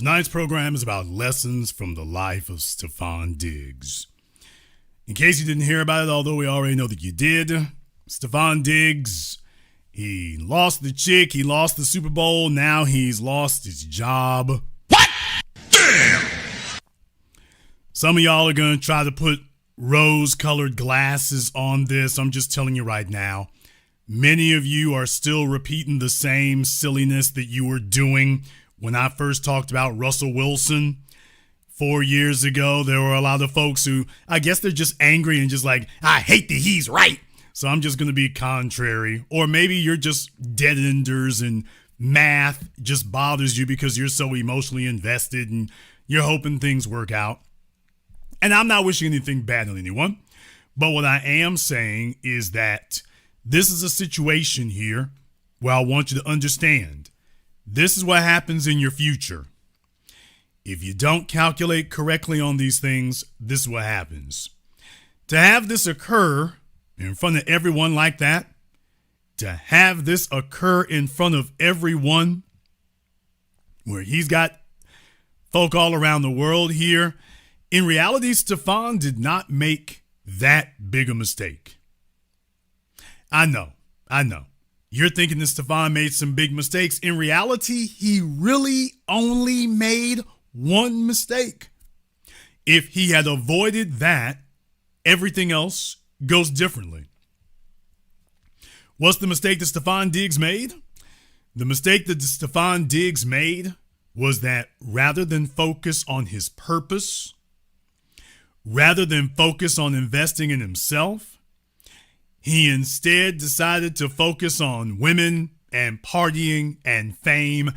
Tonight's program is about lessons from the life of Stefon Diggs. In case you didn't hear about it, although we already know that you did, Stefon Diggs, he lost the chick, he lost the Super Bowl, now he's lost his job. What? Damn! Some of y'all are going to try to put rose-colored glasses on this. I'm just telling you right now. Many of you are still repeating the same silliness that you were doing when I first talked about Russell Wilson 4 years ago. There were a lot of folks who, I guess they're just angry and just like, I hate that he's right. So I'm just going to be contrary. Or maybe you're just dead-enders and math just bothers you because you're so emotionally invested and you're hoping things work out. And I'm not wishing anything bad on anyone. But what I am saying is that this is a situation here where I want you to understand this is what happens in your future. If you don't calculate correctly on these things, this is what happens. To have this occur in front of everyone like that, to have this occur in front of everyone, where he's got folk all around the world here, in reality, Stefon did not make that big a mistake. I know. You're thinking that Stefon made some big mistakes. In reality, he really only made one mistake. If he had avoided that, everything else goes differently. What's the mistake that Stefon Diggs made? The mistake that Stefon Diggs made was that rather than focus on his purpose, rather than focus on investing in himself, he instead decided to focus on women and partying and fame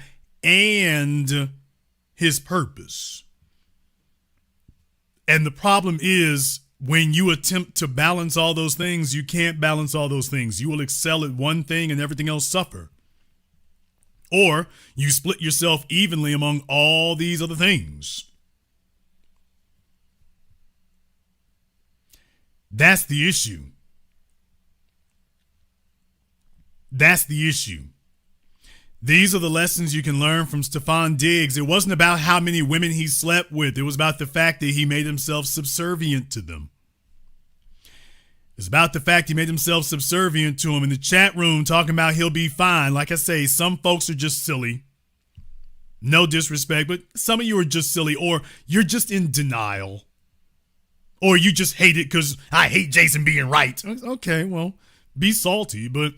and his purpose. And the problem is when you attempt to balance all those things, you can't balance all those things. You will excel at one thing and everything else suffer. Or you split yourself evenly among all these other things. That's the issue. That's the issue. These are the lessons you can learn from Stefon Diggs. It wasn't about how many women he slept with. It was about the fact that he made himself subservient to them. It's about the fact he made himself subservient to them in the chat room talking about he'll be fine. Like I say, some folks are just silly. No disrespect, but some of you are just silly, or you're just in denial. Or you just hate it because I hate Jason being right. Okay, well, be salty, but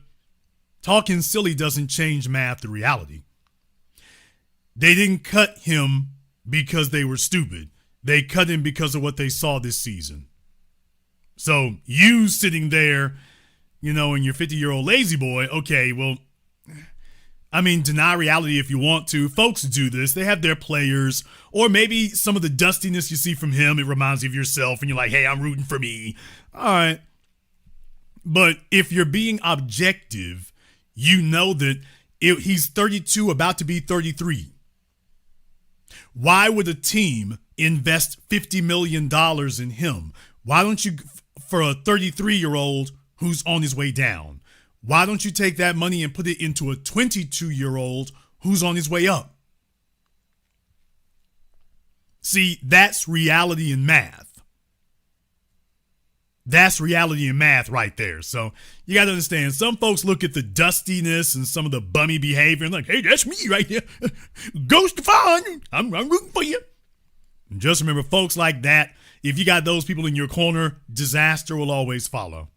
talking silly doesn't change math to reality. They didn't cut him because they were stupid. They cut him because of what they saw this season. So you sitting there, in your 50-year-old lazy boy, okay, well, deny reality if you want to. Folks do this. They have their players, or maybe some of the dustiness you see from him, it reminds you of yourself, and you're like, hey, I'm rooting for me. All right. But if you're being objective, you know that he's 32, about to be 33. Why would a team invest $50 million in him? Why don't you, for a 33-year-old who's on his way down, why don't you take that money and put it into a 22-year-old who's on his way up? See, that's reality in math. That's reality in math right there. So you got to understand, some folks look at the dustiness and some of the bummy behavior and like, hey, that's me right here. Go Stefon. I'm rooting for you. And just remember, folks like that, if you got those people in your corner, disaster will always follow.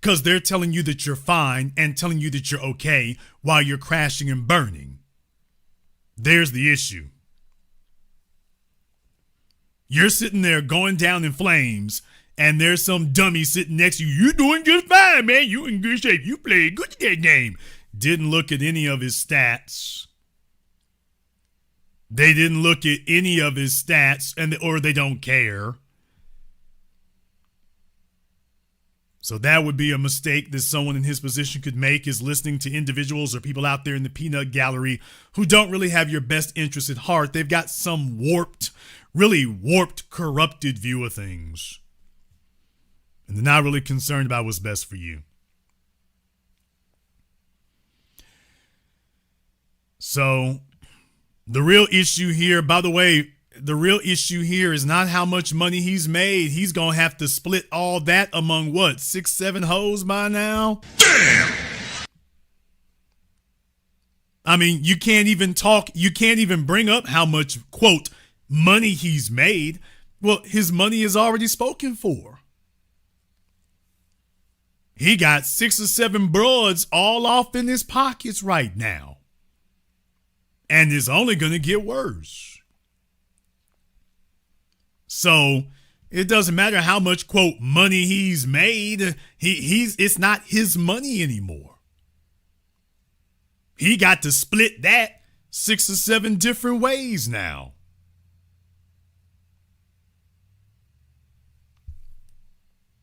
Because they're telling you that you're fine and telling you that you're okay while you're crashing and burning. There's the issue. You're sitting there going down in flames, and there's some dummy sitting next to you. You're doing just fine, man. You in good shape. You played good at that game. Didn't look at any of his stats. They didn't look at any of his stats, or they don't care. So that would be a mistake that someone in his position could make, is listening to individuals or people out there in the peanut gallery who don't really have your best interest at heart. They've got some really warped, corrupted view of things. And they're not really concerned about what's best for you. So The real issue here, by the way, the real issue here is not how much money he's made. He's going to have to split all that among what, 6, 7 hoes by now? Damn! I mean, you can't even bring up how much, quote, money he's made. Well, his money is already spoken for. He got 6 or 7 broads all off in his pockets right now. And it's only going to get worse. So it doesn't matter how much, quote, money he's made. It's not his money anymore. He got to split that 6 or 7 different ways now.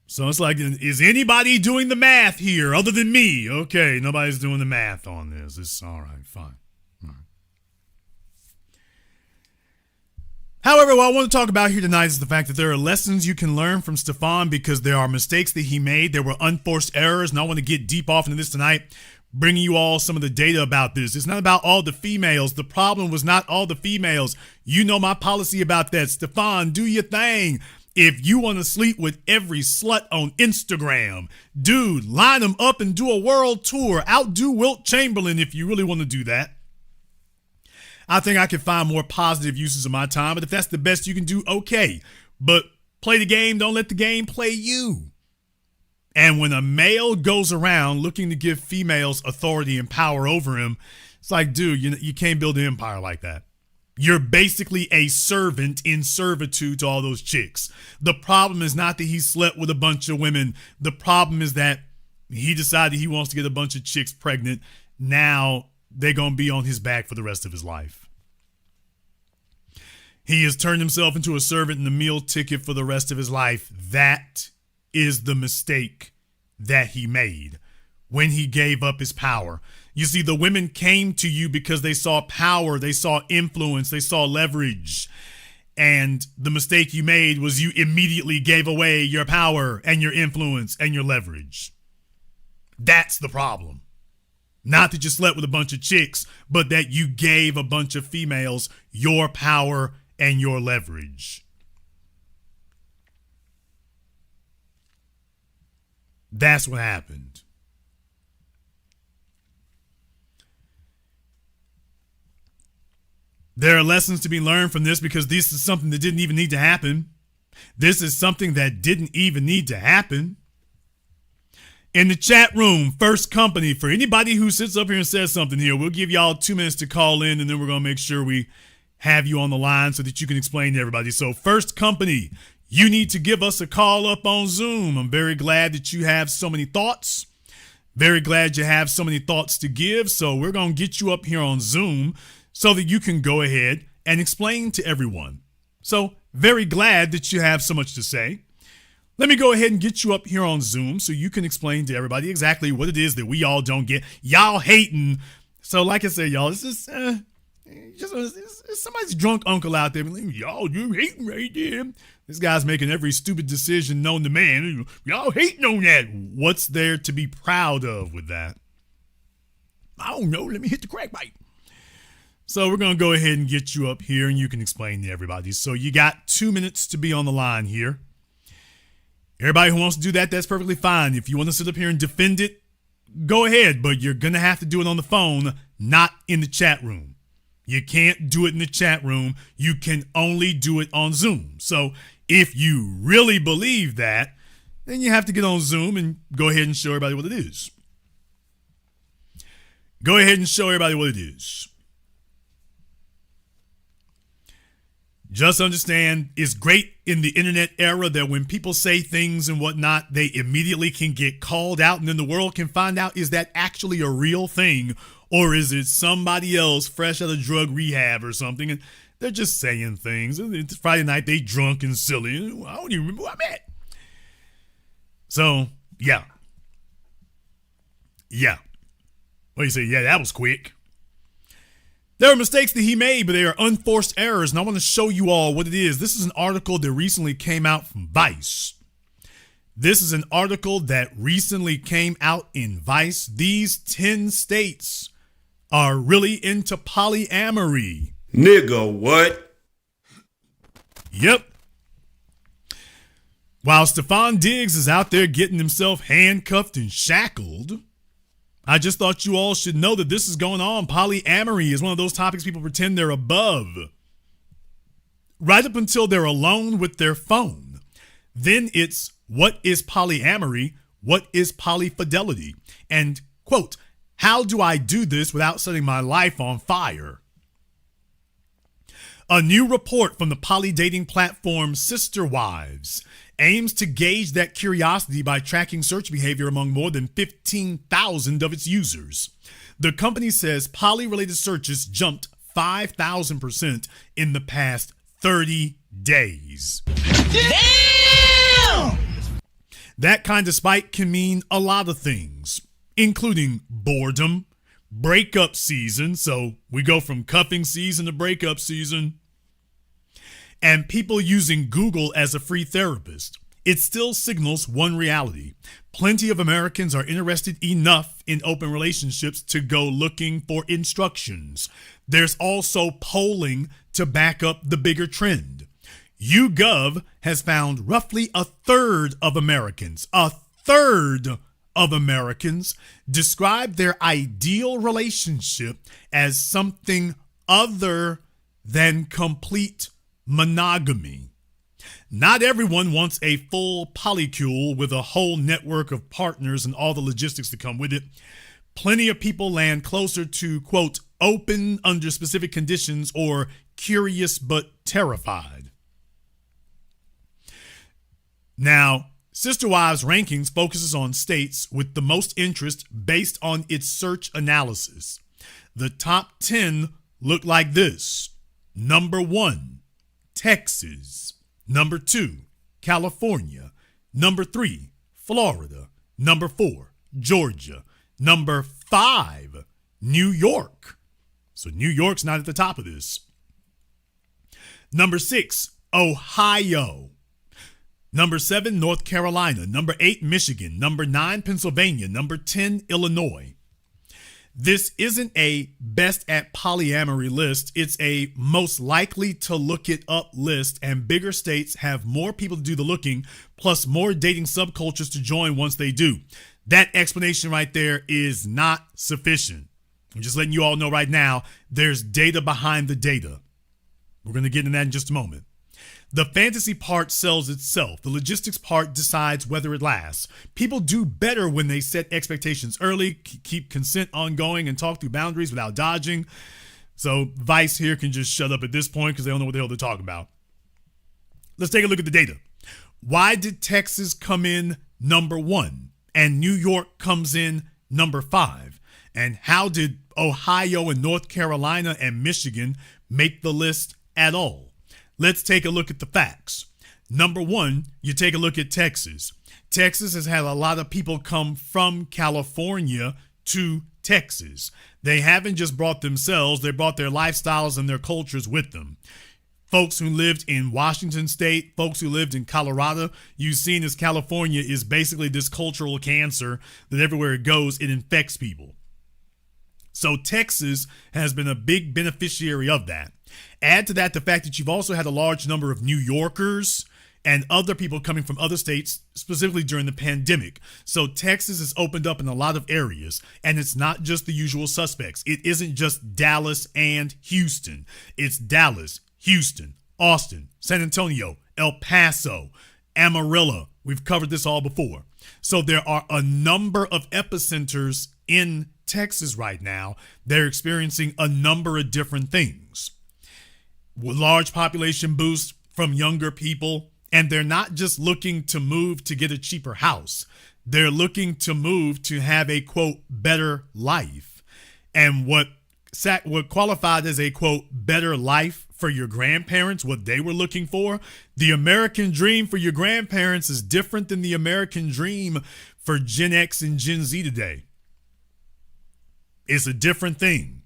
So it's like, is anybody doing the math here other than me? Okay, nobody's doing the math on this. It's all right, fine. All right. However, what I want to talk about here tonight is the fact that there are lessons you can learn from Stefon because there are mistakes that he made. There were unforced errors, and I want to get deep off into this tonight, bringing you all some of the data about this. It's not about all the females. The problem was not all the females. You know my policy about that. Stefon, do your thing. If you want to sleep with every slut on Instagram, dude, line them up and do a world tour. Outdo Wilt Chamberlain if you really want to do that. I think I can find more positive uses of my time, but if that's the best you can do, okay. But play the game, don't let the game play you. And when a male goes around looking to give females authority and power over him, it's like, dude, you can't build an empire like that. You're basically a servant in servitude to all those chicks. The problem is not that he slept with a bunch of women. The problem is that he decided he wants to get a bunch of chicks pregnant. Now they're going to be on his back for the rest of his life. He has turned himself into a servant and a meal ticket for the rest of his life. That is the mistake that he made when he gave up his power. You see, the women came to you because they saw power, they saw influence, they saw leverage. And the mistake you made was you immediately gave away your power and your influence and your leverage. That's the problem. Not that you slept with a bunch of chicks, but that you gave a bunch of females your power and your leverage. That's what happened. There are lessons to be learned from this because this is something that didn't even need to happen. This is something that didn't even need to happen. In the chat room, First Company, for anybody who sits up here and says something here, we'll give y'all 2 minutes to call in, and then we're going to make sure we have you on the line so that you can explain to everybody. So First Company, you need to give us a call up on Zoom. I'm very glad that you have so many thoughts. Very glad you have so many thoughts to give. So we're going to get you up here on Zoom so that you can go ahead and explain to everyone. So very glad that you have so much to say. Let me go ahead and get you up here on Zoom so you can explain to everybody exactly what it is that we all don't get. Y'all hating. So like I said, y'all, this is it's somebody's drunk uncle out there. Y'all, you hating right there. This guy's making every stupid decision known to man. Y'all hating on that. What's there to be proud of with that? I don't know. Let me hit the crack pipe. So we're going to go ahead and get you up here and you can explain to everybody. So you got 2 minutes to be on the line here. Everybody who wants to do that, that's perfectly fine. If you want to sit up here and defend it, go ahead. But you're going to have to do it on the phone, not in the chat room. You can't do it in the chat room. You can only do it on Zoom. So if you really believe that, then you have to get on Zoom and go ahead and show everybody what it is. Go ahead and show everybody what it is. Just understand, it's great in the internet era that when people say things and whatnot, they immediately can get called out and then the world can find out, is that actually a real thing or is it somebody else fresh out of drug rehab or something? And they're just saying things. It's Friday night, they drunk and silly. I don't even remember who I'm at. So, yeah. What do you say? Yeah, that was quick. There are mistakes that he made, but they are unforced errors, and I want to show you all what it is. This is an article that recently came out from Vice. This is an article that recently came out in Vice. These 10 states are really into polyamory. Nigga, what? Yep. While Stefon Diggs is out there getting himself handcuffed and shackled, I just thought you all should know that this is going on. Polyamory is one of those topics people pretend they're above. Right up until they're alone with their phone. Then it's, what is polyamory? What is polyfidelity? And, quote, how do I do this without setting my life on fire? A new report from the poly dating platform Sister Wives aims to gauge that curiosity by tracking search behavior among more than 15,000 of its users. The company says poly-related searches jumped 5,000% in the past 30 days. Damn! That kind of spike can mean a lot of things, including boredom, breakup season, so we go from cuffing season to breakup season, and people using Google as a free therapist. It still signals one reality. Plenty of Americans are interested enough in open relationships to go looking for instructions. There's also polling to back up the bigger trend. YouGov has found roughly a third of Americans describe their ideal relationship as something other than complete monogamy. Not everyone wants a full polycule with a whole network of partners and all the logistics that come with it. Plenty of people land closer to, quote, open under specific conditions or curious but terrified. Now, Sister Wives Rankings focuses on states with the most interest based on its search analysis. The top 10 look like this. Number 1, Texas. Number 2, California. Number 3, Florida. Number 4, Georgia. Number 5, New York. So New York's not at the top of this. Number 6, Ohio. Number 7, North Carolina. Number 8, Michigan. Number 9, Pennsylvania. Number 10, Illinois. This isn't a best at polyamory list. It's a most likely to look it up list, and bigger states have more people to do the looking, plus more dating subcultures to join once they do. That explanation right there is not sufficient. I'm just letting you all know right now, there's data behind the data. We're going to get into that in just a moment. The fantasy part sells itself. The logistics part decides whether it lasts. People do better when they set expectations early, keep consent ongoing, and talk through boundaries without dodging. So Vice here can just shut up at this point because they don't know what the hell they're talking about. Let's take a look at the data. Why did Texas come in number 1 and New York comes in number 5? And how did Ohio and North Carolina and Michigan make the list at all? Let's take a look at the facts. Number 1, you take a look at Texas. Texas has had a lot of people come from California to Texas. They haven't just brought themselves, they brought their lifestyles and their cultures with them. Folks who lived in Washington State, folks who lived in Colorado, you've seen as California is basically this cultural cancer that everywhere it goes, it infects people. So Texas has been a big beneficiary of that. Add to that the fact that you've also had a large number of New Yorkers and other people coming from other states, specifically during the pandemic. So Texas has opened up in a lot of areas, and it's not just the usual suspects. It isn't just Dallas and Houston. It's Dallas, Houston, Austin, San Antonio, El Paso, Amarillo. We've covered this all before. So there are a number of epicenters in Texas right now. They're experiencing a number of different things. With large population boost from younger people, and they're not just looking to move to get a cheaper house. They're looking to move to have a, quote, better life. And what qualified as a, quote, better life for your grandparents, what they were looking for, the American dream for your grandparents is different than the American dream for Gen X and Gen Z today. It's a different thing.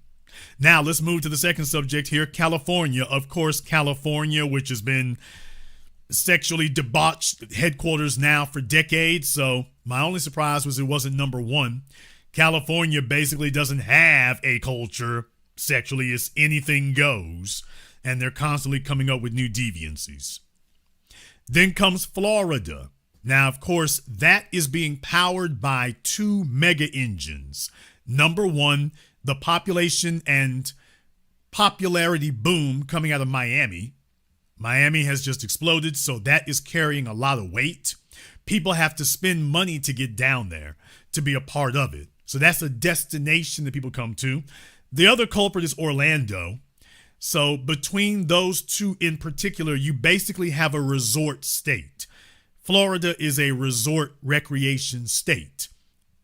Now, let's move to the second subject here, California. Of course, California, which has been sexually debauched headquarters now for decades. So my only surprise was it wasn't number 1. California basically doesn't have a culture sexually. It's anything goes, and they're constantly coming up with new deviancies. Then comes Florida. Now, of course, that is being powered by two mega engines. Number one, the population and popularity boom coming out of Miami. Miami has just exploded, so that is carrying a lot of weight. People have to spend money to get down there to be a part of it. So that's a destination that people come to. The other culprit is Orlando. So between those two in particular, you basically have a resort state. Florida is a resort recreation state.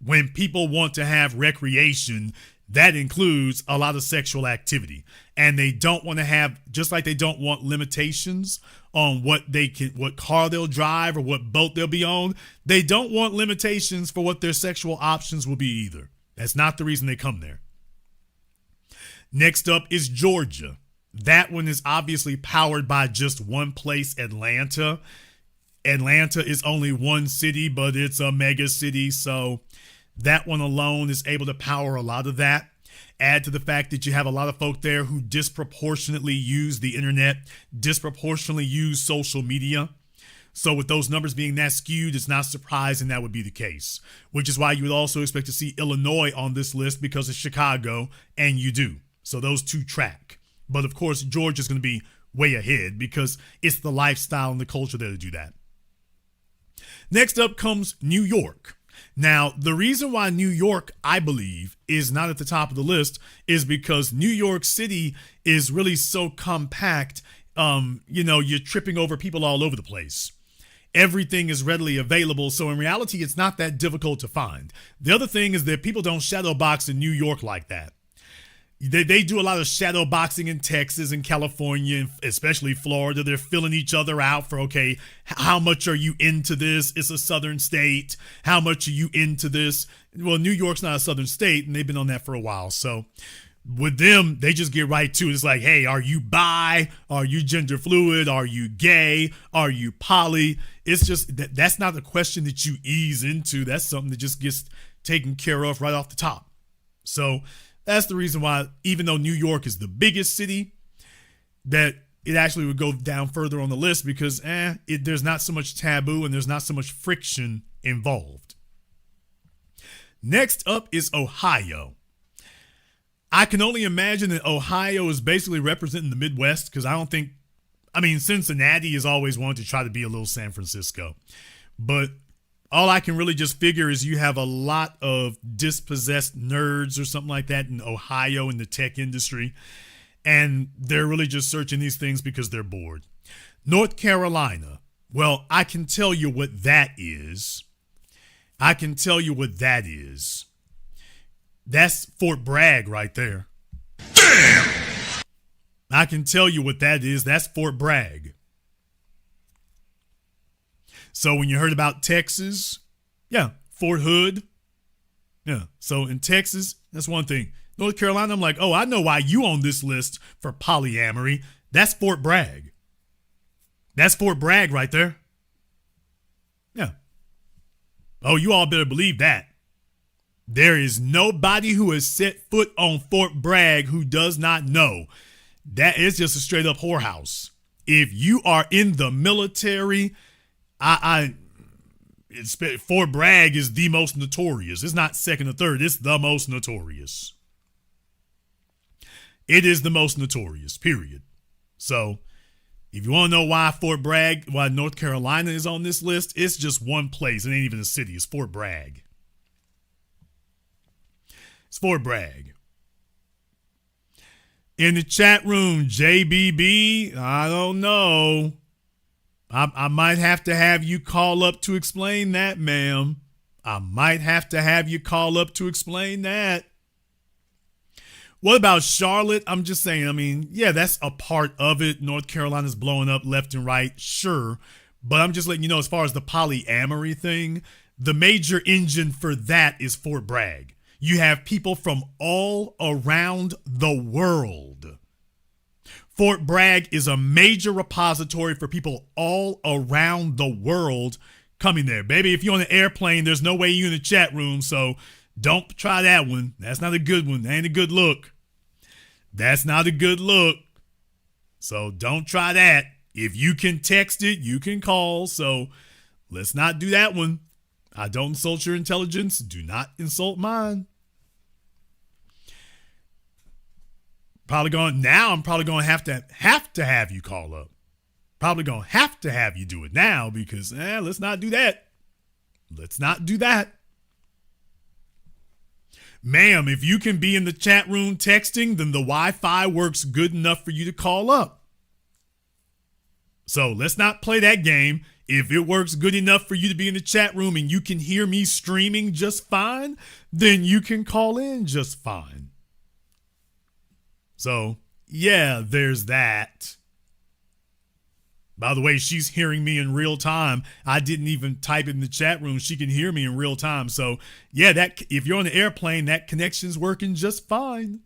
When people want to have recreation, that includes a lot of sexual activity. And they don't want to have, just like they don't want limitations on what car they'll drive or what boat they'll be on, they don't want limitations for what their sexual options will be either. That's not the reason they come there. Next up is Georgia. That one is obviously powered by just one place, Atlanta. Atlanta is only one city, but it's a mega city, so that one alone is able to power a lot of that. Add to the fact that you have a lot of folk there who disproportionately use the internet, disproportionately use social media. So with those numbers being that skewed, it's not surprising that would be the case, which is why you would also expect to see Illinois on this list because of Chicago, and you do. So those two track. But of course, Georgia's going to be way ahead because it's the lifestyle and the culture there to do that. Next up comes New York. Now, the reason why New York, I believe, is not at the top of the list is because New York City is really so compact. You're tripping over people all over the place. Everything is readily available. So in reality, it's not that difficult to find. The other thing is that people don't shadow box in New York like that. They do a lot of shadow boxing in Texas and California, especially Florida. They're filling each other out for, okay, how much are you into this? It's a southern state. How much are you into this? Well, New York's not a southern state, and they've been on that for a while. So with them, they just get right to it. It's like, hey, are you bi? Are you gender fluid? Are you gay? Are you poly? It's just, that's not a question that you ease into. That's something that just gets taken care of right off the top. So that's the reason why, even though New York is the biggest city, that it actually would go down further on the list because there's not so much taboo and there's not so much friction involved. Next up is Ohio. I can only imagine that Ohio is basically representing the Midwest because Cincinnati has always wanted to try to be a little San Francisco. But all I can really just figure is you have a lot of dispossessed nerds or something like that in Ohio in the tech industry, and they're really just searching these things because they're bored. North Carolina, well, I can tell you what that is. That's Fort Bragg right there. Damn! I can tell you what that is. That's Fort Bragg. So when you heard about Texas, Fort Hood. Yeah, so in Texas, that's one thing. North Carolina, I'm like, oh, I know why you on this list for polyamory. That's Fort Bragg. That's Fort Bragg right there. Yeah. Oh, you all better believe that. There is nobody who has set foot on Fort Bragg who does not know that it's just a straight up whorehouse. If you are in the military, Fort Bragg is the most notorious. It's not second or third. It's the most notorious. It is the most notorious, period. So if you want to know why North Carolina is on this list, it's just one place. It ain't even a city. It's Fort Bragg. It's Fort Bragg. In the chat room, JBB, I don't know. I might have to have you call up to explain that, ma'am. I might have to have you call up to explain that. What about Charlotte? I'm just saying, that's a part of it. North Carolina's blowing up left and right, sure. But I'm just letting you know, as far as the polyamory thing, the major engine for that is Fort Bragg. You have people from all around the world. Fort Bragg is a major repository for people all around the world coming there. Baby, if you're on an airplane, there's no way you're in the chat room, so don't try that one. That's not a good one. That ain't a good look. That's not a good look. So don't try that. If you can text it, you can call. So let's not do that one. I don't insult your intelligence. Do not insult mine. I'm probably going to have you call up. Probably going to have you do it now because let's not do that. Let's not do that. Ma'am, if you can be in the chat room texting, then the Wi-Fi works good enough for you to call up. So let's not play that game. If it works good enough for you to be in the chat room and you can hear me streaming just fine, then you can call in just fine. So, yeah, there's that. By the way, she's hearing me in real time. I didn't even type in the chat room. She can hear me in real time. So, yeah, that if you're on the airplane, that connection's working just fine.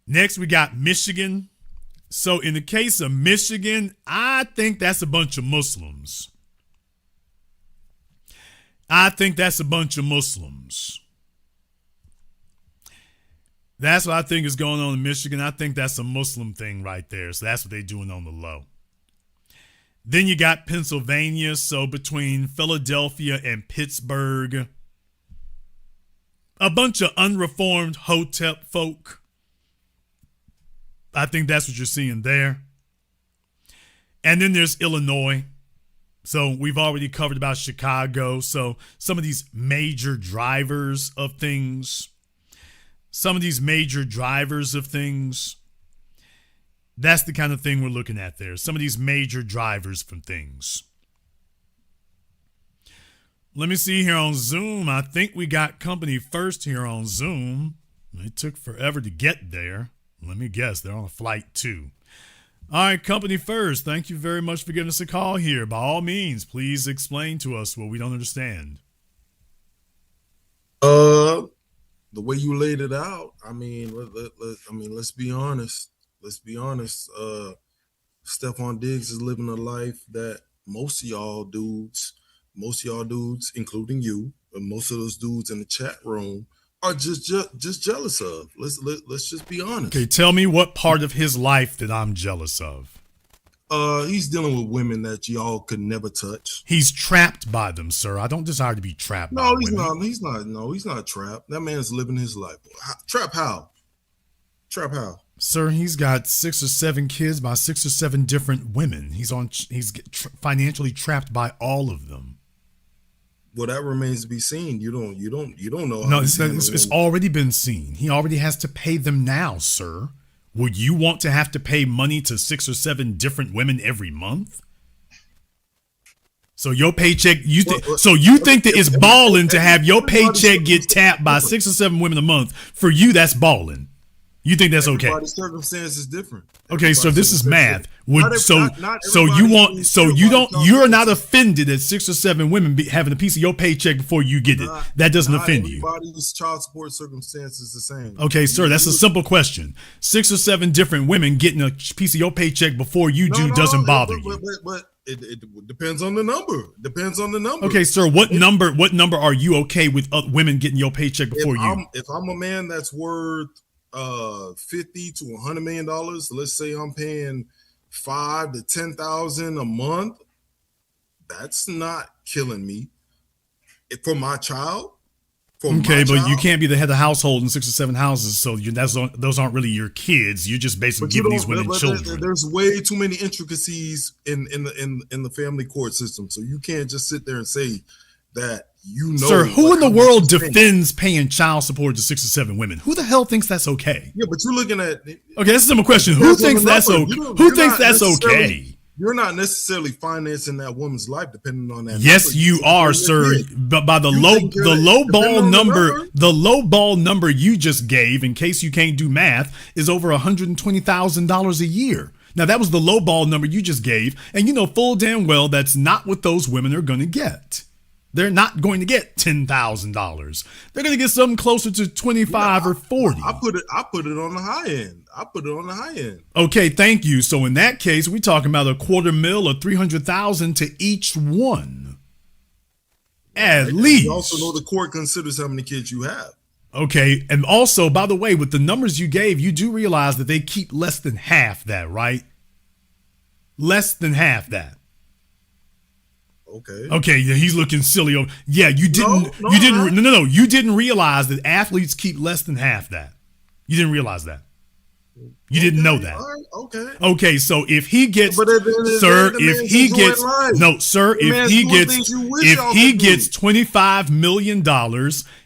Next, we got Michigan. So, in the case of Michigan, I think that's a bunch of Muslims. That's what I think is going on in Michigan. I think that's a Muslim thing right there. So that's what they're doing on the low. Then you got Pennsylvania. So between Philadelphia and Pittsburgh, a bunch of unreformed hotep folk. I think that's what you're seeing there. And then there's Illinois. So we've already covered about Chicago. So some of these major drivers of things, that's the kind of thing we're looking at there. Some of these major drivers from things. Let me see here on Zoom. I think we got company first here on Zoom. It took forever to get there. Let me guess, they're on a flight too. All right, company first. Thank you very much for giving us a call here. By all means, please explain to us what we don't understand. The way you laid it out, I mean, let's be honest. Stefon Diggs is living a life that most of y'all dudes, including you, and most of those dudes in the chat room are just jealous of. Let's just be honest. Okay, tell me what part of his life that I'm jealous of. He's dealing with women that y'all could never touch. He's trapped by them, sir. I don't desire to be trapped by women. No, he's not. No, he's not trapped. That man's living his life. Trap how? Sir, he's got 6 or 7 kids by 6 or 7 different women. He's financially trapped by all of them. Well, that remains to be seen. You don't know. No, it's already been seen. He already has to pay them now, sir. Would you want to have to pay money to 6 or 7 different women every month? So your paycheck, you think that it's balling to have your paycheck get tapped by 6 or 7 women a month? For you, that's balling. You think that's okay? Everybody's circumstance is different. Okay, so this is math. You're not offended at 6 or 7 women having a piece of your paycheck before you get it. That doesn't offend you. Everybody's child support circumstance is the same. Okay, sir, that's a simple question. 6 or 7 different women getting a piece of your paycheck before you doesn't bother you. But it depends on the number. Okay, sir, what number are you okay with women getting your paycheck before you? If I'm a man that's worth $50 to $100 million, let's say I'm paying $5,000 to $10,000 a month, that's not killing me. For my child. But you can't be the head of the household in 6 or 7 houses, so those aren't really your kids. You're just basically giving these women children. There's way too many intricacies in the family court system, so you can't just sit there and say that. Sir, who in the world defends paying child support to 6 or 7 women? Who the hell thinks that's okay? Yeah, but you're looking at. Okay, that's a simple question. Who thinks that's okay? Who thinks that's okay? You're not necessarily financing that woman's life depending on that. Yes, you are, sir. But by the low ball number you just gave, in case you can't do math, is over $120,000 a year. Now that was the low ball number you just gave, and you know full damn well that's not what those women are going to get. They're not going to get $10,000. They're going to get something closer to 25 or 40. I put it on the high end. Okay, thank you. So in that case, we're talking about $250,000 or $300,000 to each one. At Right? least. You also know the court considers how many kids you have. Okay, and also, by the way, with the numbers you gave, you do realize that they keep less than half that, right? Less than half that. Okay. Okay, yeah, he's looking silly. Yeah, you didn't. No, you didn't. I'm not. No. You didn't realize that athletes keep less than half that. You didn't realize that. You didn't know that. All right, okay. Okay, so if he gets, But at the end of the sir, day, the if man's he enjoying gets, life. no, sir, The if man's he doing gets, things you wish if y'all he could gets do. $25 million,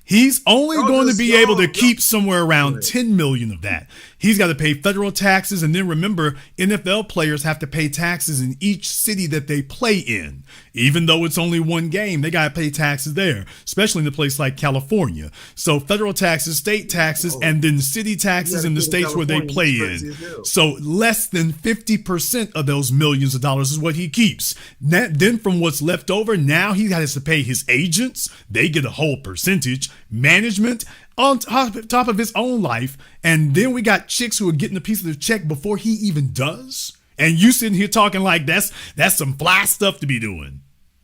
he's only Y'all going to just- be able to y'all- keep somewhere around Right. 10 million of that. He's got to pay federal taxes, and then remember, NFL players have to pay taxes in each city that they play in. Even though it's only one game, they got to pay taxes there, especially in a place like California. So federal taxes, state taxes, and then city taxes in the states where they play in. So less than 50% of those millions of dollars is what he keeps. Then from what's left over, now he has to pay his agents. They get a whole percentage. Management on top of his own life. And then we got chicks who are getting a piece of the check before he even does. And you sitting here talking like that's some fly stuff to be doing.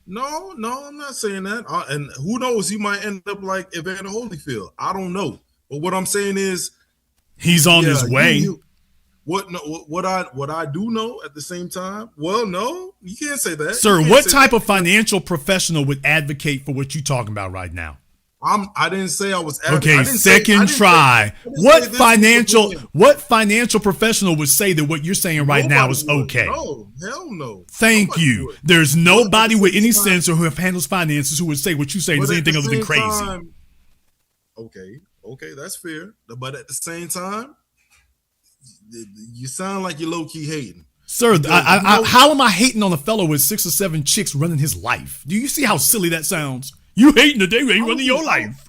No, I'm not saying that. And who knows? He might end up like Evander Holyfield. I don't know. But what I'm saying is, he's on his way. What I do know at the same time? Well, no, you can't say that. Sir, what type of financial professional would advocate for what you're talking about right now? I didn't say I was. Okay, second try. What financial professional would say that what you're saying right now is okay? No, hell no. Thank you. There's nobody with any sense or who handles finances who would say what you say is anything other than crazy. Okay, that's fair. But at the same time, you sound like you're low key hating. Sir, how am I hating on a fellow with 6 or 7 chicks running his life? Do you see how silly that sounds? You hating the day you ain't running your life.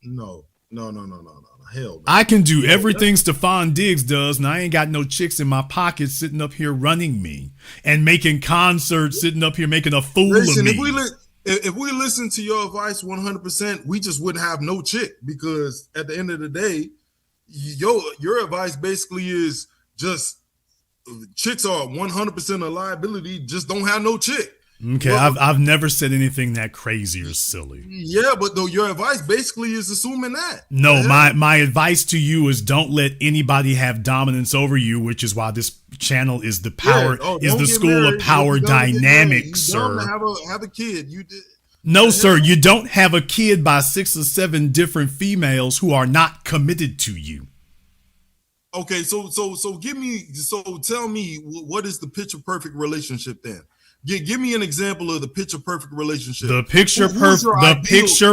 No. Hell no. I can do everything Stefon Diggs does, and I ain't got no chicks in my pocket sitting up here running me and making concerts, sitting up here making a fool of me. If we listen to your advice 100%, we just wouldn't have no chick, because at the end of the day, your advice basically is just chicks are 100% a liability. Just don't have no chick. Okay, well, I've never said anything that crazy or silly. Yeah, but though your advice basically is assuming that. No, my advice to you is don't let anybody have dominance over you, which is why this channel is the power is the school of power dynamics, sir. Have a kid. You did. No, sir, you don't have a kid by 6 or 7 different females who are not committed to you. Okay, so tell me, what is the picture perfect relationship then? Give me an example of the picture perfect relationship. The picture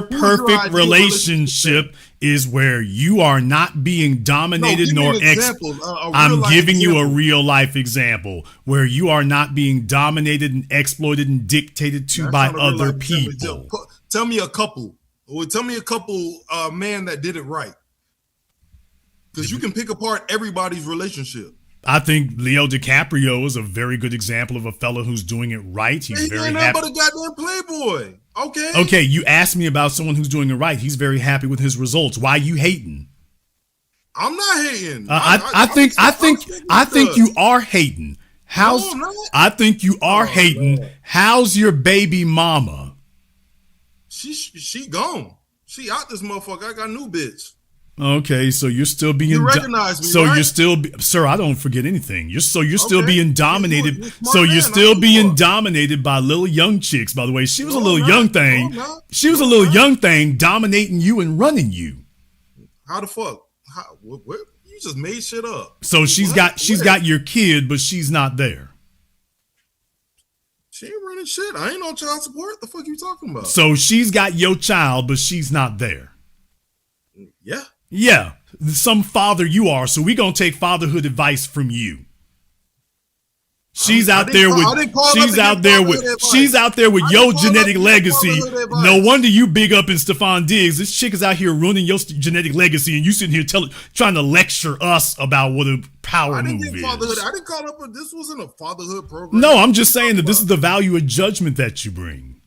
perfect relationship is where you are not being dominated I'm giving you a real life example where you are not being dominated and exploited and dictated to by other people. Tell me a couple. Tell me a couple man that did it right. Because you can pick apart everybody's relationship. I think Leo DiCaprio is a very good example of a fellow who's doing it right. He's very happy. But a goddamn playboy. Okay, you asked me about someone who's doing it right. He's very happy with his results. Why are you hating? I'm not hating. I think you are hating. I think you are hating. Man. How's your baby mama? She gone. She out this motherfucker. I got a new bitch. Okay, so you're still being. You recognize me, so right? you're still, sir. I don't forget anything. You're still being dominated. So you're still being dominated by little young chicks. By the way, she was a little young thing. She was a little young thing dominating you and running you. How the fuck? What, you just made shit up. So she's got your kid, but she's not there. She ain't running shit. I ain't on child support. The fuck you talking about? So she's got your child, but she's not there. Yeah. Yeah, some father you are, so we gonna take fatherhood advice from you. She's out there with your genetic legacy. No wonder you big up in Stefon Diggs. This chick is out here ruining your genetic legacy, and you sitting here trying to lecture us about what a power move is. I didn't call up. This wasn't a fatherhood program. No, I'm just saying that this is the value of judgment that you bring.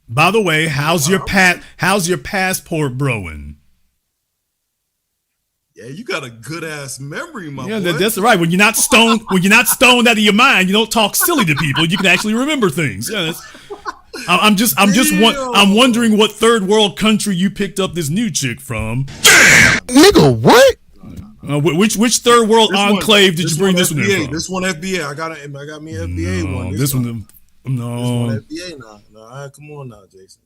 By the way, how's your passport broing? Yeah, you got a good ass memory, my boy. Yeah, that's right. When you're not stoned out of your mind, you don't talk silly to people. You can actually remember things. Yeah, I'm wondering what third world country you picked up this new chick from. Nigga, what? Which third world enclave did you bring this one in from? This one FBA. I got me an FBA one. This one FBA now. No, come on now, Jason.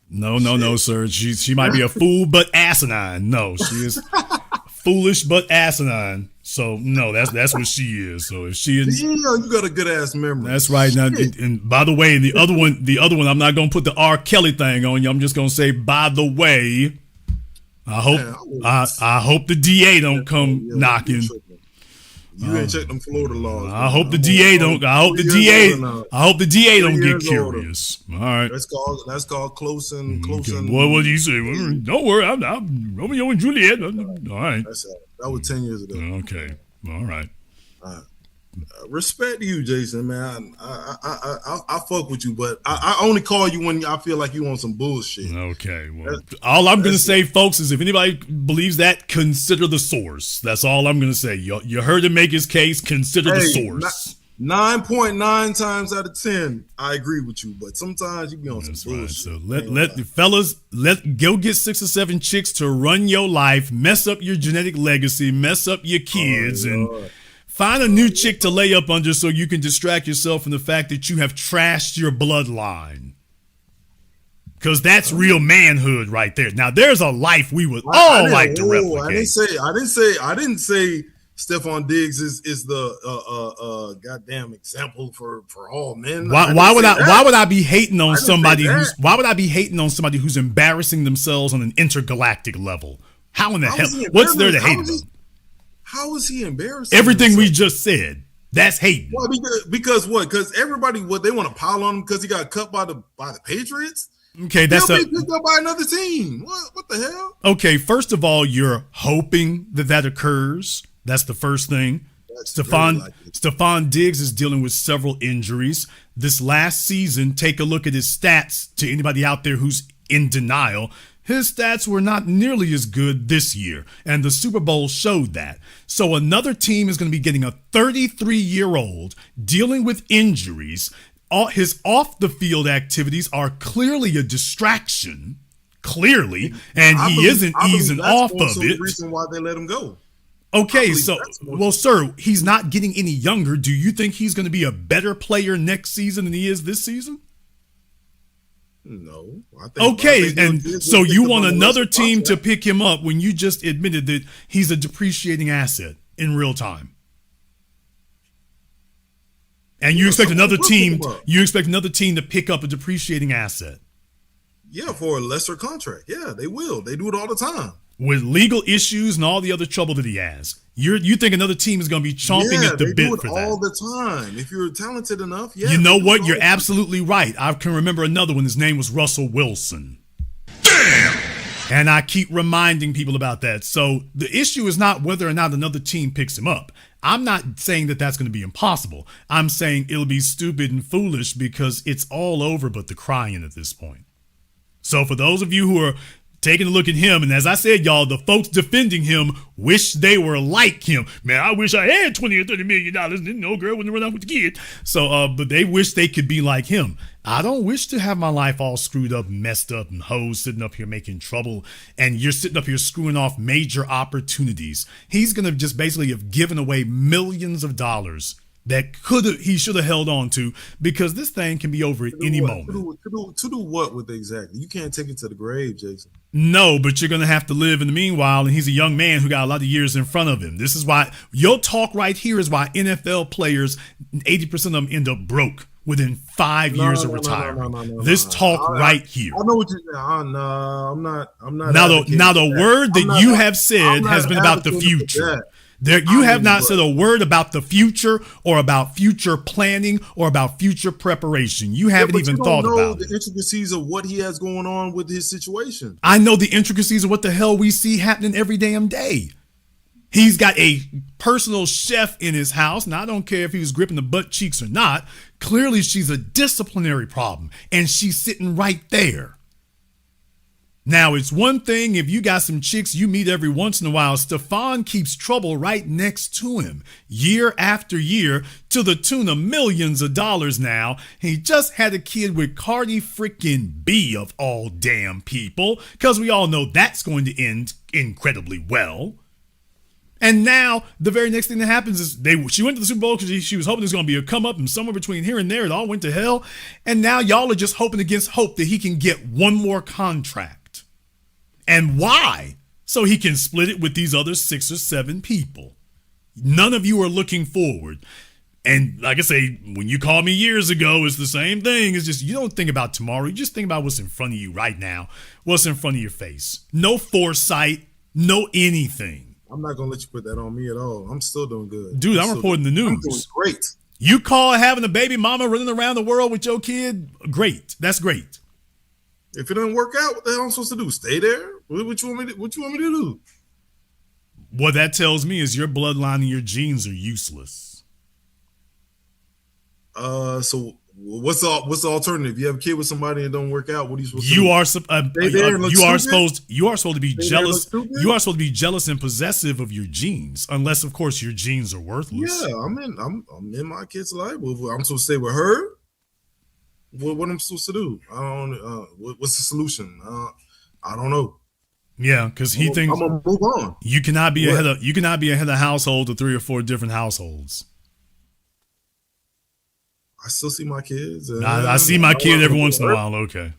No, sir. She might be a fool but asinine. No, she is foolish but asinine. So no, that's what she is. So if she is, you got a good ass memory. That's right. Now, and by the way, the other one, I'm not gonna put the R. Kelly thing on you. I'm just gonna say, by the way, I hope the DA don't come knocking. You ain't checked them Florida laws. I hope the DA don't. I hope the DA don't get curious. All right. That's called close and. What do you say? Don't worry. I'm Romeo and Juliet. All right. That was 10 years ago. Okay. All right. Respect to you, Jason, man. I fuck with you, but I only call you when I feel like you on some bullshit. Okay. Well, all I'm going to say, folks, is if anybody believes that, consider the source. That's all I'm going to say. You heard him make his case. Consider the source. 9.9 times out of 10, I agree with you, but sometimes you be on some bullshit. So let the fellas go get 6 or 7 chicks to run your life, mess up your genetic legacy, mess up your kids, and find a new chick to lay up under so you can distract yourself from the fact that you have trashed your bloodline. Because that's real manhood right there. Now, there's a life we would all like to replicate. I didn't say Stefon Diggs is the goddamn example for all men. Why would I be hating on somebody who's embarrassing themselves on an intergalactic level? How in the hell? What's there to hate about? How is he embarrassing? Everything we just said. That's hating. Well, because what? Because everybody they want to pile on him because he got cut by the Patriots. Okay, he'll be picked up by another team. What the hell? Okay, first of all, you're hoping that occurs. That's the first thing. Stefon Diggs is dealing with several injuries. This last season, take a look at his stats to anybody out there who's in denial. His stats were not nearly as good this year, and the Super Bowl showed that. So another team is going to be getting a 33-year-old dealing with injuries. His off-the-field activities are clearly a distraction, and he isn't easing off of it. That's the reason why they let him go. Okay, sir, he's not getting any younger. Do you think he's going to be a better player next season than he is this season? No. So you want another team to pick him up when you just admitted that he's a depreciating asset in real time. And you expect another team to pick up a depreciating asset. Yeah, for a lesser contract. Yeah, they will. They do it all the time. With legal issues and all the other trouble that he has. You think another team is going to be chomping at the bit for that? Yeah, they do it all the time. If you're talented enough, yeah. You know what? You're absolutely right. I can remember another one. His name was Russell Wilson. Damn! And I keep reminding people about that. So the issue is not whether or not another team picks him up. I'm not saying that that's going to be impossible. I'm saying it'll be stupid and foolish because it's all over but the crying at this point. So for those of you who are taking a look at him, and as I said, y'all, the folks defending him wish they were like him. Man, I wish I had $20 or $30 million, and no girl wouldn't run out with the kid. So, but they wish they could be like him. I don't wish to have my life all screwed up, messed up, and hoes sitting up here making trouble, and you're sitting up here screwing off major opportunities. He's going to just basically have given away millions of dollars that he should have held on to, because this thing can be over at any moment. To do what with exactly? You can't take it to the grave, Jason. No, but you're going to have to live in the meanwhile, and he's a young man who got a lot of years in front of him. This is why your talk right here is why NFL players, 80% of them end up broke within 5 years of retirement. This talk right here. I know what you're saying. No, I'm not. Now the word that you have said has been about the future. You have not said a word about the future or about future planning or about future preparation. You haven't even thought about the intricacies of what he has going on with his situation. I know the intricacies of what the hell we see happening every damn day. He's got a personal chef in his house, and I don't care if he was gripping the butt cheeks or not. Clearly, she's a disciplinary problem, and she's sitting right there. Now, it's one thing if you got some chicks you meet every once in a while. Stefon keeps trouble right next to him year after year to the tune of millions of dollars now. He just had a kid with Cardi freaking B of all damn people, because we all know that's going to end incredibly well. And now the very next thing that happens is she went to the Super Bowl because she was hoping there's going to be a come up, and somewhere between here and there it all went to hell. And now y'all are just hoping against hope that he can get one more contract. And why? So he can split it with these other 6 or 7 people. None of you are looking forward. And like I say, when you called me years ago, it's the same thing. It's just you don't think about tomorrow. You just think about what's in front of you right now, what's in front of your face. No foresight, no anything. I'm not going to let you put that on me at all. I'm still doing good. Dude, I'm reporting the news. I'm doing great. You call having a baby mama running around the world with your kid? Great. That's great. If it doesn't work out, what the hell am I supposed to do? Stay there? What you want me to do? What that tells me is your bloodline and your genes are useless. So what's the alternative? You have a kid with somebody and it don't work out. What are you supposed to do? You are supposed to be jealous. You are supposed to be jealous and possessive of your genes, unless of course your genes are worthless. Yeah, I'm in my kid's life. I'm supposed to stay with her. What am I supposed to do? I don't. What's the solution? I don't know. Yeah, because he thinks I'm gonna move on. You cannot be ahead of household to 3 or 4 different households. I still see my kids. I see my kid every once in a while. Okay,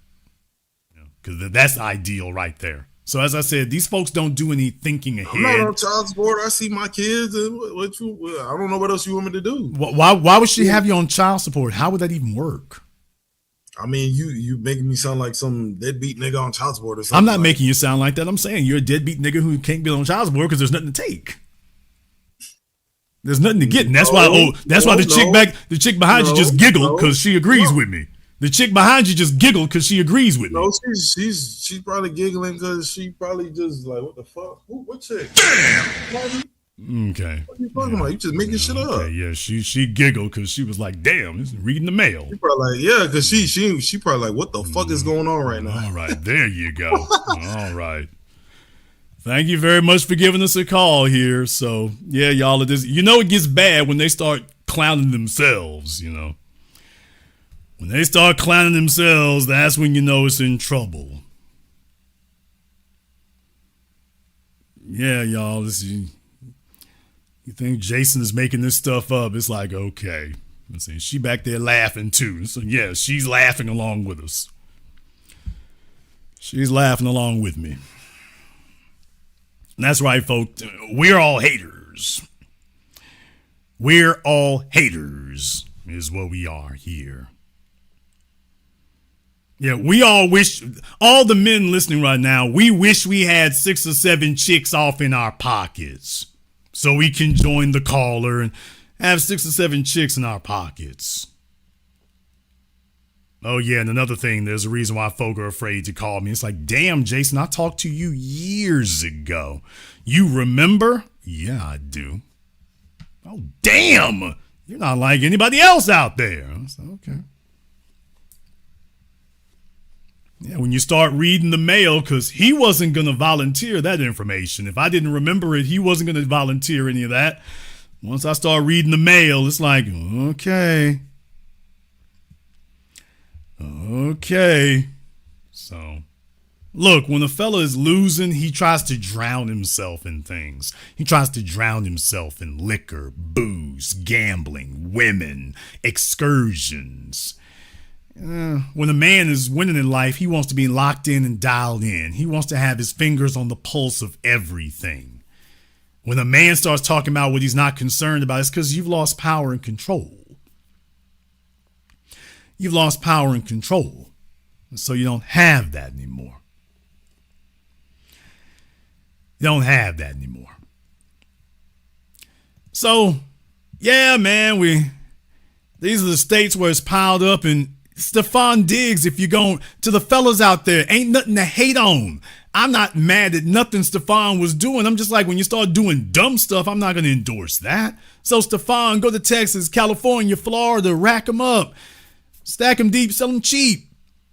because that's ideal right there. So as I said, these folks don't do any thinking ahead. I'm not on child support. I see my kids, and I don't know what else you want me to do. Why would she have you on child support? How would that even work? I mean, you making me sound like some deadbeat nigga on child support or something. I'm not making you sound like that. I'm saying you're a deadbeat nigga who can't be on child support because there's nothing to take. There's nothing to get, and that's why the chick behind you just giggled because she agrees with me. The chick behind you just giggled because she agrees with me. No, she's probably giggling because she probably just like, what the fuck? What chick? Damn. Okay. What are you talking about? You just making shit up. Okay, yeah, she giggled because she was like, "Damn, this is reading the mail." She probably like, yeah, because she probably like, what the fuck is going on right now? All right, there you go. All right. Thank you very much for giving us a call here. So yeah, y'all, it gets bad when they start clowning themselves. When they start clowning themselves, that's when you know it's in trouble. Yeah, y'all, you think Jason is making this stuff up? It's like, okay. Let's see, she back there laughing too. So yeah, she's laughing along with us. She's laughing along with me. And that's right, folks. We're all haters. We're all haters is what we are here. Yeah, we all wish, all the men listening right now, we wish we had 6 or 7 chicks off in our pockets. So we can join the caller and have 6 or 7 chicks in our pockets. Oh, yeah, and another thing, there's a reason why folk are afraid to call me. It's like, damn, Jason, I talked to you years ago. You remember? Yeah, I do. Oh, damn, you're not like anybody else out there. I said, okay. Yeah, when you start reading the mail, because he wasn't going to volunteer that information. If I didn't remember it, he wasn't going to volunteer any of that. Once I start reading the mail, it's like, okay. Okay. So, look, when a fella is losing, he tries to drown himself in things. He tries to drown himself in liquor, booze, gambling, women, excursions. When a man is winning in life, he wants to be locked in and dialed in. He wants to have his fingers on the pulse of everything. When a man starts talking about what he's not concerned about, it's because you've lost power and control. You've lost power and control. And so you don't have that anymore. You don't have that anymore. So, yeah, man, these are the states where it's piled up, and Stefon Diggs, if you're going to the fellas out there, ain't nothing to hate on. I'm not mad at nothing Stefon was doing. I'm just like, when you start doing dumb stuff, I'm not going to endorse that. So Stefon, go to Texas, California, Florida, rack them up, stack them deep, sell them cheap.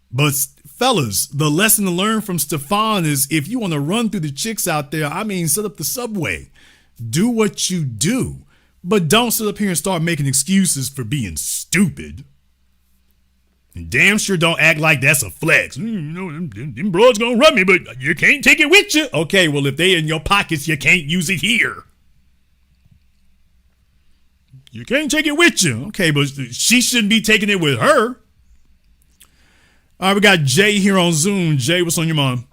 But Fellas, the lesson to learn from Stefon is if you want to run through the chicks out there, I mean, set up the subway. Do what you do. But don't sit up here and start making excuses for being stupid. And damn sure don't act like that's a flex. You know, them broads gonna run me, but you can't take it with you. Okay, well, if they in your pockets, you can't use it here. You can't take it with you. Okay, but she shouldn't be taking it with her. All right, we got Jay here on Zoom. Jay, what's on your mind?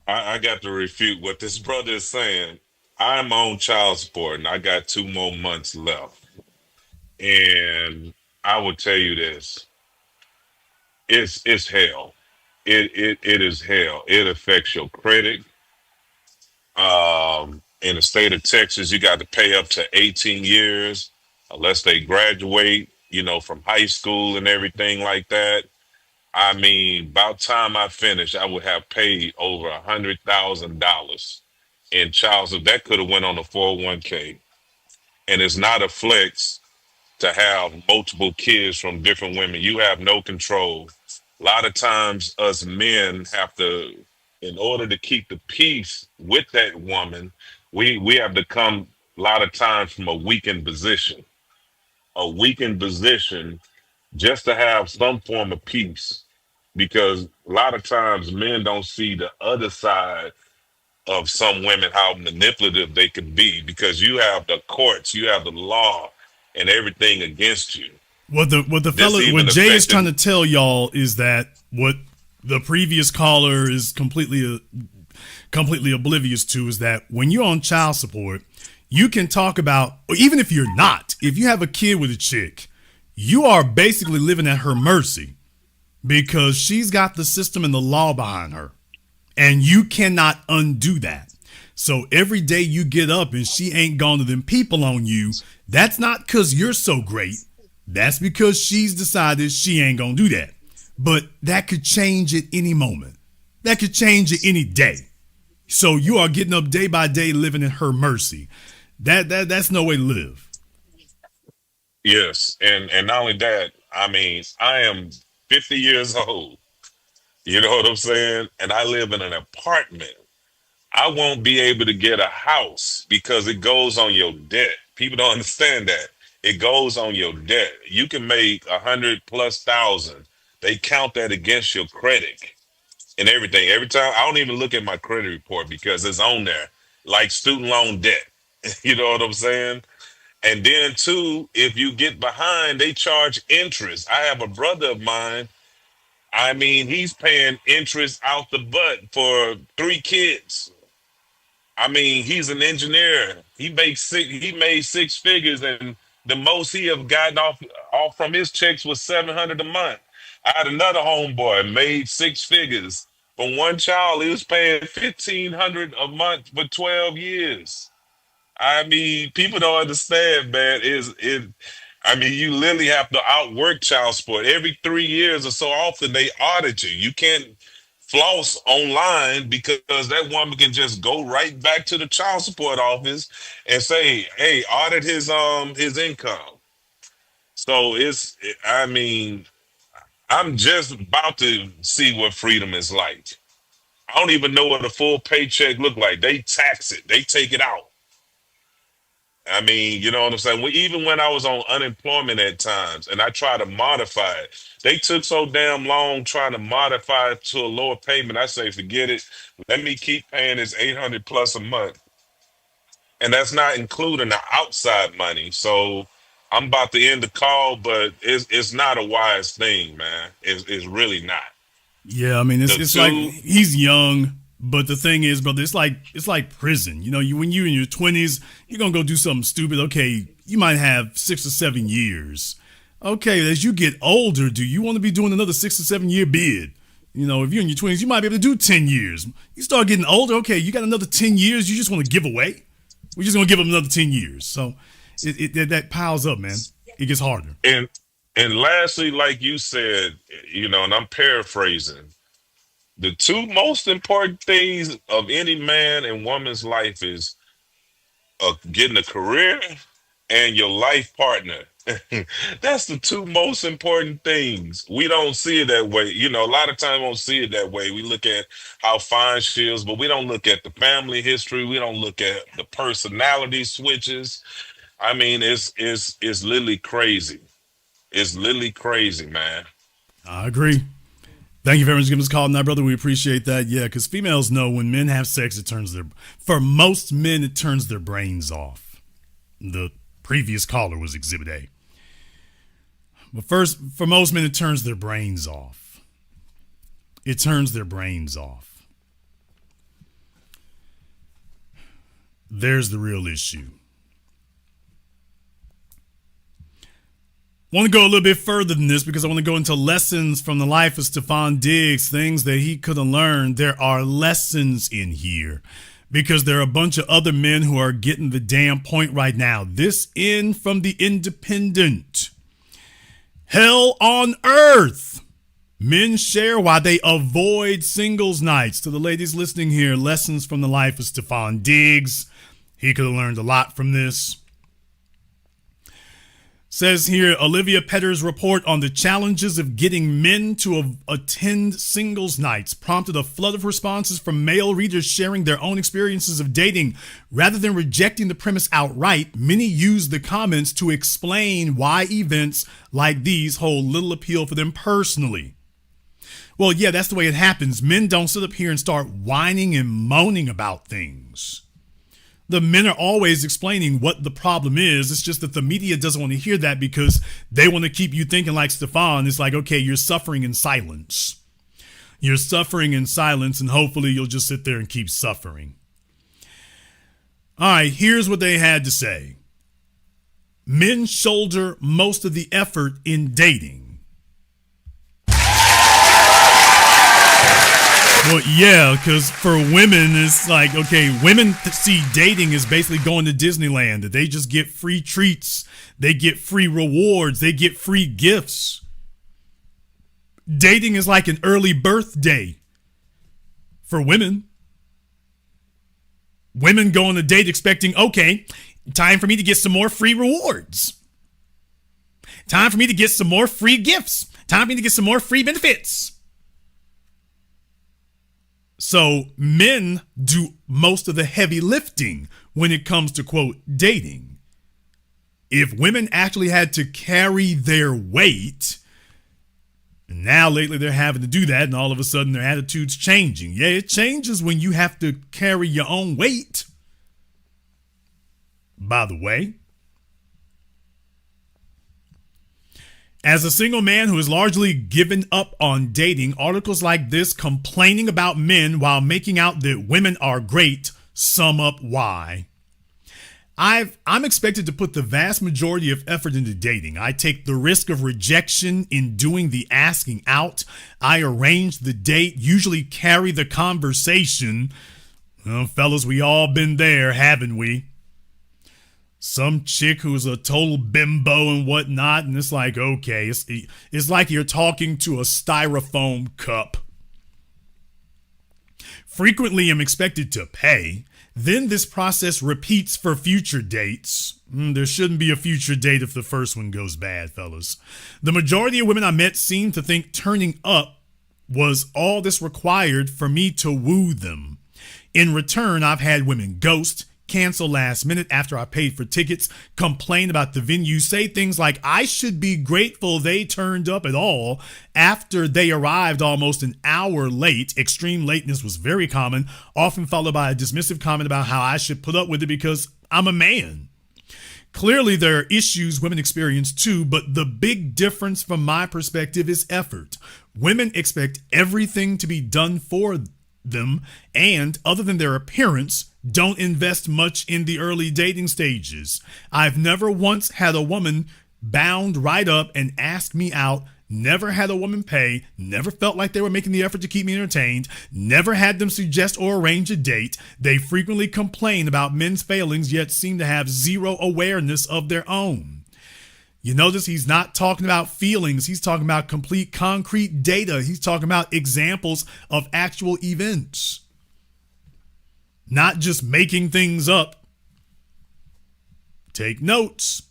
I got to refute what this brother is saying. I'm on child support and I got 2 more months left. And I will tell you this. It's hell. It is hell. It affects your credit. In the state of Texas, you got to pay up to 18 years unless they graduate, from high school and everything like that. I mean, about time I finished, I would have paid over $100,000 in child support. That could have went on a 401k. And it's not a flex to have multiple kids from different women. You have no control. A lot of times us men have to, in order to keep the peace with that woman, we have to come a lot of times from a weakened position. A weakened position just to have some form of peace. Because a lot of times men don't see the other side of some women, how manipulative they can be, because you have the courts, you have the law and everything against you. What Jay is trying to tell y'all is that what the previous caller is completely oblivious to is that when you're on child support, you can talk about, or even if you're not, if you have a kid with a chick, you are basically living at her mercy because she's got the system and the law behind her. And you cannot undo that. So every day you get up and she ain't gone to them people on you, that's not because you're so great. That's because she's decided she ain't gonna do that. But that could change at any moment. That could change at any day. So you are getting up day by day living at her mercy. That's no way to live. Yes. And not only that, I mean, I am 50 years old. You know what I'm saying? And I live in an apartment. I won't be able to get a house because it goes on your debt. People don't understand that. It goes on your debt. You can make 100,000+. They count that against your credit and everything. Every time I don't even look at my credit report because it's on there, like student loan debt. You know what I'm saying? And then too, if you get behind, they charge interest. I have a brother of mine. I mean, he's paying interest out the butt for 3 kids. I mean, he's an engineer. He made 6 figures, and the most he have gotten off from his checks was 700 a month. I had another homeboy made 6 figures. For one child, he was paying 1,500 a month for 12 years. I mean, people don't understand, man. I mean, you literally have to outwork child support. Every 3 years or so often, they audit you. You can't floss online because that woman can just go right back to the child support office and say, "Hey, audit his income." So I mean, I'm just about to see what freedom is like. I don't even know what a full paycheck look like. They tax it. They take it out. I mean, you know what I'm saying? Even when I was on unemployment at times and I tried to modify it, they took so damn long trying to modify it to a lower payment. I say, forget it. Let me keep paying this 800+ a month. And that's not including the outside money. So I'm about to end the call, but it's not a wise thing, man. It's really not. Yeah, I mean, The it's like two, he's young, but the thing is, brother, it's like prison. You know, when you're in your 20s, you're gonna go do something stupid. Okay, you might have 6 or 7 years. Okay, as you get older, do you want to be doing another 6 or 7 year bid? You know, if you're in your 20s, you might be able to do 10 years. You start getting older, okay, you got another 10 years you just want to give away? We're just gonna give them another 10 years. So that piles up, man. It gets harder. and lastly, like you said, and I'm paraphrasing, the two most important things of any man and woman's life is getting a career and your life partner. That's the two most important things. We don't see it that way. You know, a lot of times we don't see it that way. We look at how fine she is, but we don't look at the family history. We don't look at the personality switches. I mean, it's literally crazy. It's literally crazy, man. I agree. Thank you very much for giving us a call tonight, brother. We appreciate that. Yeah, because females know when men have sex, for most men, it turns their brains off. The previous caller was Exhibit A. But first, for most men, it turns their brains off. It turns their brains off. There's the real issue. I want to go a little bit further than this because I want to go into lessons from the life of Stefon Diggs, things that he could have learned. There are lessons in here because there are a bunch of other men who are getting the damn point right now. This in from the Independent. Hell on earth. Men share why they avoid singles nights. To the ladies listening here, lessons from the life of Stefon Diggs. He could have learned a lot from this. Says here, Olivia Petter's report on the challenges of getting men to attend singles nights prompted a flood of responses from male readers sharing their own experiences of dating. Rather than rejecting the premise outright, many used the comments to explain why events like these hold little appeal for them personally. Well, yeah, that's the way it happens. Men don't sit up here and start whining and moaning about things. The men are always explaining what the problem is. It's just that the media doesn't want to hear that because they want to keep you thinking like Stefon. It's like, okay, you're suffering in silence. You're suffering in silence, and hopefully you'll just sit there and keep suffering. All right, here's what they had to say. Men shoulder most of the effort in dating. Well, yeah, because for women, it's like, okay, women see dating as basically going to Disneyland. That they just get free treats. They get free rewards. They get free gifts. Dating is like an early birthday for women. Women go on a date expecting, okay, time for me to get some more free rewards. Time for me to get some more free gifts. Time for me to get some more free benefits. So men do most of the heavy lifting when it comes to, quote, dating. If women actually had to carry their weight, now lately they're having to do that, and all of a sudden their attitude's changing. Yeah, it changes when you have to carry your own weight. By the way, as a single man who has largely given up on dating, articles like this complaining about men while making out that women are great sum up why. I'm expected to put the vast majority of effort into dating. I take the risk of rejection in doing the asking out. I arrange the date, usually carry the conversation. Well, fellas, we all been there, haven't we? Some chick who's a total bimbo and whatnot, and it's like, okay, it's like you're talking to a styrofoam cup. Frequently, I'm expected to pay. Then this process repeats for future dates. There shouldn't be a future date if the first one goes bad, fellas. The majority of women I met seem to think turning up was all this required for me to woo them. In return, I've had women ghost, cancel last minute after I paid for tickets, complain about the venue, say things like, I should be grateful they turned up at all after they arrived almost an hour late. Extreme lateness was very common, often followed by a dismissive comment about how I should put up with it because I'm a man. Clearly, there are issues women experience too, but the big difference from my perspective is effort. Women expect everything to be done for them, and other than their appearance, don't invest much in the early dating stages. I've never once had a woman bound right up and ask me out, never had a woman pay, never felt like they were making the effort to keep me entertained, never had them suggest or arrange a date. They frequently complain about men's failings, yet seem to have zero awareness of their own. You notice he's not talking about feelings. He's talking about complete concrete data. He's talking about examples of actual events. Not just making things up. Take notes.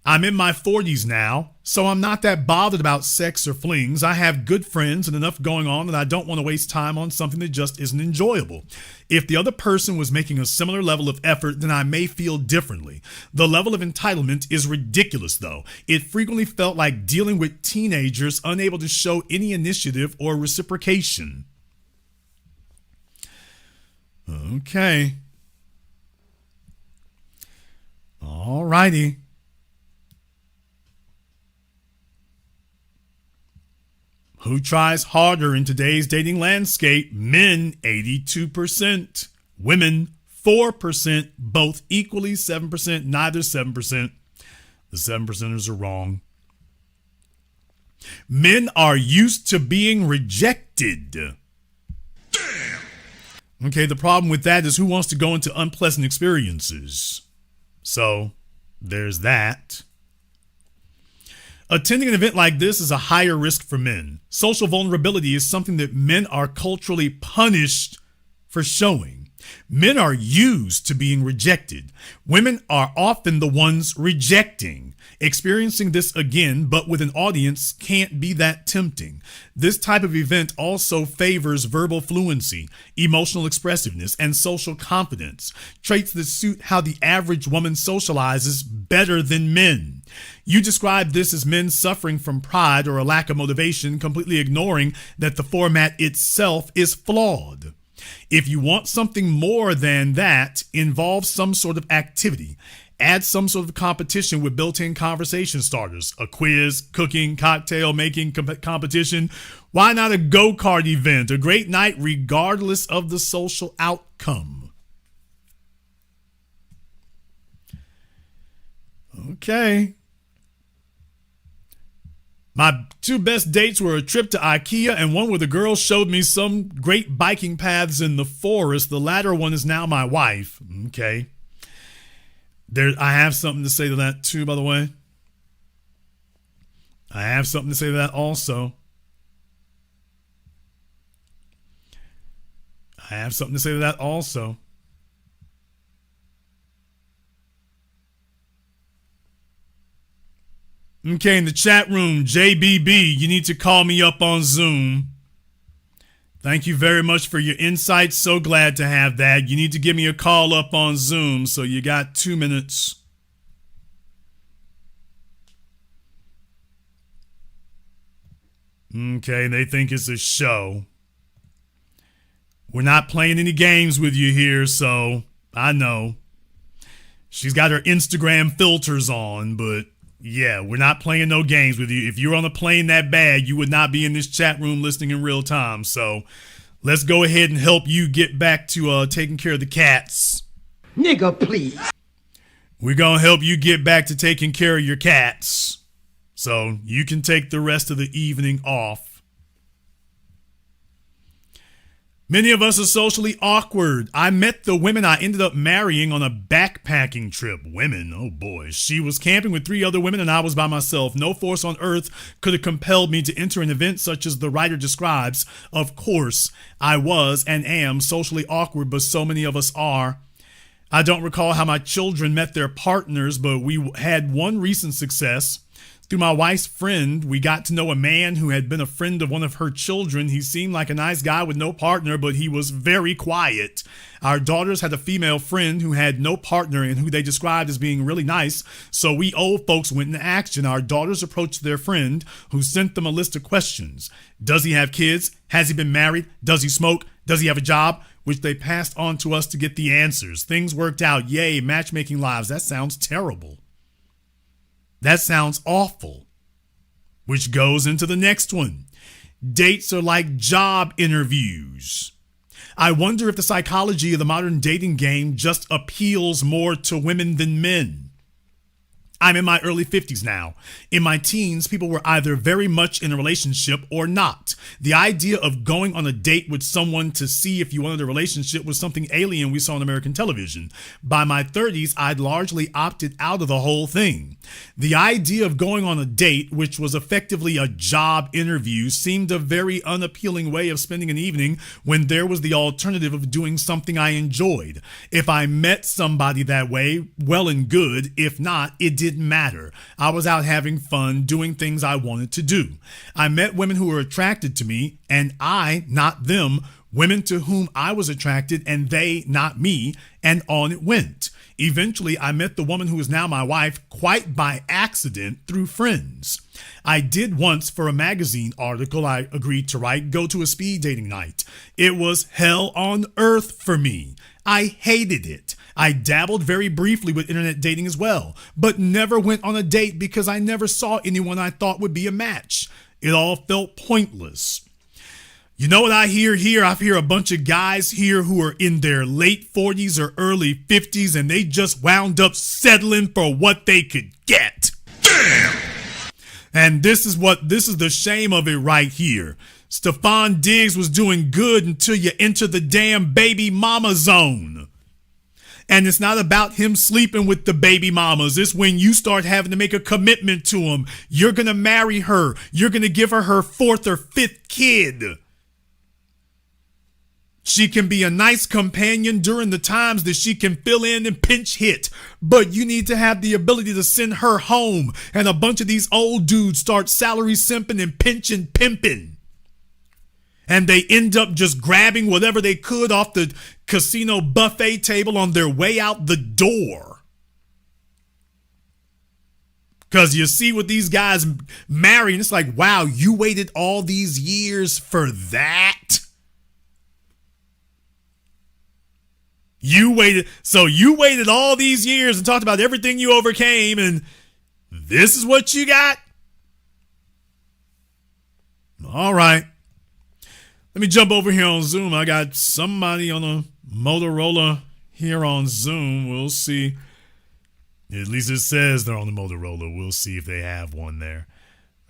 I'm in my 40s now, so I'm not that bothered about sex or flings. I have good friends and enough going on that I don't want to waste time on something that just isn't enjoyable. If the other person was making a similar level of effort, then I may feel differently. The level of entitlement is ridiculous, though. It frequently felt like dealing with teenagers unable to show any initiative or reciprocation. Okay. All righty. Who tries harder in today's dating landscape? Men, 82%. Women, 4%. Both equally 7%, neither 7%. The 7%ers are wrong. Men are used to being rejected. Damn. Okay, the problem with that is who wants to go into unpleasant experiences? So, there's that. Attending an event like this is a higher risk for men. Social vulnerability is something that men are culturally punished for showing. Men are used to being rejected. Women are often the ones rejecting. Experiencing this again, but with an audience, can't be that tempting. This type of event also favors verbal fluency, emotional expressiveness, and social confidence, traits that suit how the average woman socializes better than men. You describe this as men suffering from pride or a lack of motivation, completely ignoring that the format itself is flawed. If you want something more than that, involve some sort of activity. Add some sort of competition with built-in conversation starters, a quiz, cooking, cocktail making competition. Why not a go-kart event? A great night regardless of the social outcome. Okay. My two best dates were a trip to IKEA and one where the girl showed me some great biking paths in the forest. The latter one is now my wife. Okay. I have something to say to that too, by the way. I have something to say to that also. I have something to say to that also. Okay, in the chat room, JBB, you need to call me up on Zoom. Thank you very much for your insights. So glad to have that. You need to give me a call up on Zoom, so you got 2 minutes. Okay, they think it's a show. We're not playing any games with you here, so I know. She's got her Instagram filters on, but yeah, we're not playing no games with you. If you're on a plane that bad, you would not be in this chat room listening in real time. So let's go ahead and help you get back to taking care of the cats. Nigga, please. We're going to help you get back to taking care of your cats. So you can take the rest of the evening off. Many of us are socially awkward. I met the women I ended up marrying on a backpacking trip. Women, oh boy. She was camping with 3 other women and I was by myself. No force on earth could have compelled me to enter an event such as the writer describes. Of course, I was and am socially awkward, but so many of us are. I don't recall how my children met their partners, but we had one recent success. Through my wife's friend, we got to know a man who had been a friend of one of her children. He seemed like a nice guy with no partner, but he was very quiet. Our daughters had a female friend who had no partner and who they described as being really nice, so we old folks went into action. Our daughters approached their friend, who sent them a list of questions. Does he have kids? Has he been married? Does he smoke? Does he have a job? Which they passed on to us to get the answers. Things worked out. Yay, matchmaking lives. That sounds terrible. That sounds awful. Which goes into the next one. Dates are like job interviews. I wonder if the psychology of the modern dating game just appeals more to women than men. I'm in my early 50s now. In my teens, people were either very much in a relationship or not. The idea of going on a date with someone to see if you wanted a relationship was something alien we saw on American television. By my 30s, I'd largely opted out of the whole thing. The idea of going on a date, which was effectively a job interview, seemed a very unappealing way of spending an evening when there was the alternative of doing something I enjoyed. If I met somebody that way, well and good. If not, it did didn't matter. I was out having fun, doing things I wanted to do. I met women who were attracted to me, and I, not them, women to whom I was attracted, and they, not me, and on it went. Eventually, I met the woman who is now my wife quite by accident through friends. I did once, for a magazine article I agreed to write, go to a speed dating night. It was hell on earth for me. I hated it. I dabbled very briefly with internet dating as well, but never went on a date because I never saw anyone I thought would be a match. It all felt pointless. You know what I hear here? I hear a bunch of guys here who are in their late 40s or early 50s, and they just wound up settling for what they could get. Damn! And this is the shame of it right here. Stefon Diggs was doing good until you enter the damn baby mama zone. And it's not about him sleeping with the baby mamas. It's when you start having to make a commitment to him. You're going to marry her. You're going to give her her 4th or 5th kid. She can be a nice companion during the times that she can fill in and pinch hit, but you need to have the ability to send her home, and a bunch of these old dudes start salary simping and pinching pimping. And they end up just grabbing whatever they could off the casino buffet table on their way out the door. Because you see what these guys marry, and it's like, wow, you waited all these years for that? You waited all these years and talked about everything you overcame, and this is what you got? All right. Let me jump over here on Zoom. I got somebody on a Motorola here on Zoom. We'll see. At least it says they're on the Motorola. We'll see if they have one there.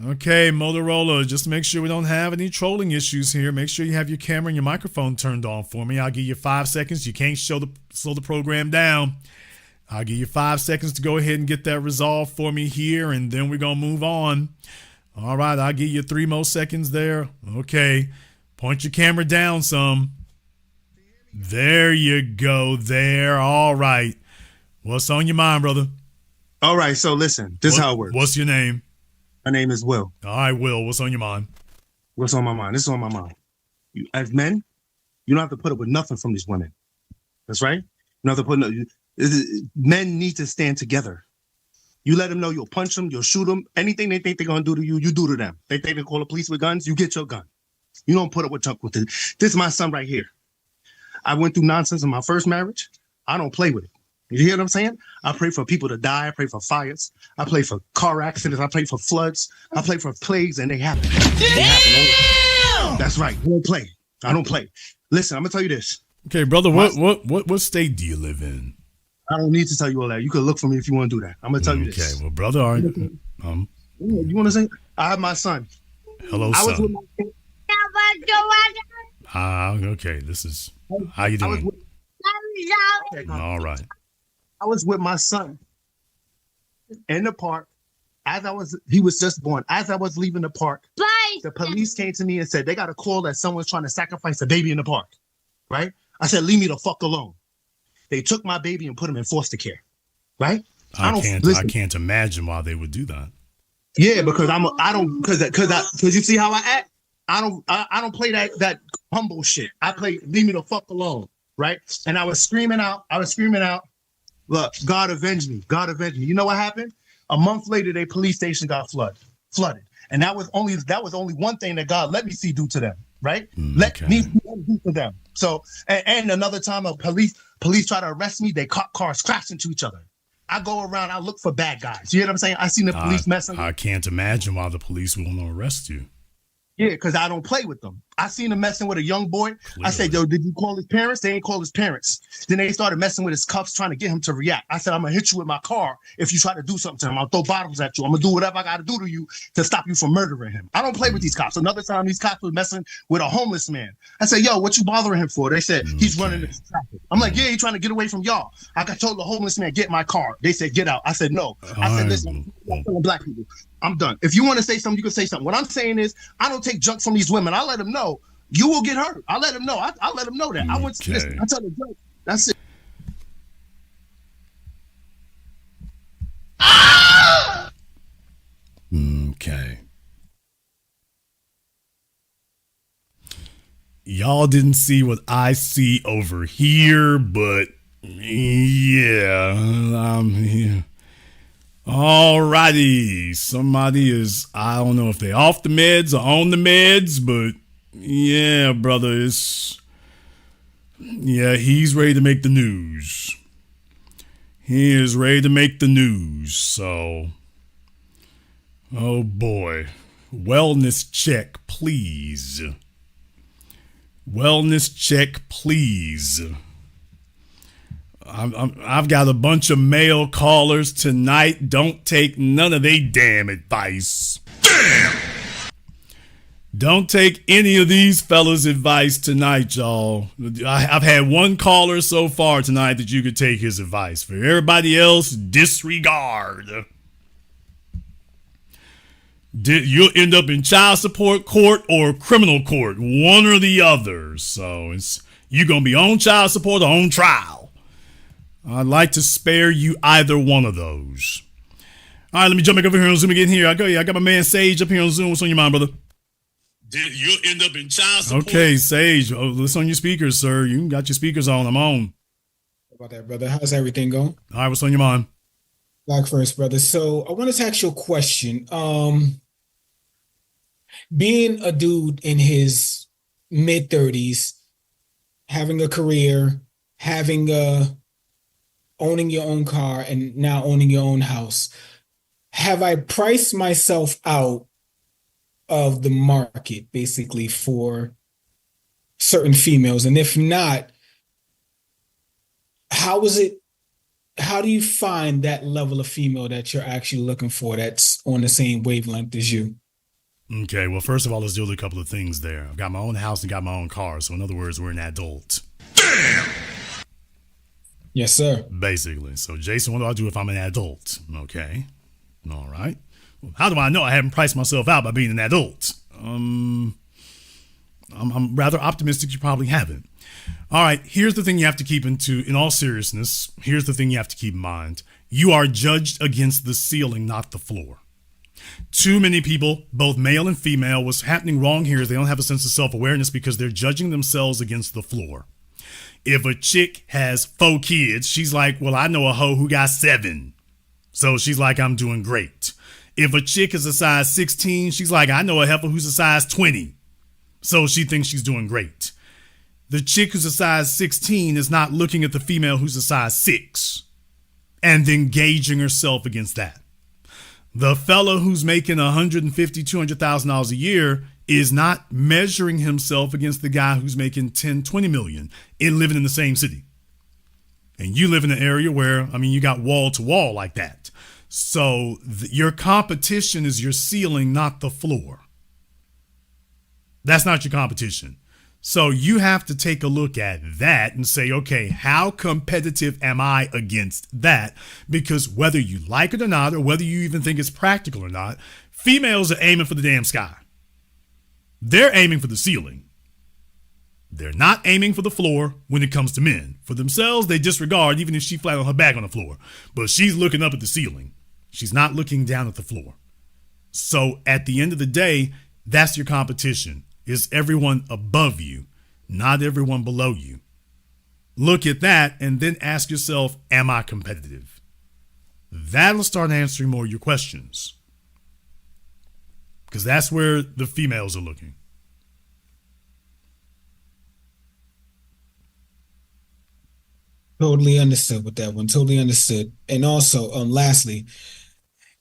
Okay, Motorola, just make sure we don't have any trolling issues here. Make sure you have your camera and your microphone turned on for me. I'll give you 5 seconds. You can't slow the program down. I'll give you 5 seconds to go ahead and get that resolved for me here, and then we're going to move on. All right, I'll give you 3 more seconds there. Okay, point your camera down some. There you go there. All right. What's on your mind, brother? All right, so listen, this is how it works. What's your name? My name is Will. All right, Will, what's on your mind? What's on my mind? This is on my mind. As men, you don't have to put up with nothing from these women. That's right. You don't have to put men need to stand together. You let them know you'll punch them, you'll shoot them. Anything they think they're going to do to you, you do to them. They think they call the police with guns, you get your gun. You don't put up with junk with it. This is my son right here. I went through nonsense in my first marriage. I don't play with it. You hear what I'm saying? I pray for people to die. I pray for fires. I pray for car accidents. I pray for floods. I pray for plagues, and they happen. They happen. That's right. I don't play. I don't play. Listen, I'm gonna tell you this. Okay, brother. What state do you live in? I don't need to tell you all that. You can look for me if you want to do that. I'm gonna tell you this. Okay, well, brother, all right. You want to say? I have my son. Hello, son. Okay. This is how you doing? All right. I was with my son in the park he was just born. As I was leaving the park, the police came to me and said, they got a call that someone's trying to sacrifice a baby in the park, right? I said, leave me the fuck alone. They took my baby and put him in foster care, right? I can't imagine why they would do that. Yeah, because because you see how I act? I don't play that humble shit. I play leave me the fuck alone, right? And I was screaming out, look, God avenge me. God avenge me. You know what happened? A month later, their police station got flooded. And that was only one thing that God let me see do to them, right? Let me see what do to them. So, and another time a police try to arrest me, they caught cars crash into each other. I go around, I look for bad guys. You hear what I'm saying? I seen the police messing. I can't imagine why the police will want to arrest you. Yeah, because I don't play with them. I seen him messing with a young boy. Clearly. I said, yo, did you call his parents? They ain't call his parents. Then they started messing with his cuffs, trying to get him to react. I said, I'm going to hit you with my car if you try to do something to him. I'll throw bottles at you. I'm going to do whatever I got to do to you to stop you from murdering him. I don't play with these cops. Another time, these cops were messing with a homeless man. I said, yo, what you bothering him for? They said, he's running into traffic. I'm like, yeah, he's trying to get away from y'all. I told the homeless man, get my car. They said, get out. I said, no. I said, listen, I'm telling black people. I'm done. If you want to say something, you can say something. What I'm saying is, I don't take junk from these women. I let them know you will get hurt. I let them know. I let them know that. I went to listen. I tell the joke. That's it. Okay. Y'all didn't see what I see over here, but yeah. Yeah. Alrighty. Somebody is, I don't know if they off the meds or on the meds, but yeah, brother, he's ready to make the news. He is ready to make the news, so, oh boy. Wellness check, please. Wellness check, please. I've got a bunch of male callers tonight. Don't take none of they damn advice. Damn! Don't take any of these fellas' advice tonight, y'all. I've had one caller so far tonight that you could take his advice. For everybody else, disregard. You'll end up in child support court or criminal court, one or the other. So you're going to be on child support or on trial. I'd like to spare you either one of those. All right, let me jump back over here on Zoom again here. I got my man Sage up here on Zoom. What's on your mind, brother? You'll end up in child support. Okay, Sage, listen on your speakers, sir. You got your speakers on. I'm on. How about that, brother? How's everything going? All right, what's on your mind? Black first, brother. So I wanted to ask you a question. Being a dude in his mid-30s, having a career, owning your own car, and now owning your own house, have I priced myself out of the market, basically, for certain females? And if not, how do you find that level of female that you're actually looking for that's on the same wavelength as you? Okay, well, first of all, let's deal with a couple of things there. I've got my own house and got my own car. So in other words, we're an adult. Damn! Yes, sir. Basically. So Jason, what do I do if I'm an adult? Okay. All right. Well, how do I know I haven't priced myself out by being an adult? I'm rather optimistic you probably haven't. All right, here's the thing you have to keep in all seriousness, here's the thing you have to keep in mind. You are judged against the ceiling, not the floor. Too many people, both male and female, what's happening wrong here is they don't have a sense of self-awareness because they're judging themselves against the floor. If a chick has 4 kids, she's like, well, I know a hoe who got 7. So she's like, I'm doing great. If a chick is a size 16, she's like, I know a heifer who's a size 20. So she thinks she's doing great. The chick who's a size 16 is not looking at the female who's a size 6 and then gauging herself against that. The fella who's making $150,000, $200,000 a year is not measuring himself against the guy who's making 10, 20 million and living in the same city. And you live in an area where, you got wall to wall like that. So your competition is your ceiling, not the floor. That's not your competition. So you have to take a look at that and say, okay, how competitive am I against that? Because whether you like it or not, or whether you even think it's practical or not, females are aiming for the damn sky. They're aiming for the ceiling. They're not aiming for the floor when it comes to men. For themselves, they disregard even if she flat on her back on the floor. But she's looking up at the ceiling. She's not looking down at the floor. So at the end of the day, that's your competition. Is everyone above you, not everyone below you. Look at that and then ask yourself, am I competitive? That'll start answering more of your questions. Because that's where the females are looking. Totally understood with that one. Totally understood. And also, lastly,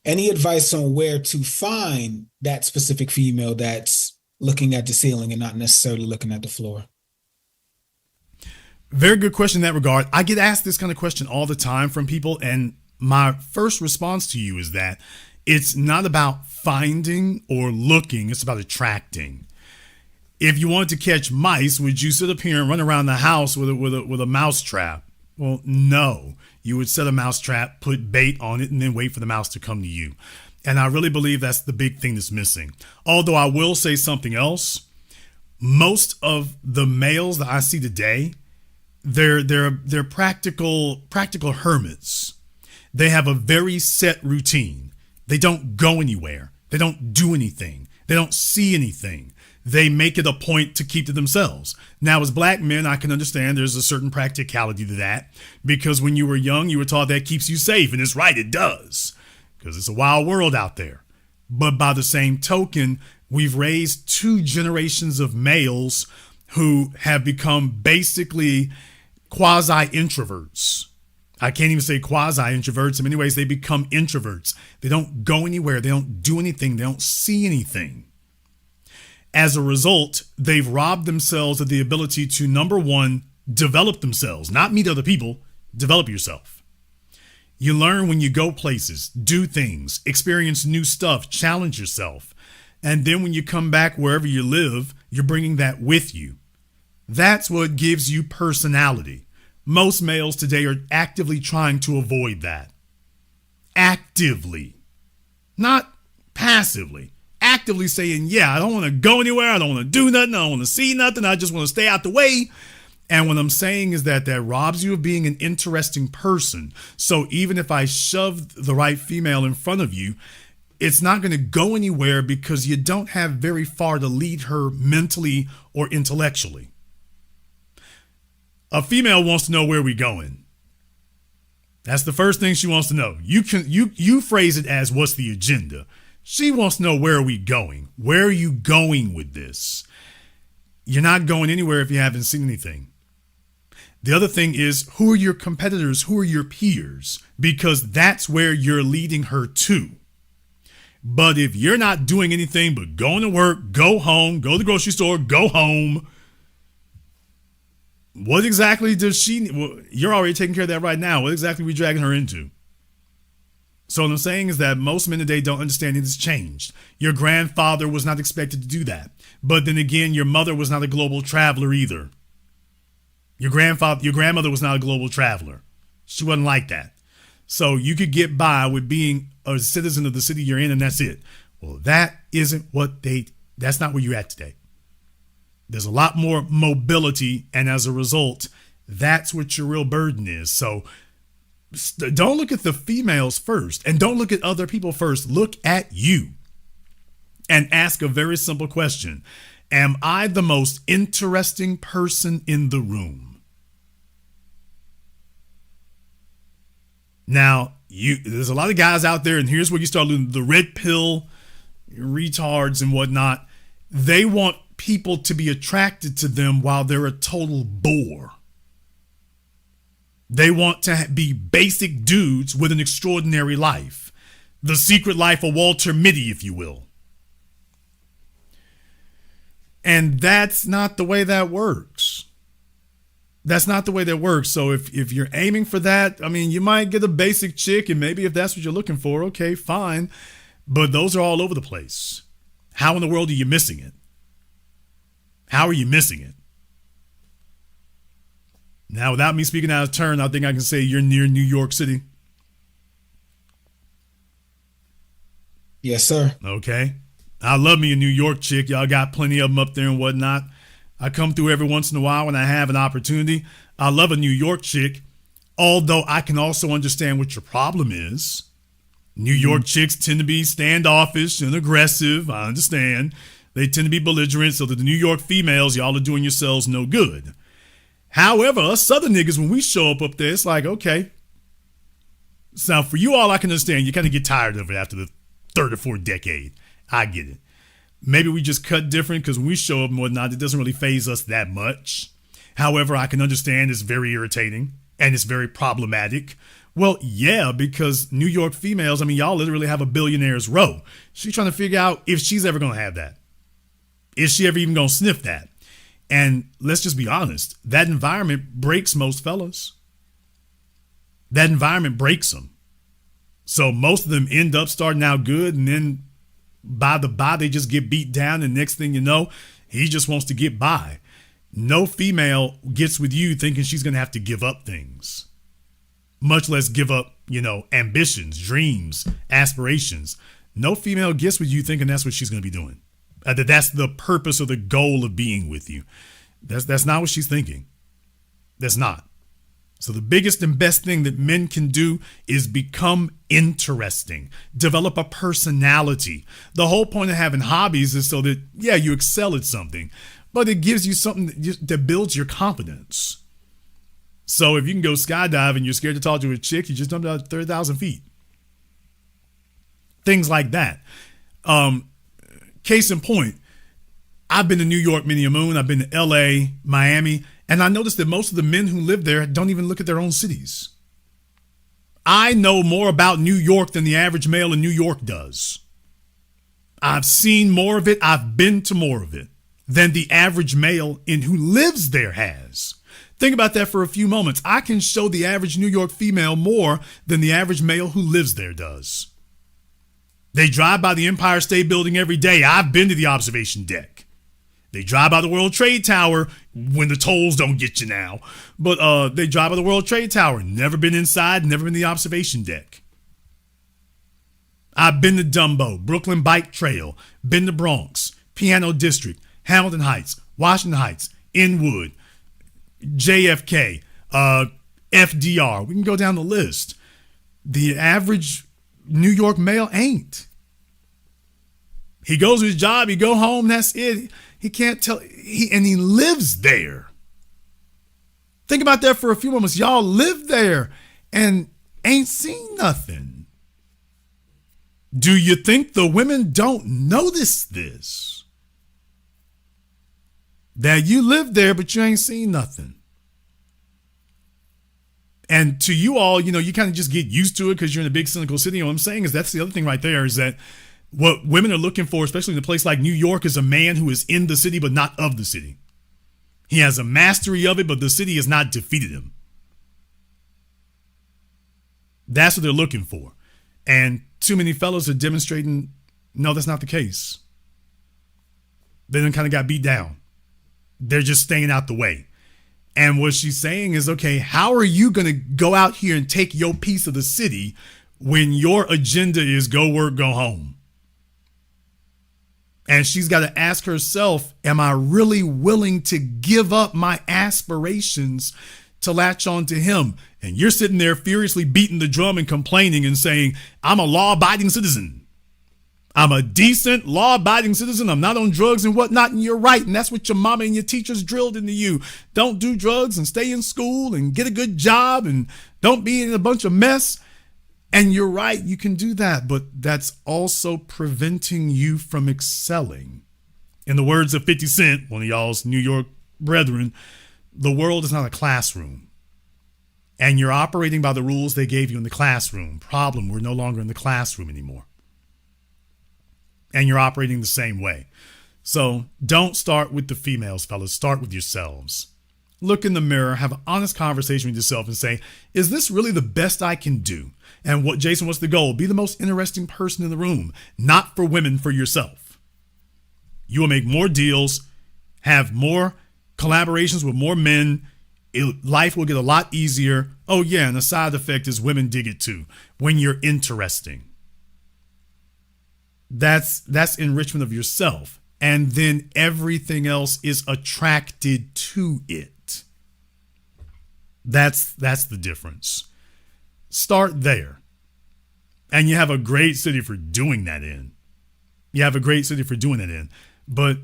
any advice on where to find that specific female that's looking at the ceiling and not necessarily looking at the floor? Very good question in that regard. I get asked this kind of question all the time from people, and my first response to you is that it's not about finding or looking, it's about attracting. If you wanted to catch mice, would you sit up here and run around the house with a mouse trap? Well, no. You would set a mouse trap, put bait on it, and then wait for the mouse to come to you. And I really believe that's the big thing that's missing. Although I will say something else. Most of the males that I see today, they're practical hermits. They have a very set routine. They don't go anywhere. They don't do anything. They don't see anything. They make it a point to keep to themselves. Now, as black men, I can understand there's a certain practicality to that, because when you were young, you were taught that keeps you safe. And it's right, it does, because it's a wild world out there. But by the same token, we've raised 2 generations of males who have become basically quasi-introverts. I can't even say quasi-introverts. In many ways, they become introverts. They don't go anywhere. They don't do anything. They don't see anything. As a result, they've robbed themselves of the ability to, number one, develop themselves, not meet other people, develop yourself. You learn when you go places, do things, experience new stuff, challenge yourself. And then when you come back wherever you live, you're bringing that with you. That's what gives you personality. Most males today are actively trying to avoid that. Actively, not passively. Actively saying, yeah, I don't want to go anywhere. I don't want to do nothing. I don't want to see nothing. I just want to stay out the way. And what I'm saying is that robs you of being an interesting person. So even if I shove the right female in front of you, it's not going to go anywhere because you don't have very far to lead her mentally or intellectually. A female wants to know where we're going. That's the first thing she wants to know. You phrase it as, what's the agenda? She wants to know, where are we going? Where are you going with this? You're not going anywhere if you haven't seen anything. The other thing is, who are your competitors? Who are your peers? Because that's where you're leading her to. But if you're not doing anything but going to work, go home, go to the grocery store, go home, what exactly does she, well, you're already taking care of that right now. What exactly are we dragging her into? So what I'm saying is that most men today don't understand it has changed. Your grandfather was not expected to do that. But then again, your mother was not a global traveler either. Your grandmother was not a global traveler. She wasn't like that. So you could get by with being a citizen of the city you're in, and that's it. Well, that's not where you're at today. There's a lot more mobility, and as a result, that's what your real burden is. So don't look at the females first, and don't look at other people first. Look at you and ask a very simple question. Am I the most interesting person in the room? Now, there's a lot of guys out there, and here's where you start losing the red pill, retards and whatnot. They want people to be attracted to them while they're a total bore. They want to be basic dudes with an extraordinary life. The secret life of Walter Mitty, if you will. And that's not the way that works. That's not the way that works. So if you're aiming for that, I mean, you might get a basic chick, and maybe if that's what you're looking for, okay, fine. But those are all over the place. How in the world are you missing it? How are you missing it? Now, without me speaking out of turn, I think I can say you're near New York City. Yes, sir. Okay. I love me a New York chick. Y'all got plenty of them up there and whatnot. I come through every once in a while when I have an opportunity. I love a New York chick, although I can also understand what your problem is. New York chicks tend to be standoffish and aggressive. I understand. They tend to be belligerent, so that the New York females, y'all are doing yourselves no good. However, us Southern niggas, when we show up there, it's like, okay. So for you all, I can understand. You kind of get tired of it after the third or fourth decade. I get it. Maybe we just cut different because when we show up and whatnot, it doesn't really faze us that much. However, I can understand it's very irritating and it's very problematic. Well, yeah, because New York females, I mean, y'all literally have a billionaire's row. She's trying to figure out if she's ever going to have that. Is she ever even going to sniff that? And let's just be honest, that environment breaks most fellas. That environment breaks them. So most of them end up starting out good, and then by they just get beat down, and next thing you know, he just wants to get by. No female gets with you thinking she's going to have to give up things, much less give up, ambitions, dreams, aspirations. No female gets with you thinking that's what she's going to be doing. That's the purpose or the goal of being with you. That's not what she's thinking. That's not. So the biggest and best thing that men can do is become interesting, develop a personality. The whole point of having hobbies is so that, yeah, you excel at something, but it gives you something that builds your confidence. So if you can go skydiving, you're scared to talk to a chick, you just jumped out 30,000 feet. Things like that. Case in point, I've been to New York many a moon. I've been to LA, Miami, and I noticed that most of the men who live there don't even look at their own cities. I know more about New York than the average male in New York does. I've seen more of it. I've been to more of it than the average male in who lives there has. Think about that for a few moments. I can show the average New York female more than the average male who lives there does. They drive by the Empire State Building every day. I've been to the observation deck. They drive by the World Trade Tower when the tolls don't get you now. But they drive by the World Trade Tower. Never been inside, never been to the observation deck. I've been to Dumbo, Brooklyn Bike Trail, been to Bronx, Piano District, Hamilton Heights, Washington Heights, Inwood, JFK, FDR. We can go down the list. The average New York male ain't. He goes to his job, he go home, that's it. He can't tell, and he lives there. Think about that for a few moments. Y'all live there and ain't seen nothing. Do you think the women don't notice this? That you live there, but you ain't seen nothing. And to you all, you kind of just get used to it because you're in a big cynical city. And what I'm saying is that's the other thing right there is that what women are looking for, especially in a place like New York, is a man who is in the city but not of the city. He has a mastery of it, but the city has not defeated him. That's what they're looking for. And too many fellows are demonstrating, no, that's not the case. They then kind of got beat down. They're just staying out the way. And what she's saying is, okay, how are you going to go out here and take your piece of the city when your agenda is go work, go home? And she's got to ask herself, am I really willing to give up my aspirations to latch on to him? And you're sitting there furiously beating the drum and complaining and saying, I'm a law-abiding citizen. I'm a decent, law-abiding citizen. I'm not on drugs and whatnot, and you're right. And that's what your mama and your teachers drilled into you. Don't do drugs and stay in school and get a good job and don't be in a bunch of mess. And you're right, you can do that, but that's also preventing you from excelling. In the words of 50 Cent, one of y'all's New York brethren, the world is not a classroom. And you're operating by the rules they gave you in the classroom. Problem, we're no longer in the classroom anymore. And you're operating the same way. So don't start with the females, fellas. Start with yourselves. Look in the mirror, have an honest conversation with yourself and say, is this really the best I can do? And what, Jason, what's the goal? Be the most interesting person in the room, not for women, for yourself. You will make more deals, have more collaborations with more men. Life will get a lot easier. Oh yeah, and the side effect is women dig it too. When you're interesting. That's enrichment of yourself. And then everything else is attracted to it. That's the difference. Start there. And you have a great city for doing that in. But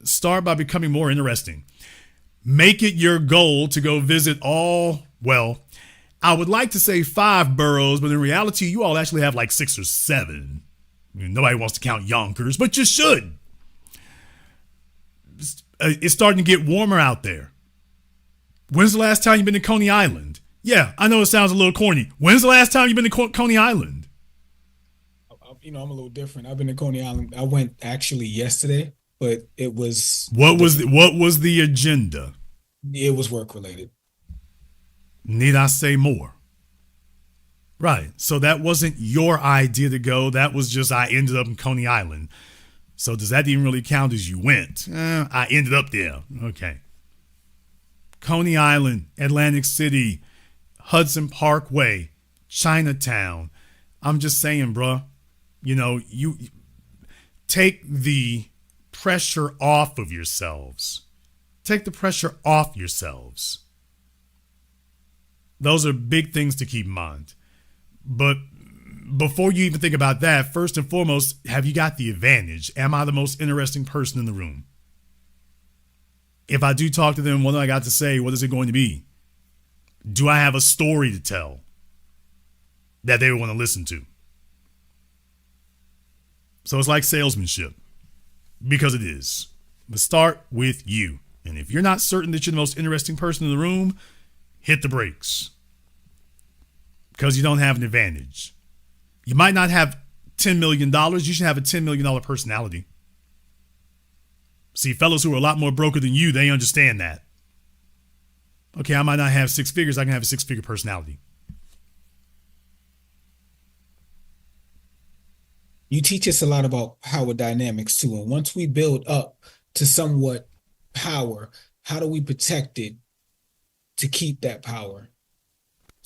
start by becoming more interesting. Make it your goal to go visit I would like to say 5 boroughs, but in reality, you all actually have like 6 or 7. Nobody wants to count Yonkers, but you should. It's starting to get warmer out there. When's the last time you've been to Coney Island? Yeah, I know it sounds a little corny. When's the last time you've been to Coney Island? I'm a little different. I've been to Coney Island. I went actually yesterday, but it was... What was the agenda? It was work related. Need I say more? Right. So that wasn't your idea to go. That was just, I ended up in Coney Island. So does that even really count as you went? I ended up there. Okay. Coney Island, Atlantic City, Hudson Parkway, Chinatown. I'm just saying, bruh, you take the pressure off of yourselves. Take the pressure off yourselves. Those are big things to keep in mind. But before you even think about that, first and foremost, have you got the advantage? Am I the most interesting person in the room? If I do talk to them, what do I got to say? What is it going to be? Do I have a story to tell that they want to listen to? So it's like salesmanship, because it is. But start with you. And if you're not certain that you're the most interesting person in the room, hit the brakes, because you don't have an advantage. You might not have $10 million. You should have a $10 million personality. See, fellows who are a lot more broker than you, they understand that. Okay, I might not have six figures. I can have a six-figure personality. You teach us a lot about power dynamics too. And once we build up to somewhat power, how do we protect it to keep that power?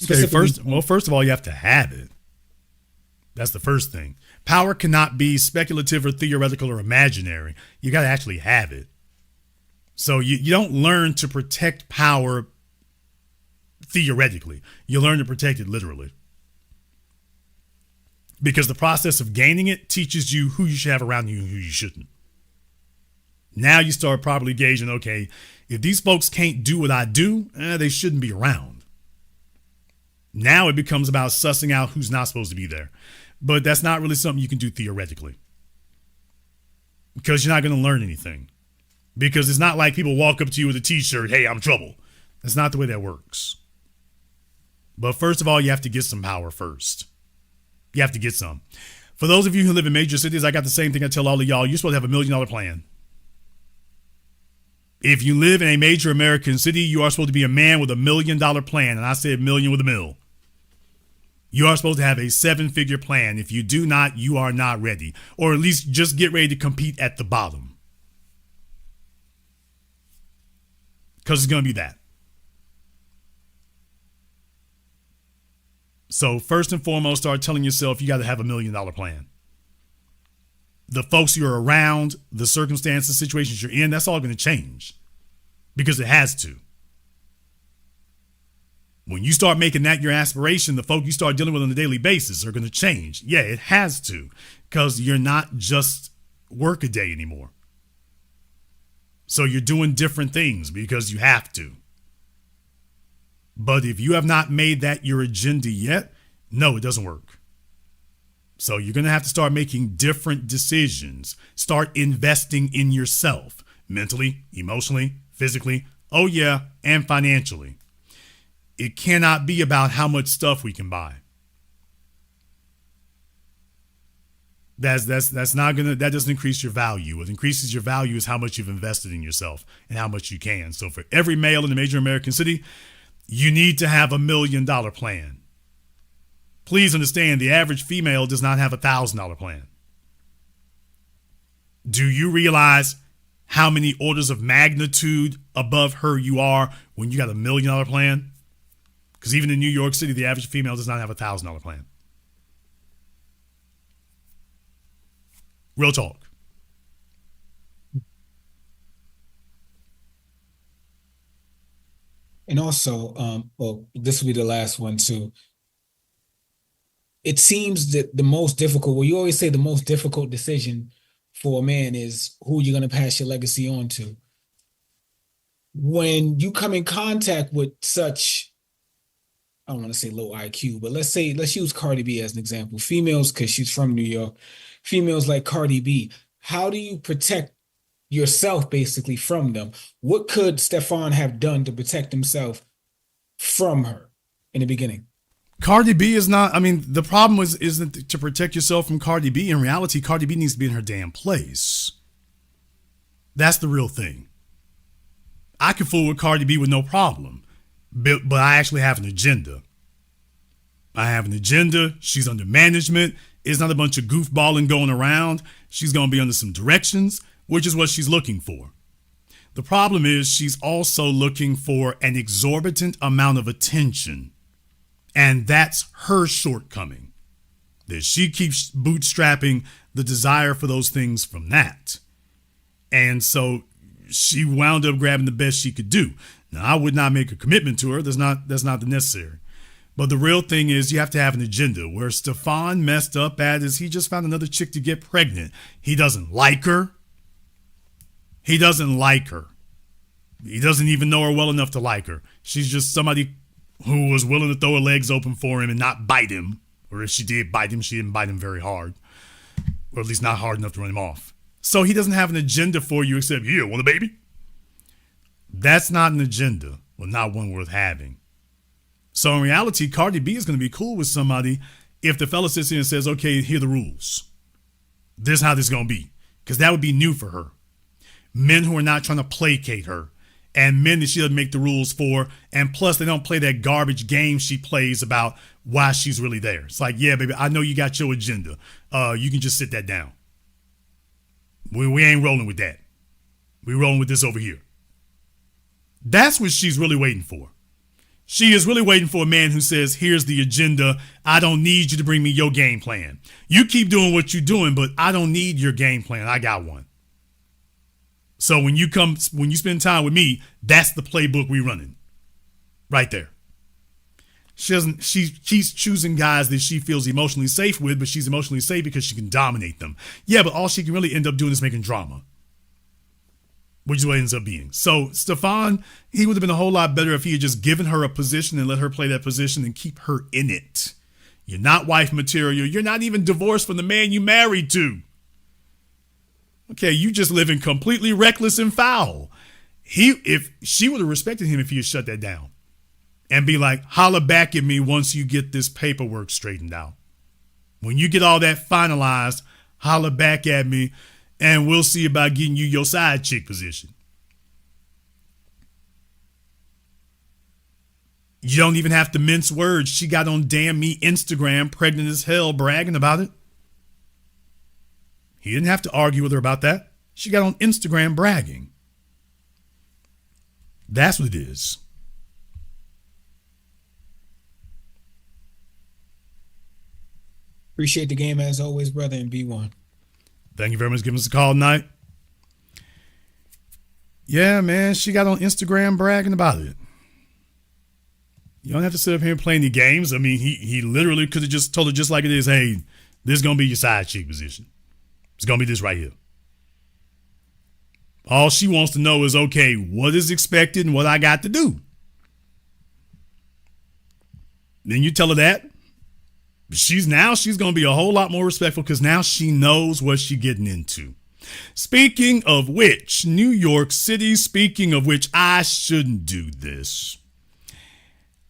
Okay, first of all, you have to have it. That's the first thing. Power cannot be speculative or theoretical or imaginary. You got to actually have it. So you don't learn to protect power theoretically. You learn to protect it literally. Because the process of gaining it teaches you who you should have around you and who you shouldn't. Now you start properly gauging, okay, if these folks can't do what I do, they shouldn't be around. Now it becomes about sussing out who's not supposed to be there. But that's not really something you can do theoretically, because you're not going to learn anything. Because it's not like people walk up to you with a t-shirt, hey, I'm trouble. That's not the way that works. But first of all, you have to get some power first. You have to get some. For those of you who live in major cities, I got the same thing I tell all of y'all. You're supposed to have $1 million plan. If you live in a major American city, you are supposed to be a man with $1 million plan. And I said million with a mill. You are supposed to have a 7-figure plan. If you do not, you are not ready. Or at least just get ready to compete at the bottom. Because it's going to be that. So first and foremost, start telling yourself you got to have $1 million plan. The folks you're around, the circumstances, situations you're in, that's all going to change. Because it has to. When you start making that your aspiration, the folk you start dealing with on a daily basis are going to change. Yeah, it has to, because you're not just work a day anymore. So you're doing different things because you have to. But if you have not made that your agenda yet, no, it doesn't work. So you're going to have to start making different decisions. Start investing in yourself, mentally, emotionally, physically, oh yeah, and financially. It cannot be about how much stuff we can buy. That's not gonna, that doesn't increase your value. What increases your value is how much you've invested in yourself and how much you can. So for every male in a major American city, you need to have $1 million plan. Please understand, the average female does not have $1,000 plan. Do you realize how many orders of magnitude above her you are when you got $1 million plan? Because even in New York City, the average female does not have $1,000 plan. Real talk. And also, well, this will be the last one too. It seems that the most difficult, well, you always say the most difficult decision for a man is who you're going to pass your legacy on to. When you come in contact with such, I don't want to say low IQ, but let's use Cardi B as an example. Females, because she's from New York, females like Cardi B, how do you protect yourself basically from them? What could Stefon have done to protect himself from her in the beginning? Cardi B is not, I mean, the problem isn't to protect yourself from Cardi B. In reality, Cardi B needs to be in her damn place. That's the real thing. I can fool with Cardi B with no problem, but I actually have an agenda. I have an agenda. She's under management. It's not a bunch of goofballing going around. She's going to be under some directions, which is what she's looking for. The problem is she's also looking for an exorbitant amount of attention. And that's her shortcoming, that she keeps bootstrapping the desire for those things from that. And so she wound up grabbing the best she could do. Now, I would not make a commitment to her. That's not the necessary. But the real thing is you have to have an agenda. Where Stefon messed up at is he just found another chick to get pregnant. He doesn't like her. He doesn't like her. He doesn't even know her well enough to like her. She's just somebody who was willing to throw her legs open for him and not bite him. Or if she did bite him, she didn't bite him very hard. Or at least not hard enough to run him off. So he doesn't have an agenda for you except, yeah, want a baby? That's not an agenda. Well, not one worth having. So in reality, Cardi B is going to be cool with somebody if the fella sits here and says, okay, here are the rules. This is how this is going to be. Because that would be new for her. Men who are not trying to placate her. And men that she doesn't make the rules for. And plus, they don't play that garbage game she plays about why she's really there. It's like, yeah, baby, I know you got your agenda. You can just sit that down. We ain't rolling with that. We rolling with this over here. That's what she's really waiting for. She is really waiting for a man who says, here's the agenda. I don't need you to bring me your game plan. You keep doing what you're doing, but I don't need your game plan. I got one. So when you spend time with me, that's the playbook we running. Right there. She's choosing guys that she feels emotionally safe with, but she's emotionally safe because she can dominate them. Yeah, but all she can really end up doing is making drama. Which is what it ends up being. So Stefon, he would have been a whole lot better if he had just given her a position and let her play that position and keep her in it. You're not wife material. You're not even divorced from the man you married to. Okay, you just living completely reckless and foul. If she would have respected him if he had shut that down and be like, holla back at me once you get this paperwork straightened out. When you get all that finalized, holla back at me and we'll see about getting you your side chick position. You don't even have to mince words. She got on Damn Me Instagram, pregnant as hell, bragging about it. He didn't have to argue with her about that. She got on Instagram bragging. That's what it is. Appreciate the game as always, brother, and B1. Thank you very much for giving us a call tonight. Yeah, man, she got on Instagram bragging about it. You don't have to sit up here and play any games. I mean, he literally could have just told her just like it is, hey, this is going to be your side chick position. It's going to be this right here. All she wants to know is, okay, what is expected and what I got to do. Then you tell her that. She's going to be a whole lot more respectful because now she knows what she's getting into. Speaking of which, New York City, speaking of which, I shouldn't do this.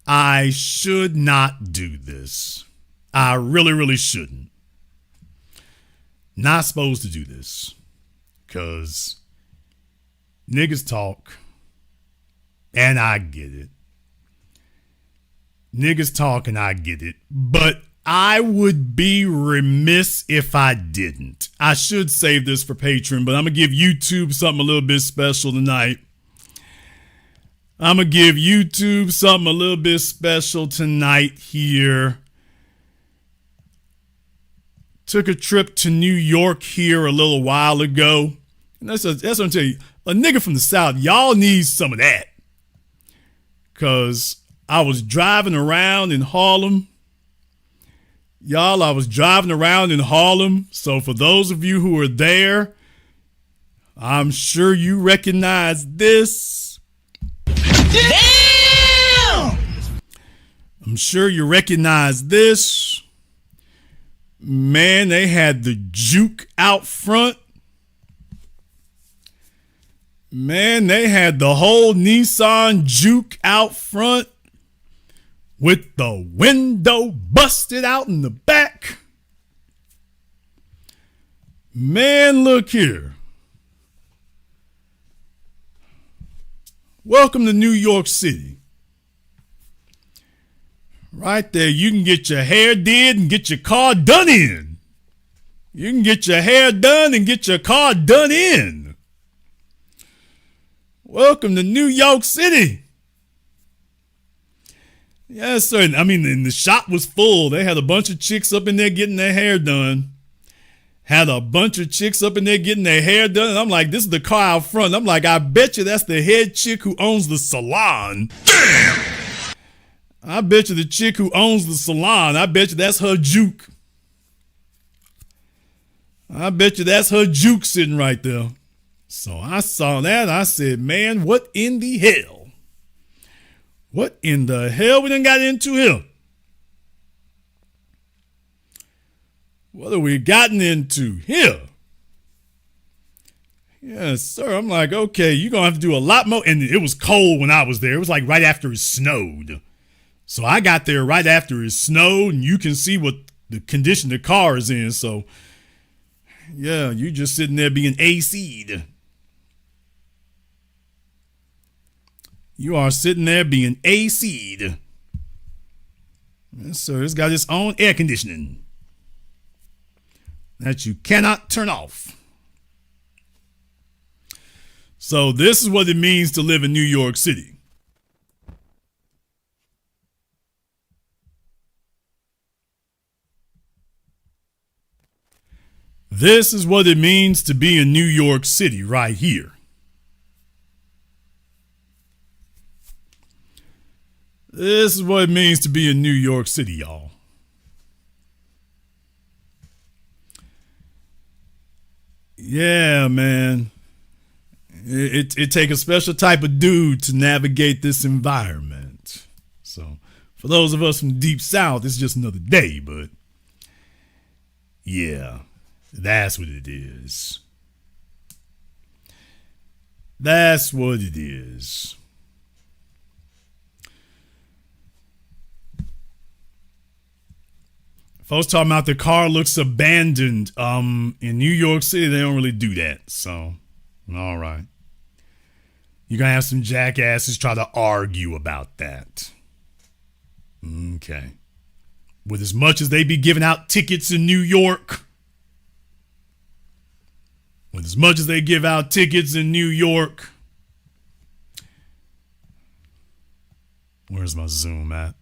I should not do this. I really, really shouldn't. Not supposed to do this. Because niggas talk. And I get it. Niggas talk and I get it. But I would be remiss if I didn't. I should save this for Patreon, but I'm going to give YouTube something a little bit special tonight. I'm going to give YouTube something a little bit special tonight here. Took a trip to New York here a little while ago. And that's what I'm telling you. A nigga from the South, y'all need some of that. Because I was driving around in Harlem. Y'all, I was driving around in Harlem. So for those of you who are there, I'm sure you recognize this. Damn! I'm sure you recognize this. Man, they had the juke out front. Man, they had the whole Nissan juke out front with the window busted out in the back. Man, look here. Welcome to New York City. Right there, you can get your hair did and get your car done in. You can get your hair done and get your car done in. Welcome to New York City. Yes, sir. I mean, and the shop was full. They had a bunch of chicks up in there getting their hair done. Had a bunch of chicks up in there getting their hair done. And I'm like, this is the car out front. I'm like, I bet you that's the head chick who owns the salon. Damn! I bet you the chick who owns the salon, I bet you that's her juke. I bet you that's her juke sitting right there. So I saw that. I said, man, what in the hell? What in the hell we done got into here? What have we gotten into here? Yes, sir. I'm like, okay, you're going to have to do a lot more. And it was cold when I was there. It was like right after it snowed. So I got there right after it snowed, and you can see what the condition the car is in. So, yeah, you just sitting there being AC'd. You are sitting there being AC'd. Yes, sir. It's got its own air conditioning that you cannot turn off. So this is what it means to live in New York City. This is what it means to be in New York City right here. This is what it means to be in New York City, y'all. Yeah, man. It take a special type of dude to navigate this environment. So for those of us from the Deep South, it's just another day, but yeah, that's what it is. That's what it is. Folks talking about the car looks abandoned. In New York City, they don't really do that. So, all right. You're going to have some jackasses try to argue about that. Okay. With as much as they be giving out tickets in New York, with as much as they give out tickets in New York, where's my Zoom at?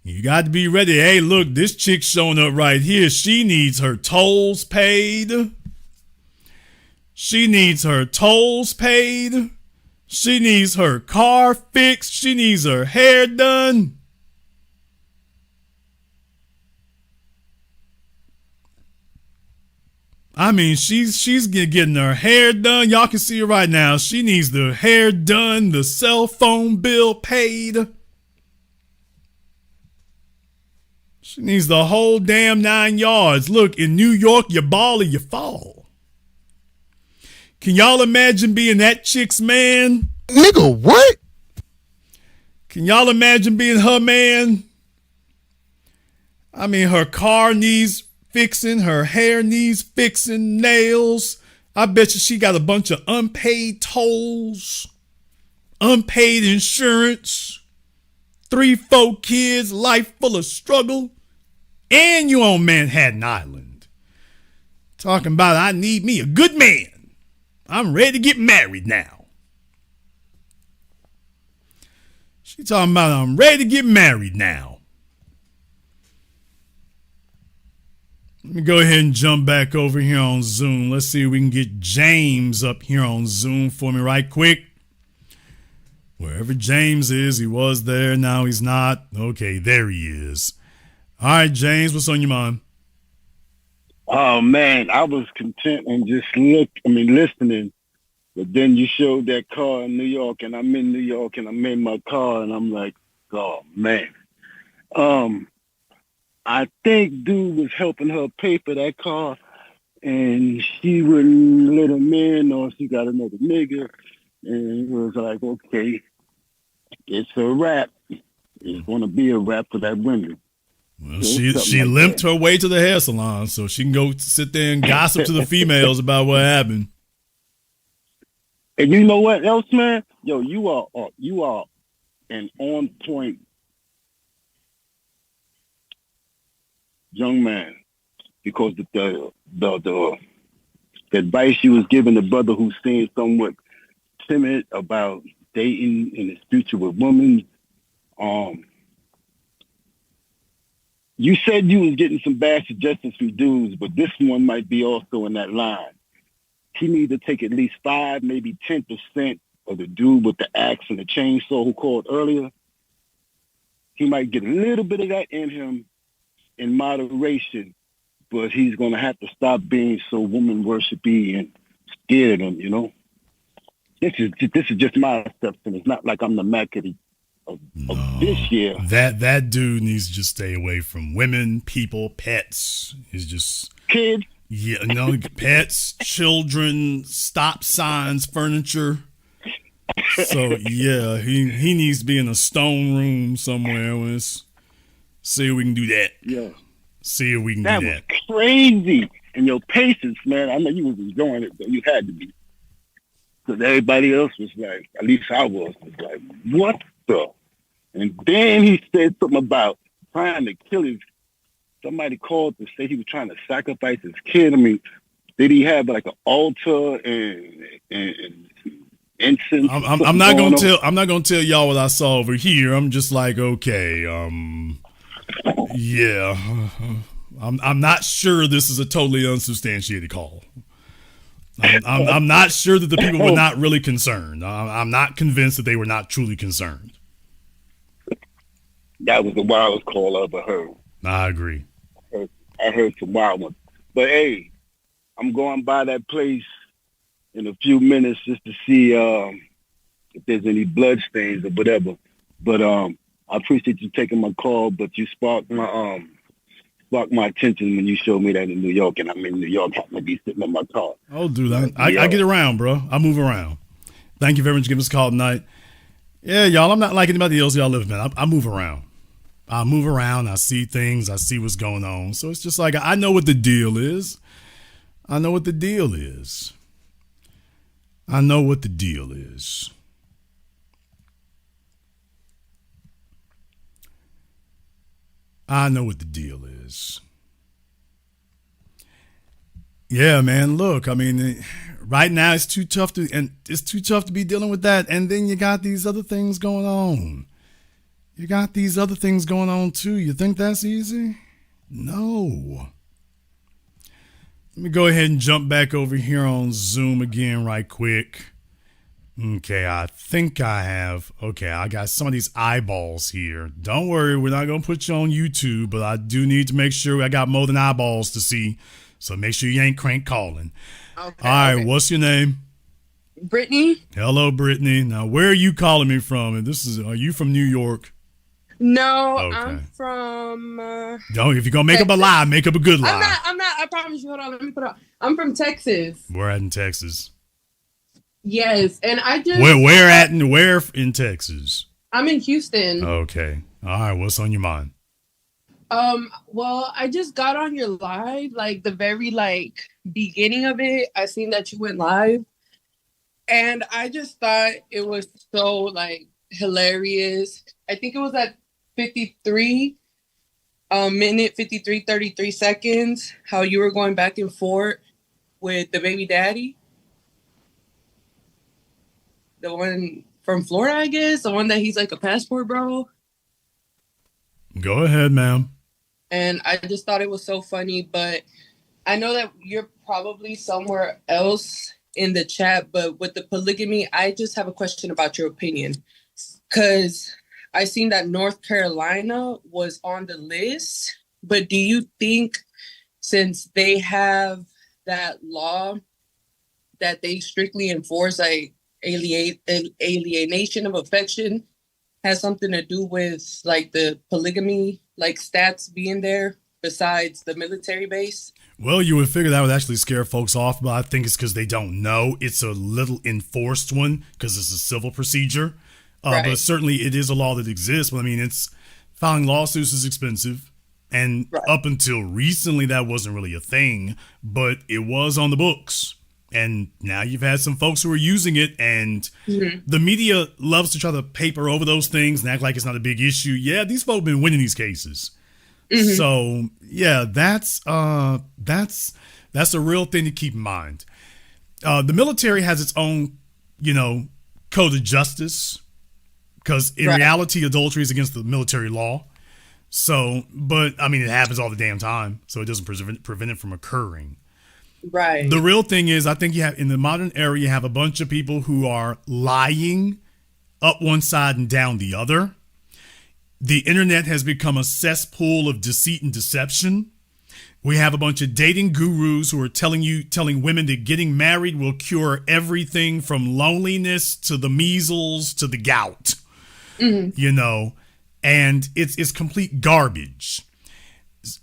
You got to be ready. Hey, look, this chick showing up right here. She needs her tolls paid. She needs her tolls paid. She needs her car fixed. She needs her hair done. I mean, she's getting her hair done. Y'all can see her right now. She needs the hair done, the cell phone bill paid. She needs the whole damn 9 yards. Look, in New York, you ball or you fall. Can y'all imagine being that chick's man? Nigga, what? Can y'all imagine being her man? I mean, her car needs fixing, her hair needs fixing, nails. I bet you she got a bunch of unpaid tolls, unpaid insurance, 3-4 kids, life full of struggle. And you on Manhattan Island. Talking about I need me a good man. I'm ready to get married now. She talking about I'm ready to get married now. Let me go ahead and jump back over here on Zoom. Let's see if we can get James up here on Zoom for me right quick. Wherever James is, he was there. Now he's not. Okay, there he is. All right, James, what's on your mind? Oh man, I was content and just listening. But then you showed that car in New York, and I'm in New York, and I'm in my car, and I'm like, oh man. I think dude was helping her pay for that car, and she wouldn't let him in, or she got another nigga, and it was like, okay, it's a wrap. It's gonna be a wrap for that woman. Well, she limped her way to the hair salon so she can go sit there and gossip to the females about what happened. And you know what else, man? Yo, you are an on point young man, because the advice you was giving the brother who seems somewhat timid about dating in his future with women, You said you was getting some bad suggestions from dudes, but this one might be also in that line. He needs to take at least 5, maybe 10% of the dude with the axe and the chainsaw who called earlier. He might get a little bit of that in him in moderation, but he's going to have to stop being so woman worshipy and scared of them, you know? This is just my assessment. It's not like I'm the Mackety of this year. That dude needs to just stay away from women, people, pets. He's just kids. Yeah, pets, children, stop signs, furniture. So yeah, he needs to be in a stone room somewhere. Let's see if we can do that. Yeah. See if we can do that. That was crazy. And your patience, man. I know you was enjoying it, but you had to be. Because everybody else was like, at least I was like, what the? And then he said something about trying to kill his. Somebody called to say he was trying to sacrifice his kid. I mean, did he have like an altar and incense? I'm not gonna tell y'all what I saw over here. I'm just like, okay, yeah. I'm not sure this is a totally unsubstantiated call. I'm not sure that the people were not really concerned. I'm not convinced that they were not truly concerned. That was the wildest call I ever heard. I agree. I heard some wild ones. But hey, I'm going by that place in a few minutes just to see if there's any blood stains or whatever. But I appreciate you taking my call, but you sparked my attention when you showed me that in New York, and I'm in New York, happen to be sitting in my car. Oh, dude, I get around, bro. I move around. Thank you very much for giving us a call tonight. Yeah, y'all, I'm not like anybody else y'all live, man. I move around. I move around. I see things. I see what's going on. So it's just like, I know what the deal is. I know what the deal is. I know what the deal is. I know what the deal is. Yeah, man. Look, I mean, right now it's too tough to be dealing with that. And then you got these other things going on. You got these other things going on too. You think that's easy? No. Let me go ahead and jump back over here on Zoom again right quick. Okay, I think I have. Okay, I got some of these eyeballs here. Don't worry, we're not going to put you on YouTube, but I do need to make sure I got more than eyeballs to see. So make sure you ain't crank calling. Okay, all right, what's your name? Brittany. Hello, Brittany. Now, where are you calling me from? And are you from New York? No, okay. I'm from. Don't. If you're gonna make up a lie, make up a good lie. I'm not. I promise you. Hold on. Let me put it on. I'm from Texas. Where at in Texas? Yes, and I just. Where in Texas? I'm in Houston. Okay. All right. What's on your mind? Well, I just got on your live, like the very beginning of it. I seen that you went live, and I just thought it was so hilarious. I think it was at 53 minute 33 seconds how you were going back and forth with the baby daddy, the one from Florida, I guess, the one that he's like a passport bro. Go ahead, ma'am. And I just thought it was so funny, but I know that you're probably somewhere else in the chat, but with the polygamy, I just have a question about your opinion. Because I seen that North Carolina was on the list, but do you think since they have that law that they strictly enforce alienation of affection has something to do with the polygamy stats being there besides the military base? Well, you would figure that would actually scare folks off, but I think it's because they don't know. It's a little enforced one because it's a civil procedure. Right. But certainly it is a law that exists. But I mean, filing lawsuits is expensive. And right. Up until recently, that wasn't really a thing, but it was on the books. And now you've had some folks who are using it, and the media loves to try to paper over those things and act like it's not a big issue. Yeah, these folks have been winning these cases. Mm-hmm. So yeah, that's a real thing to keep in mind. The military has its own, code of justice. Because in reality, adultery is against the military law. So, but I mean, it happens all the damn time, so it doesn't prevent it from occurring. Right. The real thing is, I think you have in the modern era, you have a bunch of people who are lying up one side and down the other. The internet has become a cesspool of deceit and deception. We have a bunch of dating gurus who are telling women that getting married will cure everything from loneliness to the measles to the gout. You know, and it's complete garbage.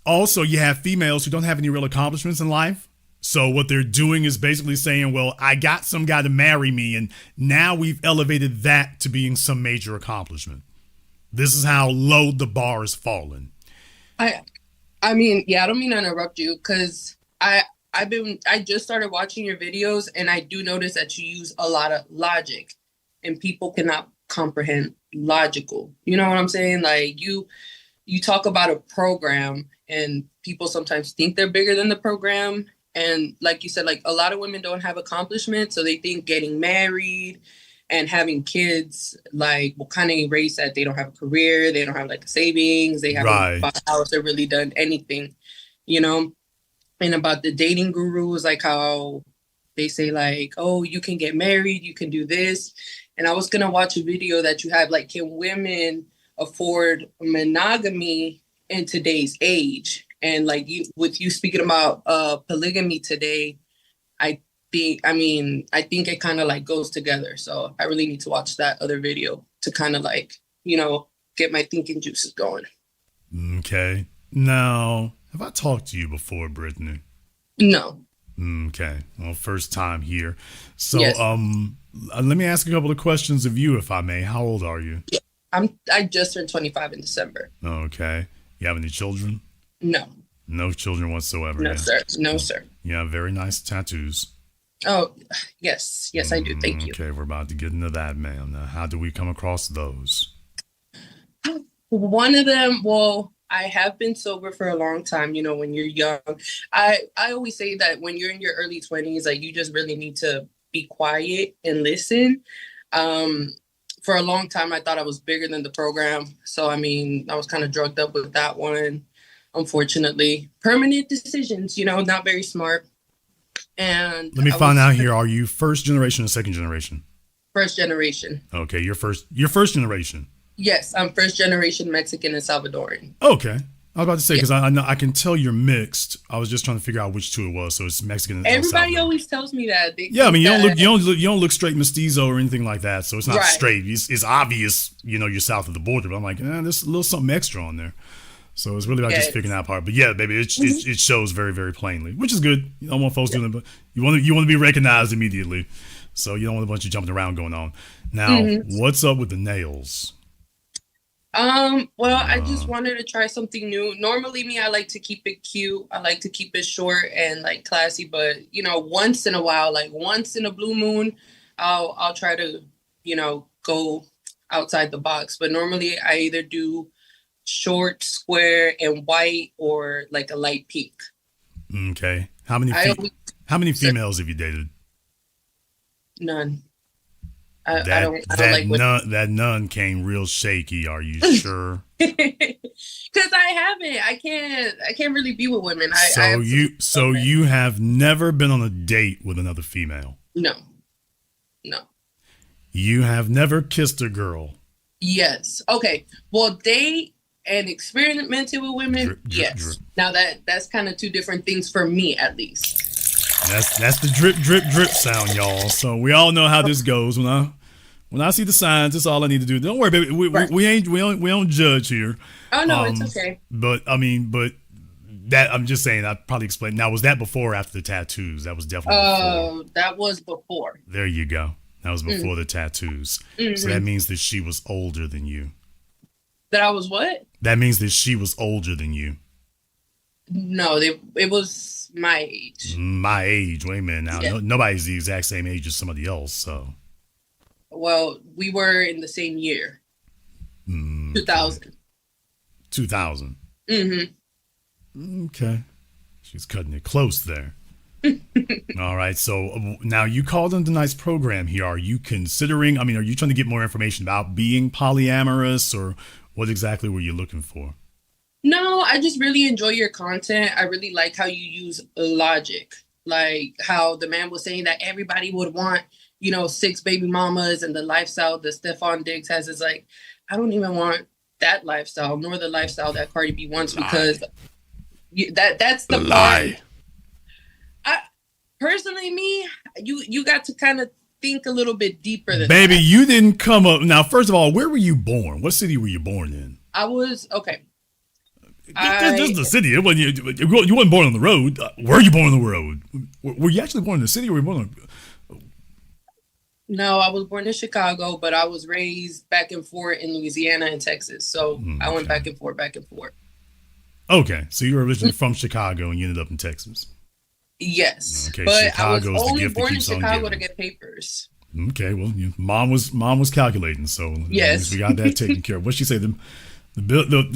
Also, you have females who don't have any real accomplishments in life. So what they're doing is basically saying, well, I got some guy to marry me, and now we've elevated that to being some major accomplishment. This is how low the bar has fallen. I mean, yeah, I don't mean to interrupt you, because I just started watching your videos, and I do notice that you use a lot of logic, and people cannot comprehend logical. You know what I'm saying? Like you talk about a program, and people sometimes think they're bigger than the program. And like you said, like a lot of women don't have accomplishments, so they think getting married and having kids like will kind of erase that they don't have a career, they don't have like savings, they haven't bought a house or really done anything, you know. And about the dating gurus, like how they say like, oh, you can get married, you can do this. And I was gonna watch a video that you have like, can women afford monogamy in today's age? And like you speaking about polygamy today, I think it kind of like goes together. So I really need to watch that other video to kind of like, you know, get my thinking juices going. Okay. Now, have I talked to you before, Brittany? No. Okay. Well, first time here. So, yes. Let me ask a couple of questions of you, if I may. How old are you? Yeah. I just turned 25 in December. Okay. You have any children? No. No children whatsoever. No, sir. No, sir. You have very nice tattoos. Oh, yes. Yes, I do. Thank you. Okay, we're about to get into that, ma'am. Now, how do we come across those? One of them, well, I have been sober for a long time, you know, when you're young. I always say that when you're in your early 20s, like you just really need to be quiet and listen. For a long time, I thought I was bigger than the program. So, I mean, I was kind of drugged up with that one. Unfortunately, permanent decisions, you know, not very smart. And let me find out here. Are you first generation or second generation? First generation. Okay, you're first generation. Yes, I'm first generation Mexican and Salvadoran. Okay. I was about to say, because I know I can tell you're mixed. I was just trying to figure out which two it was. So it's Mexican and everybody always tells me that. Yeah, I mean, you don't look straight mestizo or anything like that. So it's not straight. It's obvious, you know, you're south of the border. But I'm like, there's a little something extra on there. So it's really about just figuring that part. But yeah, baby, it shows very, very plainly, which is good. You don't want folks doing it, but you want to be recognized immediately. So you don't want a bunch of jumping around going on. Now, what's up with the nails? Well, I just wanted to try something new. Normally I like to keep it cute. I like to keep it short and like classy, but you know, once in a while, like once in a blue moon, I'll try to, you know, go outside the box. But normally I either do short, square, and white, or like a light pink. Okay. How many females have you dated? None. That none came real shaky. Are you sure? Because I haven't. I can't really be with women. You have never been on a date with another female? No. You have never kissed a girl? Yes. Okay. Well, date and experimented with women, yes. Now that's kind of two different things for me, at least. That's the drip, drip, drip sound, y'all. So we all know how this goes. When I see the signs, that's all I need to do. Don't worry, baby. We don't judge here. Oh no, it's okay. But that I'm just saying. I probably explained. Now, was that before or after the tattoos? That was definitely before. That was before. There you go. That was before the tattoos. Mm-hmm. So that means that she was older than you. That I was what? That means that she was older than you. No, it was my age. My age. Wait a minute now. Yeah. Nobody's the exact same age as somebody else, so. Well, we were in the same year. 2000. 2000. Mm-hmm. Okay. She's cutting it close there. All right. So now you called on tonight's program here. Are you considering, are you trying to get more information about being polyamorous, or what exactly were you looking for? No, I just really enjoy your content. I really like how you use logic. Like how the man was saying that everybody would want, 6 baby mamas and the lifestyle that Stefon Diggs has is like, I don't even want that lifestyle, nor the lifestyle that Cardi B wants, because that's the part. Personally, me, you got to kind of think a little bit deeper than Baby, that. you didn't come up. Now, first of all, where were you born? What city were you born in? I was, okay. This is the city. It wasn't, you weren't born on the road. Were you born on the road? Were you actually born in the city or were you born on... No, I was born in Chicago, but I was raised back and forth in Louisiana and Texas. So I went back and forth. Okay, so you were originally from Chicago and you ended up in Texas. Yes, okay, but Chicago I was only born in keeps on Chicago giving. to get papers. Okay, well, mom was calculating, so yes, we got that taken care of. What'd she say? The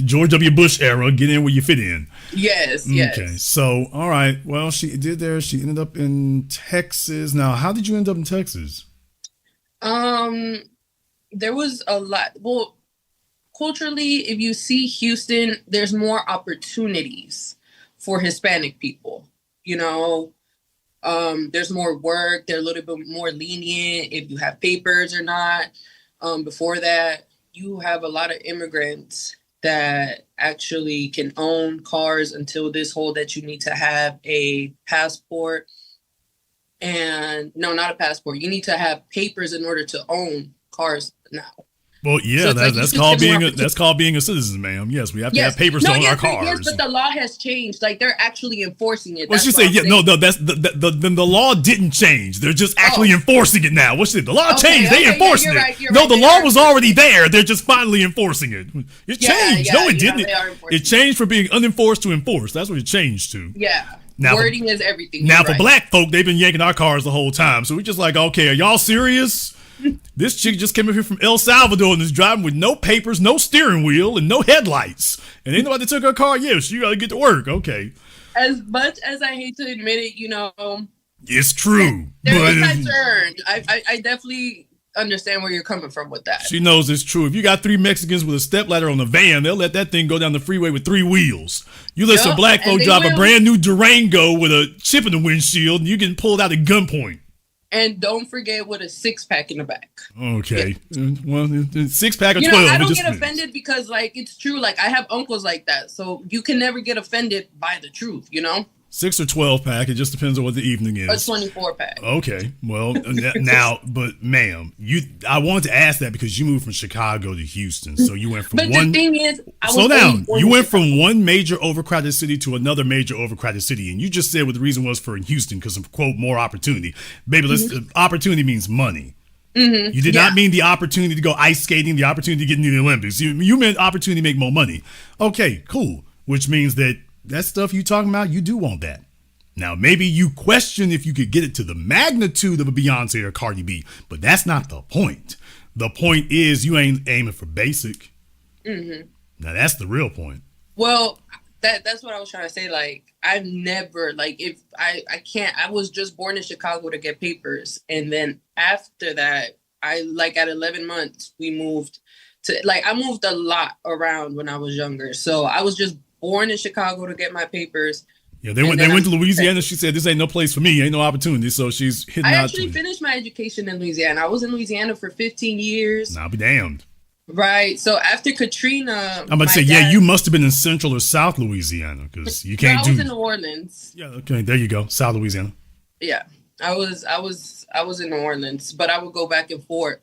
George W. Bush era, get in where you fit in. Yes, Okay, so all right. Well, she did there. She ended up in Texas. Now, how did you end up in Texas? There was a lot. Well, culturally, if you see Houston, there's more opportunities for Hispanic people. There's more work. They're a little bit more lenient if you have papers or not. Before that, you have a lot of immigrants that actually can own cars until this whole that you need to have a passport. And no, not a passport. You need to have papers in order to own cars now. Well, yeah, so that's called being a citizen, ma'am. Yes, we have to have papers to own our cars. Yes, but the law has changed. Like they're actually enforcing it. What you say? Yeah, no, that's the law didn't change. They're just actually enforcing it now. What's it? The law changed. They enforcing it. No, the law was already there. They're just finally enforcing it. It changed. No, it didn't. It changed from being unenforced to enforced. That's what it changed to. Yeah. Now, wording is everything. Now, for black folk, they've been yanking our cars the whole time. So we're just like, okay, are y'all serious? This chick just came up here from El Salvador and is driving with no papers, no steering wheel, and no headlights. And ain't nobody took her car. Yes, you got to get to work. Okay. As much as I hate to admit it, it's true. There's a concern. I definitely understand where you're coming from with that. She knows it's true. If you got 3 Mexicans with a stepladder on the van, they'll let that thing go down the freeway with 3 wheels. You let some black folk drive a brand new Durango with a chip in the windshield, and you get pulled out at gunpoint. And don't forget with a 6-pack in the back. Okay. Yeah. Well, 6-pack or 12. I don't get offended because, it's true. Like, I have uncles like that. So you can never get offended by the truth, 6 or 12-pack. It just depends on what the evening is. A 24-pack. Okay. Well, now, but ma'am, I wanted to ask that because you moved from Chicago to Houston. So you went from the thing is, slow down. You went from one major overcrowded city to another major overcrowded city. And you just said what the reason was for in Houston because of, quote, more opportunity. Baby, opportunity means money. Mm-hmm. You did not mean the opportunity to go ice skating, the opportunity to get into the Olympics. You meant opportunity to make more money. Okay, cool. Which means that stuff you talking about, you do want that. Now, maybe you question if you could get it to the magnitude of a Beyonce or Cardi B, but that's not the point. The point is you ain't aiming for basic. Mm-hmm. Now, that's the real point. Well, that's what I was trying to say. Like, I've never, if I can't, I was just born in Chicago to get papers. And then after that, at 11 months, we moved to, I moved a lot around when I was younger. So I was just born in Chicago to get my papers. Yeah, they went to Louisiana. She said, this ain't no place for me. Ain't no opportunity. So she's hitting out. I actually finished my education in Louisiana. I was in Louisiana for 15 years. I'll be damned. Right. So after Katrina, I'm about to say, you must have been in Central or South Louisiana because you can't I was in New Orleans. Yeah. Okay. There you go. South Louisiana. Yeah, I was in New Orleans, but I would go back and forth.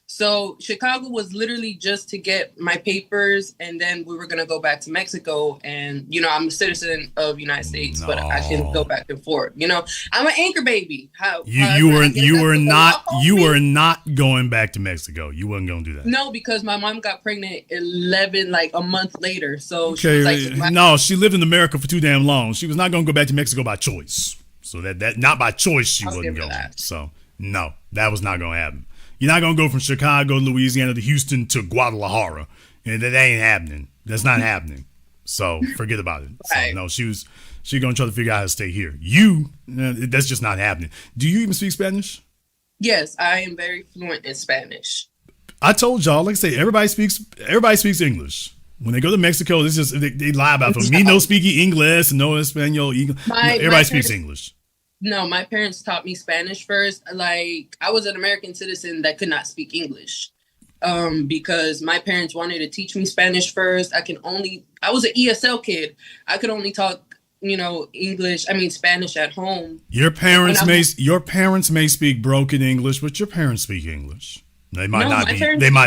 So Chicago was literally just to get my papers, and then we were gonna go back to Mexico. And I'm a citizen of the United States, but I can go back and forth. I'm an anchor baby. You were not going back to Mexico. You wasn't gonna do that. No, because my mom got pregnant a month later. So okay, she was no, she lived in America for too damn long. She was not gonna go back to Mexico by choice. So that not by choice she wasn't going. So no, that was not gonna happen. You're not going to go from Chicago, Louisiana to Houston to Guadalajara. And that ain't happening. That's not happening. So forget about it. Right. So no, she's going to try to figure out how to stay here. That's just not happening. Do you even speak Spanish? Yes, I am very fluent in Spanish. I told y'all, like I say, everybody speaks English. When they go to Mexico, this is they lie about it. Me no speaking English, no Espanol. Everybody speaks English. No, my parents taught me Spanish first. Like, I was an American citizen that could not speak English. Because my parents wanted to teach me Spanish first. I was an ESL kid. I could only talk, Spanish at home. Your parents may speak broken English, but your parents speak English. They might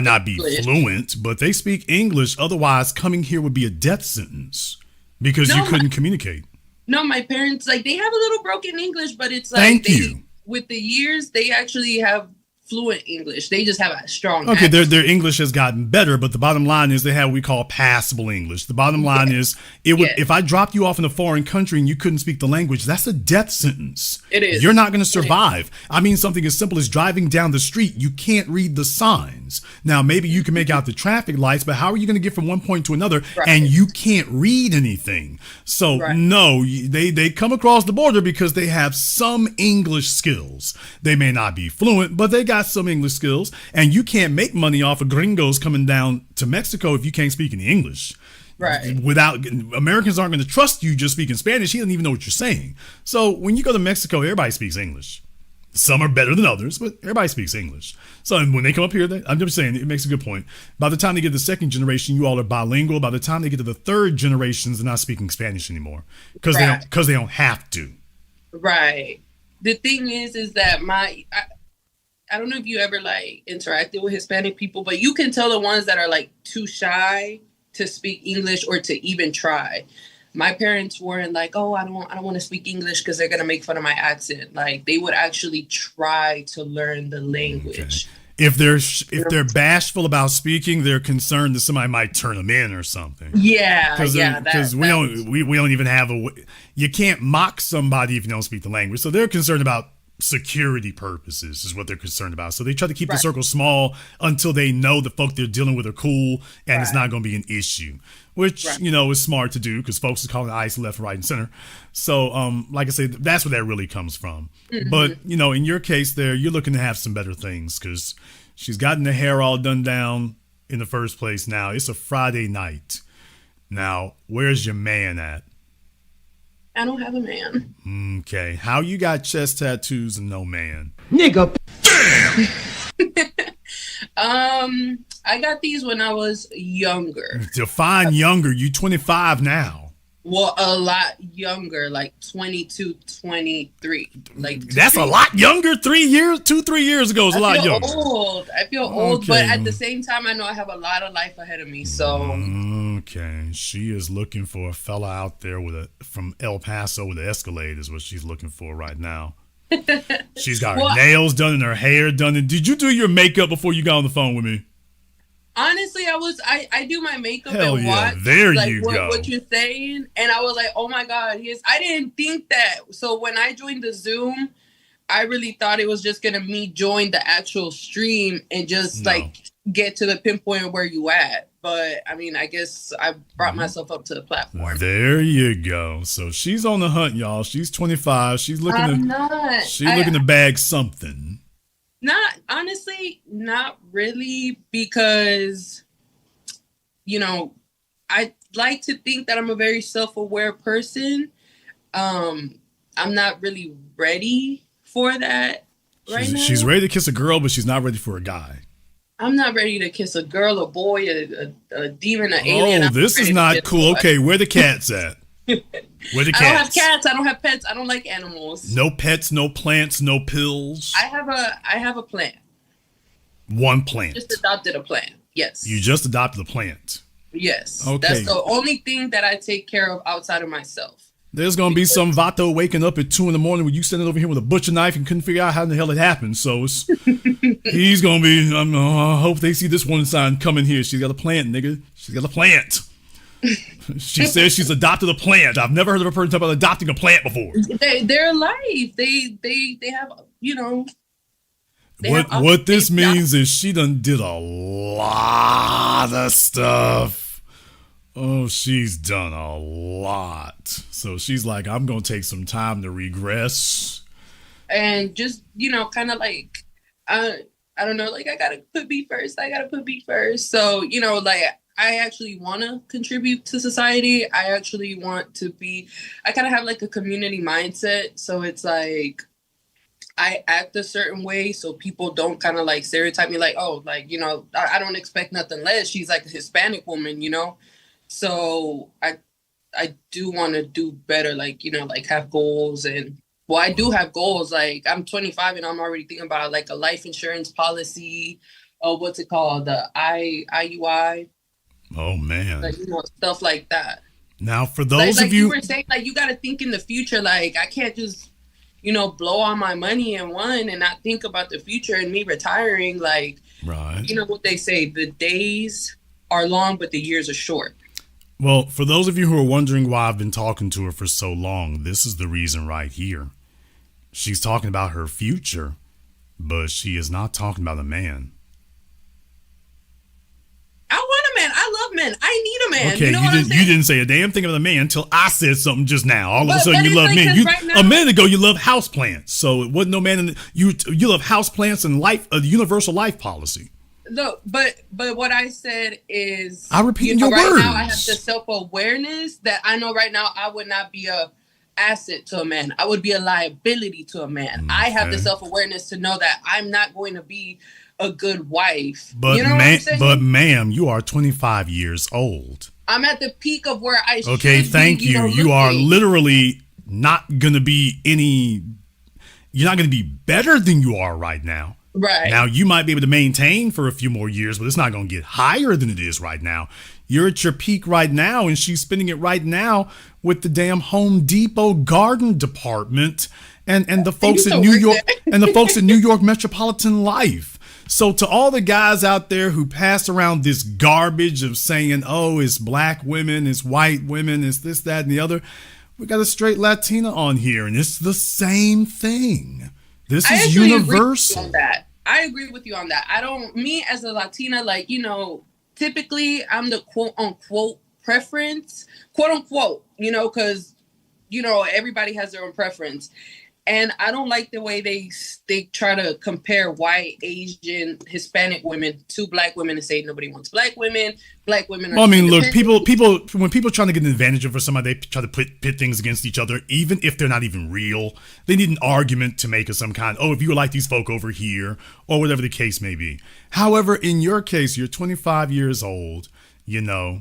not be fluent, but they speak English. Otherwise, coming here would be a death sentence because you couldn't communicate. No, my parents, they have a little broken English, but it's with the years, they actually have fluent English. They just have a strong accent. Their English has gotten better, but the bottom line is they have what we call passable English. The bottom line is if I dropped you off in a foreign country and you couldn't speak the language, that's a death sentence. It is. You're not going to survive. I mean, something as simple as driving down the street, you can't read the signs. Now, maybe you can make out the traffic lights, but how are you going to get from one point to another and you can't read anything? So no, they come across the border because they have some English skills. They may not be fluent, but they got some English skills, and you can't make money off of gringos coming down to Mexico if you can't speak any English. Right. Americans aren't going to trust you just speaking Spanish. He doesn't even know what you're saying. So when you go to Mexico, everybody speaks English. Some are better than others, but everybody speaks English. So when they come up here, I'm just saying, it makes a good point. By the time they get to the second generation, you all are bilingual. By the time they get to the third generations, they're not speaking Spanish anymore because they don't have to. Right. The thing is that I don't know if you ever interacted with Hispanic people, but you can tell the ones that are too shy to speak English or to even try. My parents weren't I don't want to speak English because they're gonna make fun of my accent. They would actually try to learn the language. Okay. If they're bashful about speaking, they're concerned that somebody might turn them in or something. Yeah, because we don't even have you can't mock somebody if you don't speak the language. So they're concerned about security purposes is what they're concerned about. So they try to keep the circle small until they know the folk they're dealing with are cool and it's not going to be an issue, which, is smart to do because folks are calling ICE left, right, and center. So, like I said, that's where that really comes from. Mm-hmm. But, in your case there, you're looking to have some better things because she's gotten the hair all done down in the first place. Now, it's a Friday night. Now, where's your man at? I don't have a man. Okay. How you got chest tattoos and no man? Nigga. I got these when I was younger. Define younger. You 25 now. Well, a lot younger, 22, 23. That's a lot younger. 3 years ago is a lot younger. I feel old, but at the same time, I know I have a lot of life ahead of me. So okay, she is looking for a fella out there from El Paso with an Escalade is what she's looking for right now. She's got her nails done and her hair done. And did you do your makeup before you got on the phone with me? Honestly, I do my makeup and watch what you're saying, and I was like, oh my God, I didn't think that. So when I joined the Zoom, I really thought it was just gonna me join the actual stream and just get to the pinpoint where you at. But I mean, I guess I brought myself up to the platform. There you go. So she's on the hunt, y'all. She's 25. She's looking looking to bag something. Not really, because, I like to think that I'm a very self-aware person. I'm not really ready for that right now. She's ready to kiss a girl, but she's not ready for a guy. I'm not ready to kiss a girl, a boy, a demon, an alien. Oh, this is not cool. Okay, where the cats at? Where the cats? I don't have cats. I don't have pets. I don't like animals. No pets, no plants, no pills. I have a plant. One plant. Just adopted a plant. Yes. You just adopted a plant. Yes. Okay. That's the only thing that I take care of outside of myself. There's gonna be some vato waking up at 2 a.m. when you standing over here with a butcher knife and couldn't figure out how in the hell it happened. So he's gonna be. I hope they see this one sign coming here. She's got a plant, nigga. She's got a plant. She says she's adopted a plant. I've never heard of a person talk about adopting a plant before. They're alive. They have What this means is she done did a lot of stuff. Oh, she's done a lot. So she's like, I'm going to take some time to regress. And just, kind of I don't know, I got to put me first. So, I actually want to contribute to society. I actually want to be, I kind of have like a community mindset. So it's like, I act a certain way so people don't kind of like stereotype me like, oh, like, you know, I don't expect nothing less. She's like a Hispanic woman, you know? So I do want to do better, like, you know, like have goals. And well, I do have goals. Like I'm 25 and I'm already thinking about like a life insurance policy, or what's it called? The IUI. Oh man. Like, you know, stuff like that. Now for those like of you were saying, like you got to think in the future. Like I can't just, you know, blow all my money in one and not think about the future and me retiring. Like, right. You know what they say, the days are long, but the years are short. Well, for those of you who are wondering why I've been talking to her for so long, this is the reason right here. She's talking about her future, but she is not talking about a man. I want a man. I love men. I need a man. Okay, you know what I'm saying? You didn't say a damn thing about a man until I said something just now. All of a sudden, you love like, men. right now, a minute ago, you love houseplants. So it wasn't no man. You love houseplants and life, a universal life policy. No, but what I said is, I repeat your right words. Now I have the self-awareness that I know right now I would not be a asset to a man. I would be a liability to a man. Okay. I have the self-awareness to know that I'm not going to be a good wife. But you know what I'm saying? But ma'am, you are 25 years old. I'm at the peak of where I should Okay, thank be, you. You are literally not going to be you're not going to be better than you are right now. Right. Now, you might be able to maintain for a few more years, but it's not going to get higher than it is right now. You're at your peak right now, and she's spending it right now with the damn Home Depot garden department and the folks in New York and the folks in New York Metropolitan Life. So to all the guys out there who pass around this garbage of saying, oh, it's black women, it's white women, it's this, that, and the other, we got a straight Latina on here, and it's the same thing. This is universal. I agree with you on that. Me as a Latina, like, you know, typically I'm the quote unquote preference, quote unquote, you know, because, you know, everybody has their own preference. And I don't like the way they try to compare white, Asian, Hispanic women to black women and say nobody wants black women. Black women are. Well, I mean, look, people when people are trying to get an advantage over somebody, they try to pit things against each other, even if they're not even real. They need an argument to make of some kind. Oh, if you were like these folk over here, or whatever the case may be. However, in your case, you're 25 years old. You know,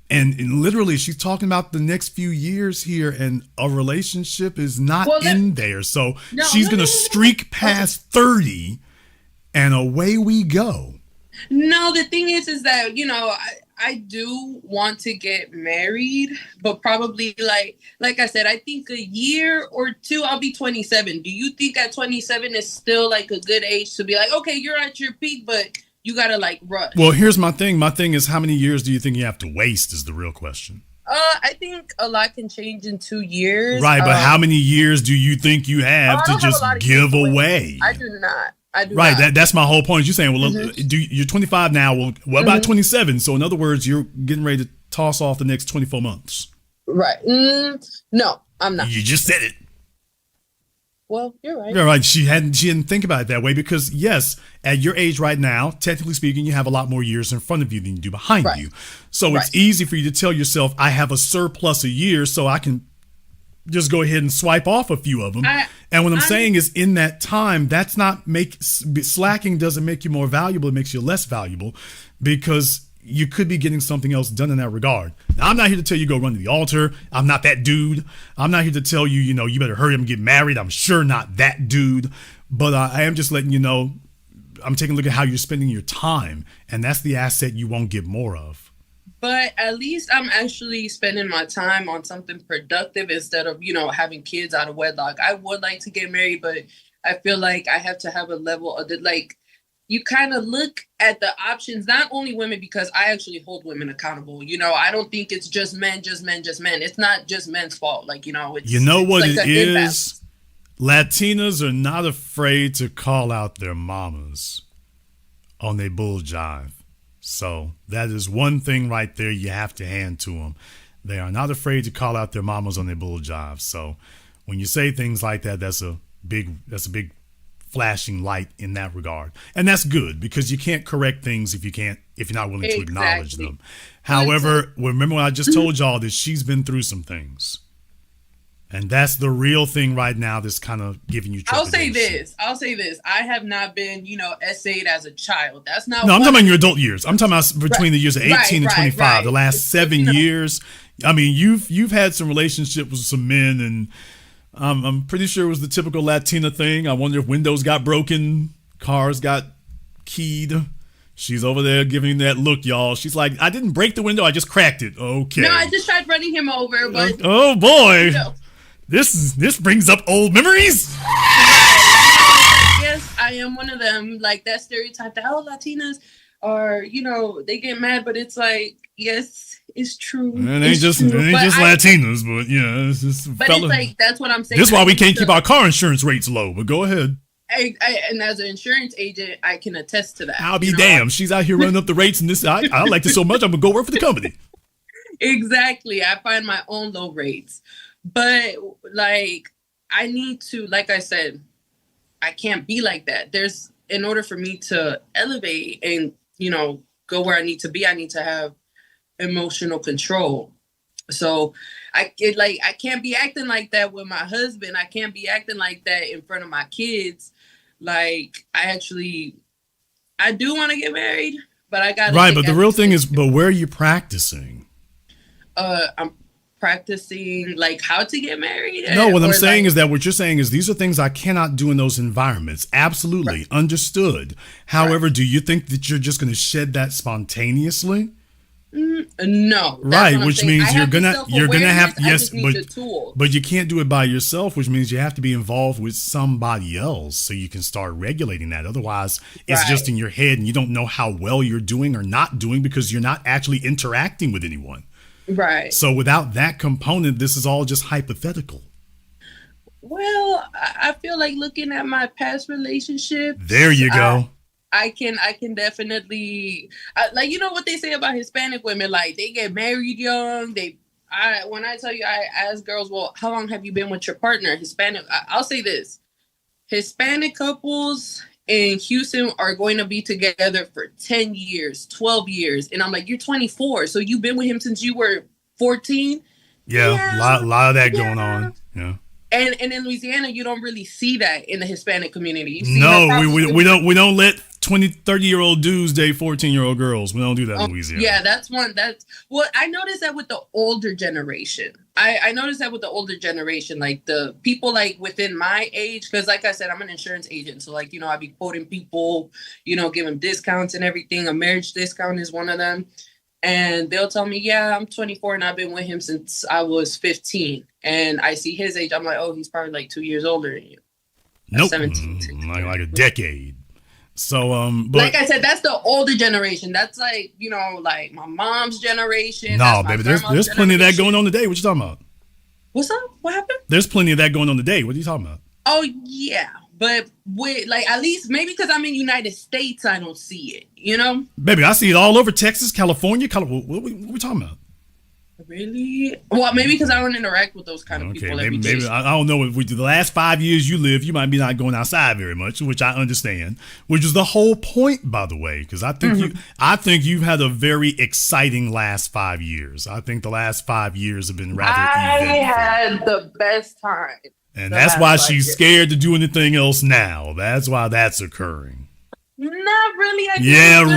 And literally, she's talking about the next few years here, and a relationship is not in there. So she's going to streak past 30, and away we go. No, the thing is that, you know, I do want to get married, but probably like I said, I think a year or two, I'll be 27. Do you think at 27 is still like a good age to be like, okay, you're at your peak, but you gotta like rush? Well, here's my thing. My thing is, how many years do you think you have to waste is the real question. I think a lot can change in 2 years. Right, but how many years do you think you have to just give away? I do not. Right, that's my whole point. You're saying, well, you're 25 now. Well, what about 27? So in other words, you're getting ready to toss off the next 24 months. Right. No, I'm not. You just said it. Well, you're right. You're right. She didn't think about it that way because, yes, at your age right now, technically speaking, you have a lot more years in front of you than you do behind you. So it's easy for you to tell yourself, I have a surplus of years, so I can just go ahead and swipe off a few of them. And what I'm saying is, in that time, that's not slacking doesn't make you more valuable. It makes you less valuable because you could be getting something else done in that regard. Now, I'm not here to tell you go run to the altar. I'm not that dude. I'm not here to tell you, you better hurry up and get married. I'm sure not that dude. But I am just letting you know, I'm taking a look at how you're spending your time. And that's the asset you won't get more of. But at least I'm actually spending my time on something productive instead of, having kids out of wedlock. I would like to get married, but I feel like I have to have a level of you kind of look at the options, not only women, because I actually hold women accountable. I don't think it's just men. It's not just men's fault. It's, you know what it's it is? Imbalance. Latinas are not afraid to call out their mamas on their bull jive. So that is one thing right there you have to hand to them. They are not afraid to call out their mamas on their bull jive. So when you say things like that, that's a big flashing light in that regard. And that's good because you can't correct things if you're not willing to acknowledge them. However, remember when I just told y'all that she's been through some things. And that's the real thing right now that's kind of giving you trepidation. I'll say this. I have not been, essayed as a child. That's not. No, I'm talking about your adult years. I'm talking about between the years of 18 and 25. The last 7 years. I mean, you've had some relationships with some men, and I'm pretty sure it was the typical Latina thing. I wonder if windows got broken, cars got keyed. She's over there giving that look, y'all. She's like, I didn't break the window, I just cracked it. Okay. No, I just tried running him over, but oh boy. This brings up old memories. Yes, I am one of them. Like that stereotype that Latinas are, they get mad, but it's like, yes, it's true. It ain't just Latinas, but yeah, it's just. But it's like that's what I'm saying. This is why we can't keep our car insurance rates low. But go ahead. And as an insurance agent, I can attest to that. I'll be damned. She's out here running up the rates, and this I like this so much. I'm gonna go work for the company. Exactly. I find my own low rates. But like, I need to, like I said, I can't be like that. In order for me to elevate and, go where I need to be, I need to have emotional control. So I can't be acting like that with my husband. I can't be acting like that in front of my kids. Like I do want to get married, but I got right. But the real thing is, but where are you practicing? I'm practicing like how to get married. No, what I'm saying is that what you're saying is these are things I cannot do in those environments. Absolutely. Right. Understood. However, do you think that you're just going to shed that spontaneously? No. Right, which means you're gonna have but you can't do it by yourself, which means you have to be involved with somebody else so you can start regulating that. Otherwise, it's just in your head and you don't know how well you're doing or not doing because you're not actually interacting with anyone. Right. So without that component, this is all just hypothetical. Well, I feel like looking at my past relationships. There you go. I can definitely like, what they say about Hispanic women, like they get married young. When I tell you, I ask girls, well, how long have you been with your partner? Hispanic. I'll say this: Hispanic couples in Houston are going to be together for 10 years, 12 years. And I'm like, you're 24. So you've been with him since you were 14? Yeah. A lot of that going on. Yeah. And in Louisiana, you don't really see that in the Hispanic community. No, we don't let 20, 30-year-old dudes date 14-year-old girls. We don't do that in Louisiana. Yeah, I noticed that with the older generation. I noticed that with the older generation, like the people like within my age, because like I said, I'm an insurance agent. So like, I be quoting people, give them discounts and everything. A marriage discount is one of them. And they'll tell me, yeah, I'm 24 and I've been with him since I was 15. And I see his age. I'm like, oh, he's probably like 2 years older than you. Nope. 17. Like a decade. So, but like I said, that's the older generation. That's like, like my mom's generation. No, baby, there's plenty of that going on today. What you talking about? What's up? What happened? There's plenty of that going on today. What are you talking about? Oh, yeah. But with like, at least maybe because I'm in the United States, I don't see it, Baby, I see it all over Texas, California. What are we talking about? Really? Well, maybe because I don't interact with those kind of people. Maybe I don't know. If the last 5 years you live, you might be not going outside very much, which I understand. Which is the whole point, by the way, because I think you've had a very exciting last 5 years. I think the last 5 years have been rather eventful. I had the best time. And that's why she's scared to do anything else now. That's why that's occurring. Not really.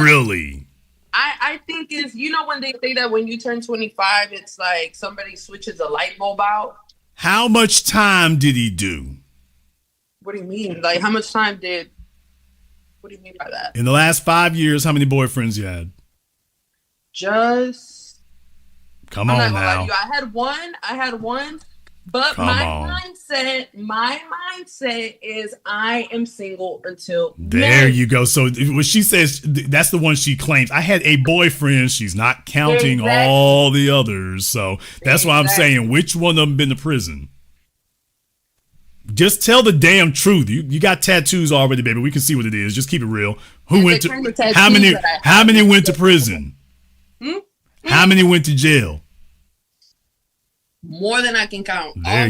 Really. I think it's, when they say that when you turn 25, it's like somebody switches a light bulb out. How much time did he do? What do you mean? Like, how much time what do you mean by that? In the last 5 years, how many boyfriends you had? Come on now. I had one. But my mindset is I am single until there you go. So when she says that's the one she claims, I had a boyfriend. She's not counting all the others. So that's why I'm saying, which one of them been to prison? Just tell the damn truth. You got tattoos already, baby. We can see what it is. Just keep it real. How many went to prison? How many went to jail? More than I can count. There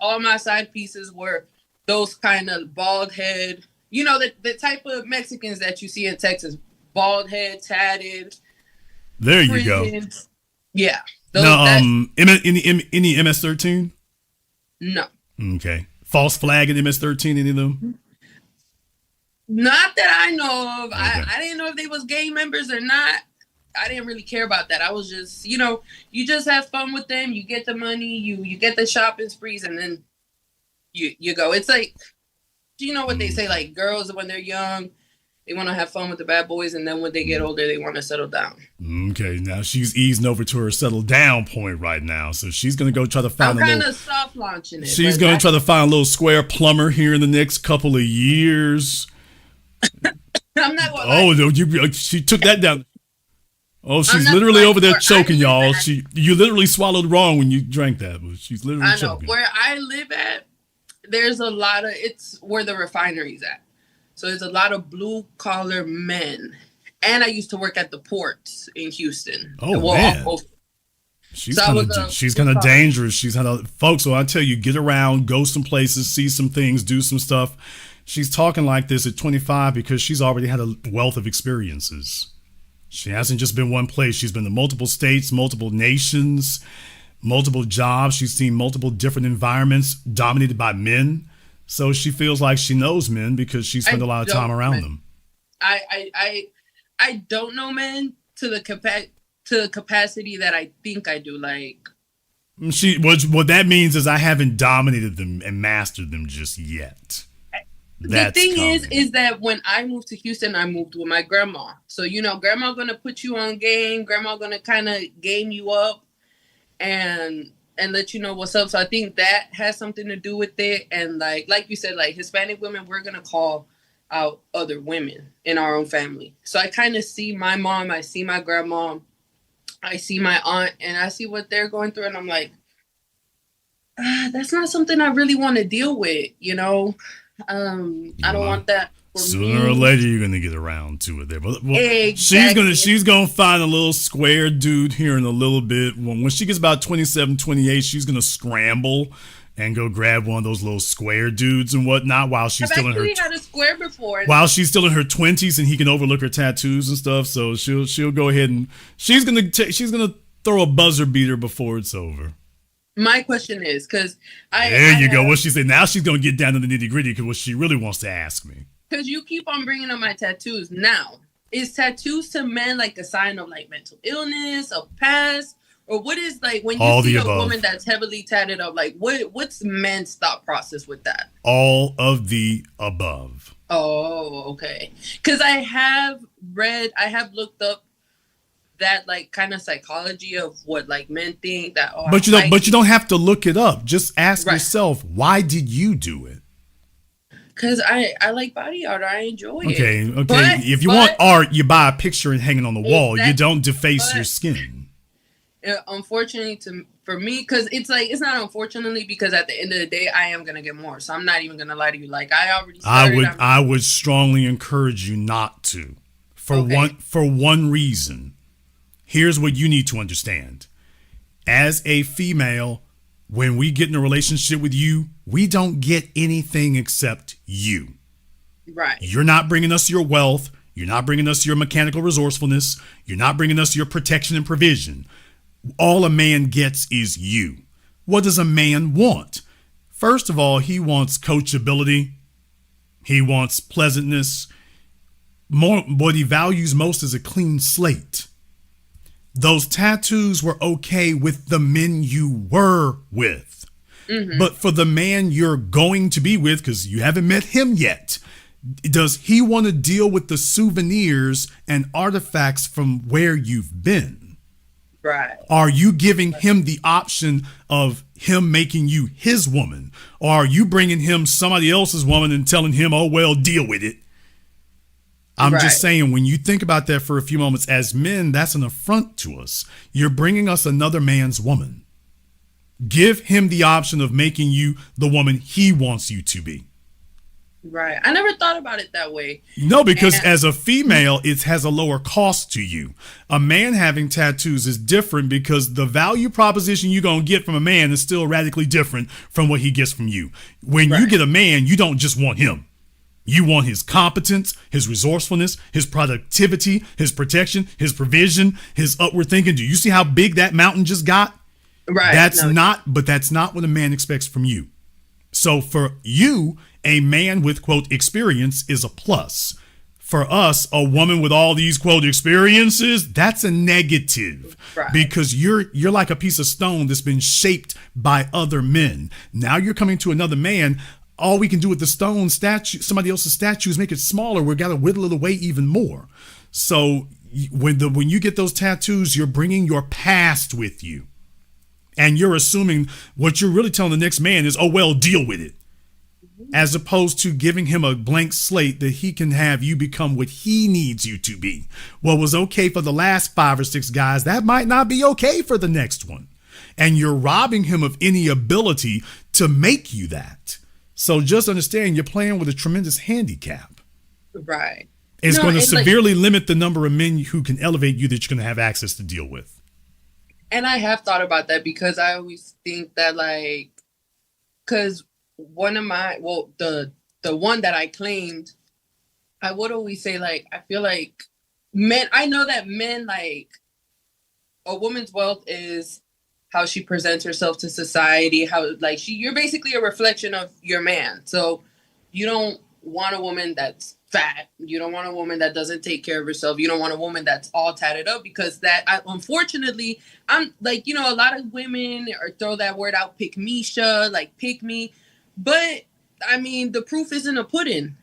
all my side pieces were those kind of bald head, you know, the type of Mexicans that you see in Texas, bald head, tatted. There you go. Yeah. No, any MS-13? No. Okay. False flag in MS-13, any of them? Not that I know of. Okay. I didn't know if they was gang members or not. I didn't really care about that. I was just, you know, you just have fun with them. You get the money, you get the shopping sprees, and then you go. It's like, do you know what they say? Like, girls, when they're young, they want to have fun with the bad boys, and then when they get older, they want to settle down. Okay, now she's easing over to her settle down point right now. So she's going to go try to find I'm kind of soft launching it. She's going to try to find a little square plumber here in the next couple of years. I'm not going to no, she took that down. Oh, she's literally over there choking, y'all. You literally swallowed wrong when you drank that, but she's literally choking. Where I live at, there's a lot of, it's where the refinery's at. So there's a lot of blue collar men. And I used to work at the ports in Houston. Oh, man. She's kind of dangerous. She's kind of, folks, so I tell you, get around, go some places, see some things, do some stuff. She's talking like this at 25 because she's already had a wealth of experiences. She hasn't just been one place. She's been to multiple states, multiple nations, multiple jobs. She's seen multiple different environments dominated by men. So she feels like she knows men because she spent a lot of time around them. I don't know men to the capacity that I think I do. Like, what that means is I haven't dominated them and mastered them just yet. The thing is that when I moved to Houston, I moved with my grandma. So, you know, grandma going to put you on game. Grandma going to kind of game you up and let you know what's up. So I think that has something to do with it. And like you said, like Hispanic women, we're going to call out other women in our own family. So I kind of see my mom, I see my grandma, I see my aunt, and I see what they're going through. And I'm like, that's not something I really want to deal with, you know? I don't want that. Sooner or later, you're gonna get around to it there. But exactly. she's gonna find a little square dude here in a little bit. When she gets about 27, 28, she's gonna scramble and go grab one of those little square dudes and whatnot while she's still in her. I've had a square before. While she's still in her 20s and he can overlook her tattoos and stuff. So she'll go ahead and she's gonna throw a buzzer beater before it's over. My question is, because there you go. What she said. Now she's gonna get down to the nitty gritty because what she really wants to ask me. Because you keep on bringing up my tattoos. Now, is tattoos to men like a sign of like mental illness, a past, or what is like when you see a woman that's heavily tatted up? Like what's men's thought process with that? All of the above. Oh, okay. Because I have looked up that like kind of psychology of what like men think that. Oh, but you don't have to look it up. Just ask yourself, why did you do it? Because I like body art. I enjoy it. Okay. If you want art, you buy a picture and hang it on the wall. You don't deface your skin. Unfortunately, for me, because it's not unfortunately, because at the end of the day, I am gonna get more. So I'm not even gonna lie to you. Like I already started. I would strongly encourage you not to. For one reason. Here's what you need to understand. As a female, when we get in a relationship with you, we don't get anything except you. Right. You're not bringing us your wealth. You're not bringing us your mechanical resourcefulness. You're not bringing us your protection and provision. All a man gets is you. What does a man want? First of all, he wants coachability. He wants pleasantness. What he values most is a clean slate. Those tattoos were okay with the men you were with. Mm-hmm. But for the man you're going to be with, because you haven't met him yet, does he want to deal with the souvenirs and artifacts from where you've been? Right. Are you giving him the option of him making you his woman? Or are you bringing him somebody else's woman and telling him, oh, well, deal with it? I'm just saying, when you think about that for a few moments, as men, that's an affront to us. You're bringing us another man's woman. Give him the option of making you the woman he wants you to be. Right. I never thought about it that way. No, because And as a female, it has a lower cost to you. A man having tattoos is different because the value proposition you're going to get from a man is still radically different from what he gets from you. When you right. get a man, you don't just want him. You want his competence, his resourcefulness, his productivity, his protection, his provision, his upward thinking. Do you see how big that mountain just got? Right. That's No. not what a man expects from you. So for you, a man with, quote, experience is a plus. For us, a woman with all these, quote, experiences, that's a negative. Right. Because you're like a piece of stone that's been shaped by other men. Now you're coming to another man. All we can do with the stone statue, somebody else's statue, is make it smaller. We've got to whittle it away even more. So when you get those tattoos, you're bringing your past with you. And you're assuming what you're really telling the next man is, oh, well, deal with it. As opposed to giving him a blank slate that he can have you become what he needs you to be. What was okay for the last 5 or 6 guys, that might not be okay for the next one. And you're robbing him of any ability to make you that. So just understand you're playing with a tremendous handicap. Right. It's No, going to and, like, severely limit the number of men who can elevate you that you're going to have access to deal with. And I have thought about that because I always think that, like, because one of my, well, the one that I claimed, I would always say, like, I feel like men, I know that men, like, a woman's wealth is how she presents herself to society, how, like, you're basically a reflection of your man. So you don't want a woman that's fat. You don't want a woman that doesn't take care of herself. You don't want a woman that's all tatted up, because unfortunately, I'm like, a lot of women throw that word out, pick Misha, like pick me. But I mean, the proof is in the pudding.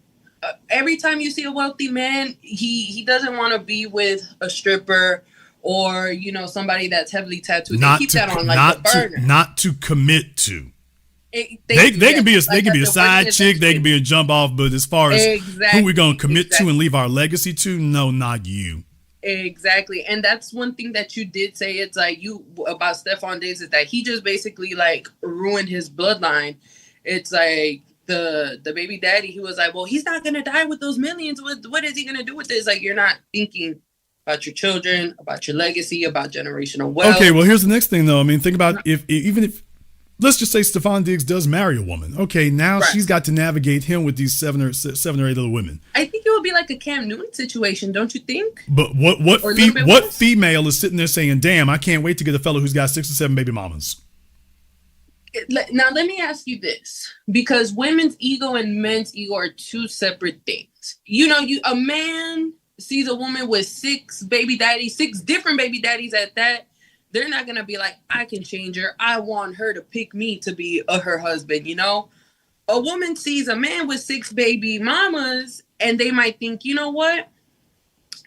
Every time you see a wealthy man, he doesn't want to be with a stripper or, somebody that's heavily tattooed. They keep that on like the burner. Not to commit to. They can be a side chick, they can be a jump off, but as far as who we're going to commit to and leave our legacy to, no, not you. Exactly. And that's one thing that you did say, it's like about Stefon Diggs, is that he just basically like ruined his bloodline. It's like the baby daddy, he was like, well, he's not going to die with those millions. What is he going to do with this? Like, you're not thinking about your children, about your legacy, about generational wealth. Okay, well, here's the next thing, though. I mean, think about even if let's just say Stefon Diggs does marry a woman. Okay, now she's got to navigate him with these seven or 8 other women. I think it would be like a Cam Newton situation, don't you think? But what female is sitting there saying, damn, I can't wait to get a fellow who's got 6 or 7 baby mamas? Now, let me ask you this, because women's ego and men's ego are 2 separate things. A man sees a woman with 6 baby daddies, 6 different baby daddies at that. They're not going to be like, I can change her. I want her to pick me to be her husband, A woman sees a man with 6 baby mamas and they might think, you know what?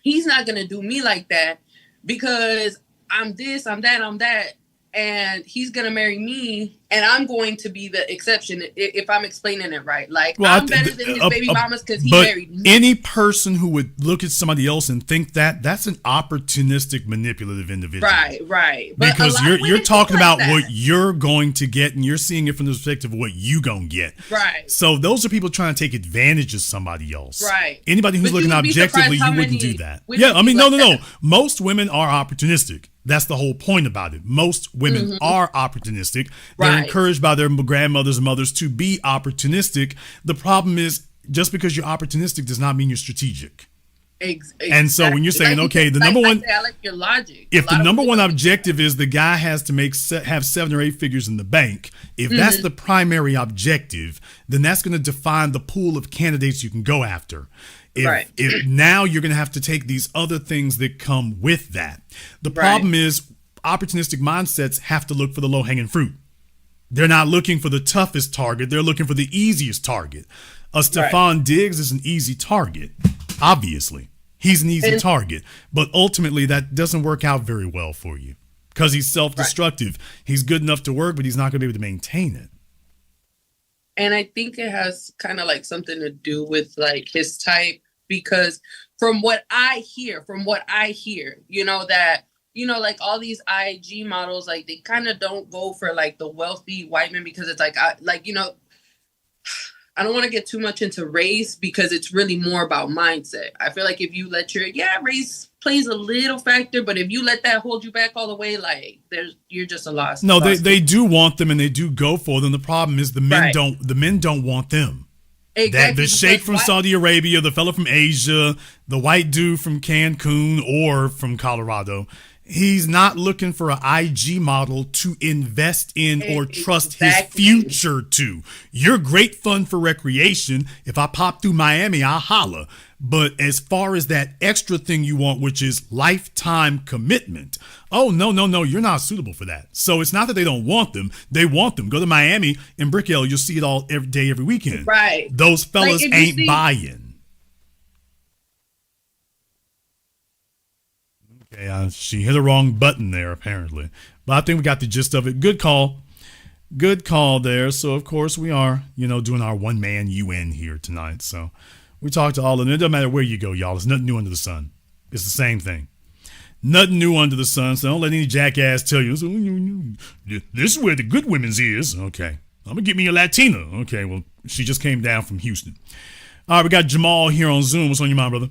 He's not going to do me like that because I'm this, I'm that, I'm that. And he's going to marry me and I'm going to be the exception if I'm explaining it right. Like, well, I'm better than his baby mamas because he married me. Any person who would look at somebody else and think that's an opportunistic, manipulative individual. Right. But because you're talking about what you're going to get and you're seeing it from the perspective of what you going to get. Right. So those are people trying to take advantage of somebody else. Right. Anybody who's looking objectively, you wouldn't do that. Yeah, I mean, no. Most women are opportunistic. That's the whole point about it. Most women are opportunistic. They're encouraged by their grandmothers and mothers to be opportunistic. The problem is, just because you're opportunistic does not mean you're strategic. Exactly. And so when you're saying, okay, the number one, I like your logic. If the number one objective is the guy has to have 7 or 8 figures in the bank, if that's the primary objective, then that's going to define the pool of candidates you can go after. If now you're going to have to take these other things that come with that. The problem is opportunistic mindsets have to look for the low-hanging fruit. They're not looking for the toughest target. They're looking for the easiest target. Stefon Diggs is an easy target, obviously. He's an easy target. But ultimately, that doesn't work out very well for you because he's self-destructive. He's good enough to work, but he's not going to be able to maintain it. And I think it has kind of like something to do with like his type, because from what I hear, that, like all these IG models, like they kind of don't go for like the wealthy white men because it's like, I don't want to get too much into race because it's really more about mindset. I feel like if you let race plays a little factor, but if you let that hold you back all the way, like you're just a lost. No, they do want them and they do go for them. The problem is the men don't want them. Exactly. That the sheikh from Saudi Arabia, the fella from Asia, the white dude from Cancun or from Colorado, he's not looking for an IG model to invest in or trust his future to. You're great fun for recreation. If I pop through Miami, I'll holla. But as far as that extra thing you want, which is lifetime commitment, oh, no, you're not suitable for that. So it's not that they don't want them. They want them. Go to Miami and Brick Hill. You'll see it all every day, every weekend. Right. Those fellas ain't buying. Okay, she hit the wrong button there, apparently. But I think we got the gist of it. Good call. Good call there. So, of course, we are, doing our one-man UN here tonight. So we talked to all of them. It doesn't matter where you go, y'all. There's nothing new under the sun. It's the same thing. Nothing new under the sun. So don't let any jackass tell you, this is where the good women's is. Okay. I'm going to get me a Latina. Okay, well, she just came down from Houston. All right, we got Jamal here on Zoom. What's on your mind, brother?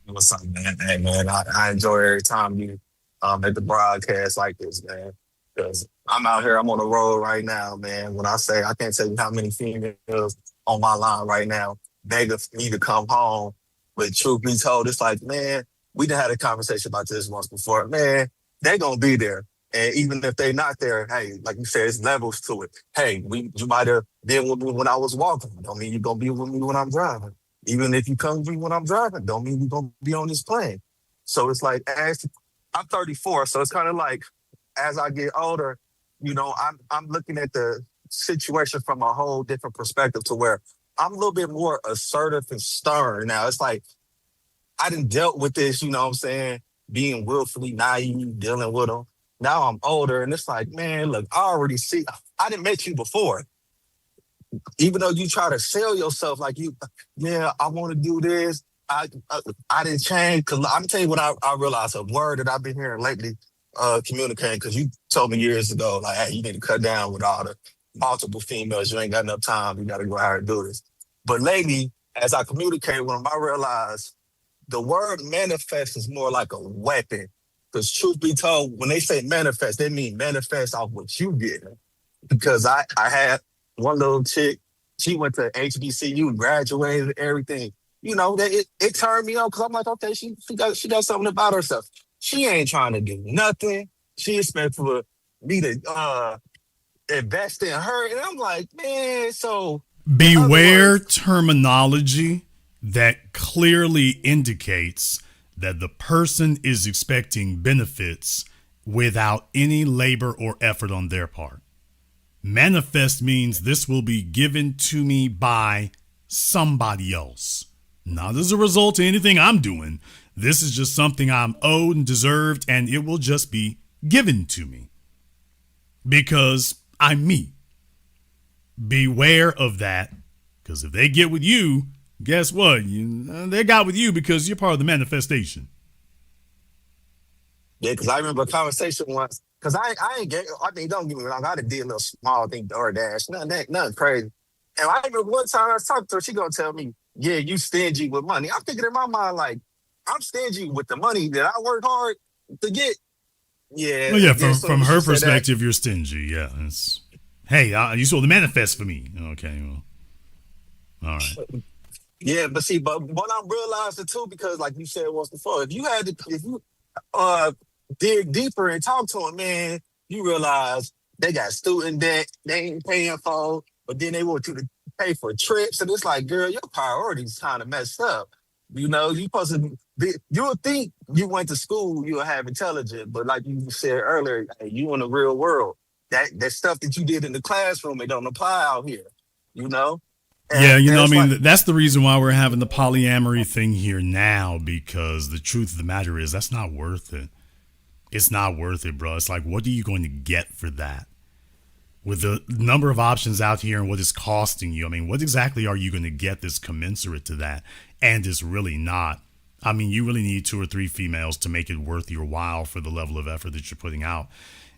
What's up, man? Hey, man, I enjoy every time you at the broadcast like this, man. Because I'm out here, I'm on the road right now, man. When I say I can't tell you how many females on my line right now begging for me to come home. But truth be told, it's like, man, we done had a conversation about this once before. Man, they gonna be there. And even if they not there, hey, like you said, it's levels to it. Hey, you might have been with me when I was walking. Don't mean you're gonna be with me when I'm driving. Even if you come with me when I'm driving, don't mean you're gonna be on this plane. So it's like, I'm 34, so it's kind of like, as I get older, I'm looking at the situation from a whole different perspective to where I'm a little bit more assertive and stern now. It's like, I done dealt with this, you know what I'm saying, being willfully naive, dealing with them. Now I'm older, and it's like, man, look, I already see, I didn't met you before. Even though you try to sell yourself like I want to do this, I didn't change. Because I'm telling you what I realized, a word that I've been hearing lately, communicating, because you told me years ago, like, hey, you need to cut down with all the multiple females. You ain't got enough time. You got to go out and do this. But lately, as I communicate with them, I realize the word manifest is more like a weapon. Because truth be told, when they say manifest, they mean manifest off what you get. Because I had one little chick, she went to HBCU, graduated, and everything. It turned me on because I'm like, okay, she got something about herself. She ain't trying to do nothing. She expects for me to invest in her. And I'm like, man, so... Beware terminology that clearly indicates that the person is expecting benefits without any labor or effort on their part. Manifest means this will be given to me by somebody else. Not as a result of anything I'm doing. This is just something I'm owed and deserved, and it will just be given to me. Because I'm me. Beware of that, because if they get with you, guess what? They got with you because you're part of the manifestation. Yeah, because I remember a conversation once, because I mean, don't get me wrong, I did a little small thing, DoorDash, nothing crazy. And I remember one time I was talking to her, she gonna tell me, yeah, you stingy with money. I'm thinking in my mind, like, I'm stingy with the money that I work hard to get. Yeah. Well, yeah, from her perspective, you're stingy. Yeah. Hey, you sold the manifest for me. Okay, well, all right. Yeah, but what I'm realizing too, because like you said once before, if you dig deeper and talk to them, man, you realize they got student debt they ain't paying for, but then they want you to pay for trips, and it's like, girl, your priorities kind of messed up. You supposed to be. You would think you went to school, you would have intelligence, but like you said earlier, hey, you in the real world. That stuff that you did in the classroom, it don't apply out here. And that's the reason why we're having the polyamory thing here now, because the truth of the matter is that's not worth it. It's not worth it, bro. It's like, what are you going to get for that? With the number of options out here and what it's costing you, I mean, what exactly are you going to get that's commensurate to that? And it's really not. I mean, you really need 2 or 3 females to make it worth your while for the level of effort that you're putting out.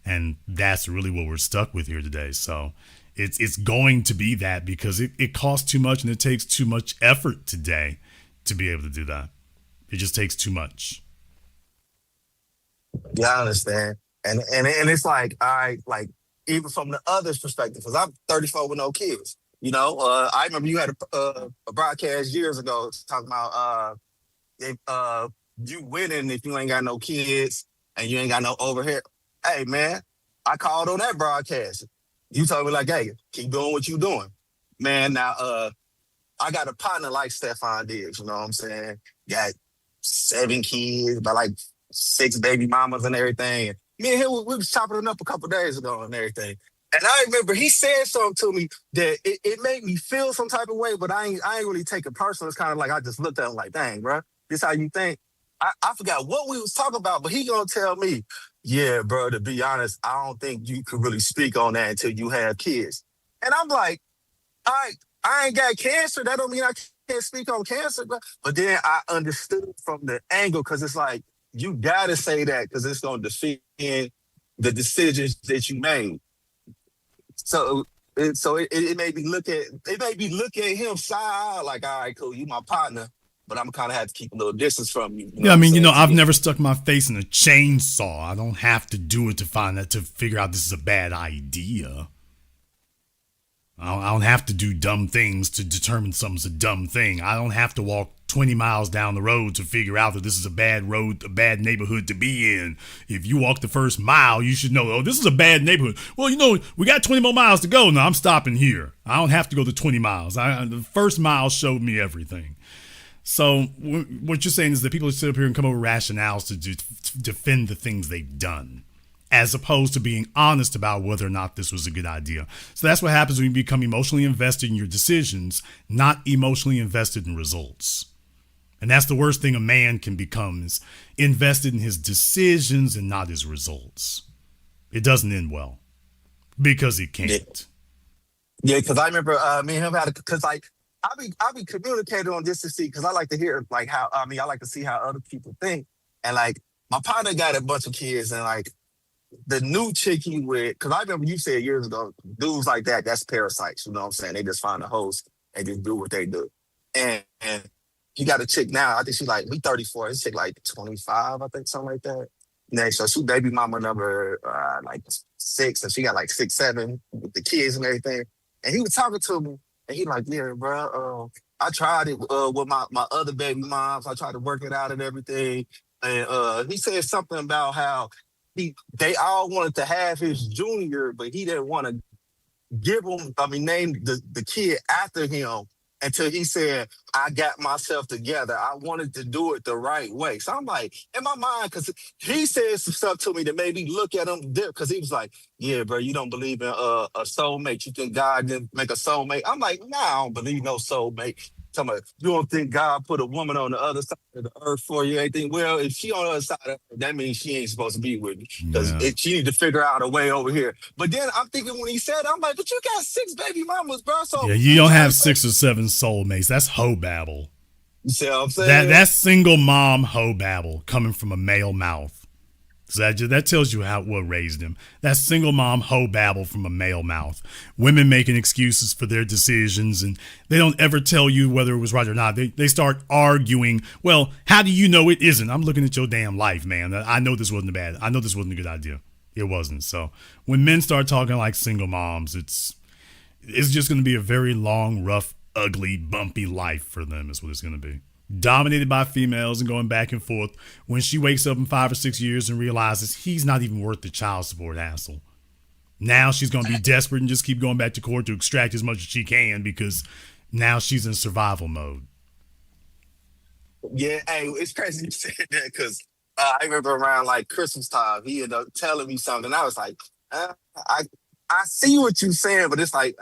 And that's really what we're stuck with here today. So It's going to be that because it costs too much and it takes too much effort today to be able to do that. It just takes too much. Yeah, I understand. And it's like, all right, like even from the other's perspective, because I'm 34 with no kids. I remember you had a broadcast years ago talking about if you winning if you ain't got no kids and you ain't got no overhead. Hey man, I called on that broadcast. You told me like, hey, keep doing what you doing. Man, now I got a partner like Stefon Diggs, you know what I'm saying? Got 7 kids, but like 6 baby mamas and everything. And me and him, we was chopping it up a couple days ago and everything. And I remember he said something to me that it made me feel some type of way, but I ain't really take it personal. It's kind of like I just looked at him like, dang, bro, this how you think? I forgot what we was talking about, but he gonna tell me, yeah, bro, to be honest, I don't think you could really speak on that until you have kids. And I'm like, I ain't got cancer. That don't mean I can't speak on cancer. But then I understood from the angle because it's like, you got to say that because it's going to defend the decisions that you made. So it made me look at him side like, all right, cool, you my partner, but I'm kind of have to keep a little distance from you. Yeah, I mean, I've never stuck my face in a chainsaw. I don't have to do it to figure out this is a bad idea. I don't have to do dumb things to determine something's a dumb thing. I don't have to walk 20 miles down the road to figure out that this is a bad road, a bad neighborhood to be in. If you walk the first mile, you should know, this is a bad neighborhood. Well, we got 20 more miles to go. No, I'm stopping here. I don't have to go the 20 miles. The first mile showed me everything. So what you're saying is that people sit up here and come up with rationales to defend the things they've done, as opposed to being honest about whether or not this was a good idea. So that's what happens when you become emotionally invested in your decisions, not emotionally invested in results. And that's the worst thing a man can become, is invested in his decisions and not his results. It doesn't end well because it can't. Yeah, because I remember me and him because like I be communicating on this to see, because I like to hear like how, I like to see how other people think. And like my partner got a bunch of kids, and like the new chick he with, because I remember you said years ago, dudes like that's parasites, you know what I'm saying? They just find a host and just do what they do. And he got a chick now, I think she like, we 34, this chick like 25, I think, something like that. Next, so she baby mama number like 6, and she got like 6, 7 with the kids and everything. And he was talking to me, and he like, yeah, bro, I tried it with my other baby moms. I tried to work it out and everything. And he said something about how they all wanted to have his junior, but he didn't want to name the kid after him until he said, I got myself together. I wanted to do it the right way. So I'm like, in my mind, because he said some stuff to me that made me look at him there, because he was like, yeah, bro, you don't believe in a soulmate. You think God didn't make a soulmate? I'm like, nah, I don't believe no soulmate. Talking about, you don't think God put a woman on the other side of the earth for you? Anything? Well, if she on the other side of the earth, that means she ain't supposed to be with me, because she need to figure out a way over here. But then I'm thinking, when he said, I'm like, but you got 6 baby mamas, bro. So yeah, you don't have 6 or 7 soulmates. That's hoe babble. You see what I'm saying? That's single mom hoe babble coming from a male mouth. So that tells you what raised him. That's single mom hoe babble from a male mouth. Women making excuses for their decisions, and they don't ever tell you whether it was right or not. They start arguing. Well, how do you know it isn't? I'm looking at your damn life, man. I know this wasn't I know this wasn't a good idea. It wasn't. So when men start talking like single moms, it's just going to be a very long, rough, ugly, bumpy life for them is what it's going to be. Dominated by females and going back and forth. When she wakes up in 5 or 6 years and realizes he's not even worth the child support hassle. Now she's going to be desperate and just keep going back to court to extract as much as she can, because now she's in survival mode. Yeah, hey, it's crazy you said that, because I remember around like Christmas time, he ended up telling me something. I was like, I see what you're saying, but it's like,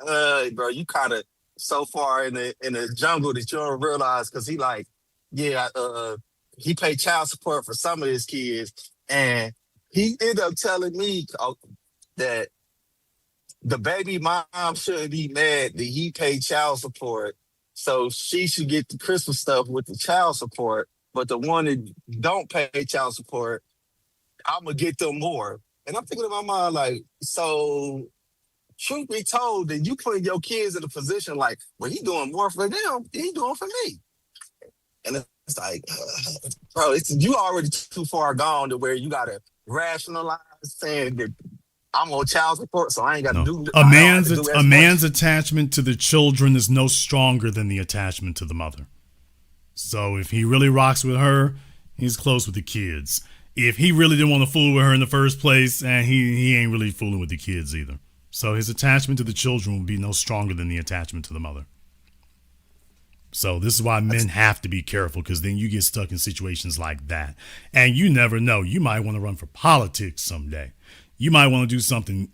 bro, you kind of so far in the jungle that you don't realize, because he like, yeah, he paid child support for some of his kids, and he ended up telling me that the baby mom shouldn't be mad that he paid child support, so she should get the Christmas stuff with the child support, but the one that don't pay child support, I'm gonna get them more. And I'm thinking in my mind like, so truth be told, that you put your kids in a position like, well, he doing more for them than he doing for me. And it's like, bro, you already too far gone to where you gotta rationalize saying that I'm on child support, so I ain't got to do. A I don't have to do as man's much. attachment to the children is no stronger than the attachment to the mother. So if he really rocks with her, he's close with the kids. If he really didn't want to fool with her in the first place, and he ain't really fooling with the kids either. So his attachment to the children will be no stronger than the attachment to the mother. So this is why men have to be careful, because then you get stuck in situations like that. And you never know. You might want to run for politics someday. You might want to do something,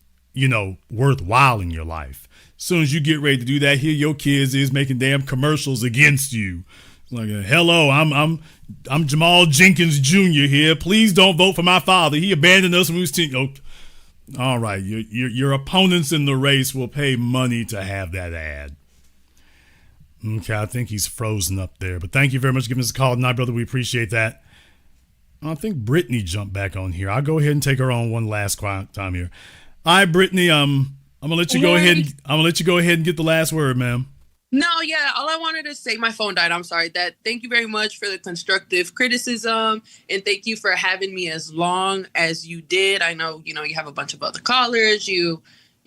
worthwhile in your life. As soon as you get ready to do that, here your kids is making damn commercials against you. Like, hello, I'm Jamal Jenkins Jr. here. Please don't vote for my father. He abandoned us when we was 10. Oh, all right, your opponents in the race will pay money to have that ad. Okay, I think he's frozen up there. But thank you very much for giving us a call tonight, brother. We appreciate that. I think Brittany jumped back on here. I'll go ahead and take her on one last quiet time here. All right, Brittany, I'm gonna let you go ahead. I'm gonna let you go ahead and get the last word, ma'am. No, yeah, all I wanted to say, my phone died. I'm sorry. Thank you very much for the constructive criticism, and thank you for having me as long as you did. I know, you have a bunch of other callers. You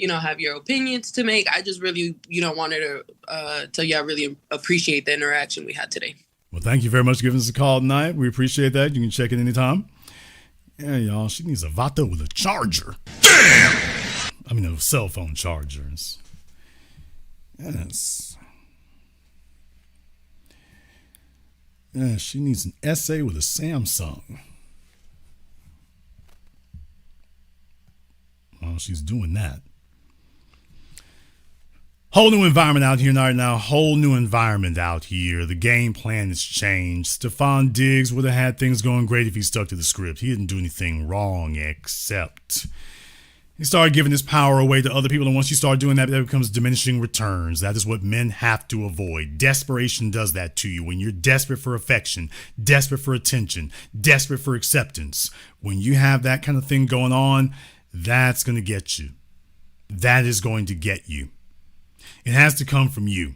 have your opinions to make. I just really, wanted to tell you I really appreciate the interaction we had today. Well, thank you very much for giving us a call tonight. We appreciate that. You can check it anytime. Yeah, y'all, she needs a Vata with a charger. Damn! I mean, a cell phone chargers. Yes. Yeah, she needs an essay with a Samsung. Well, she's doing that. Whole new environment out here now. Whole new environment out here. The game plan has changed. Stefon Diggs would have had things going great if he stuck to the script. He didn't do anything wrong, except he started giving his power away to other people. And once you start doing that, that becomes diminishing returns. That is what men have to avoid. Desperation does that to you. When you're desperate for affection, desperate for attention, desperate for acceptance, when you have that kind of thing going on, that's going to get you. That is going to get you. It has to come from you.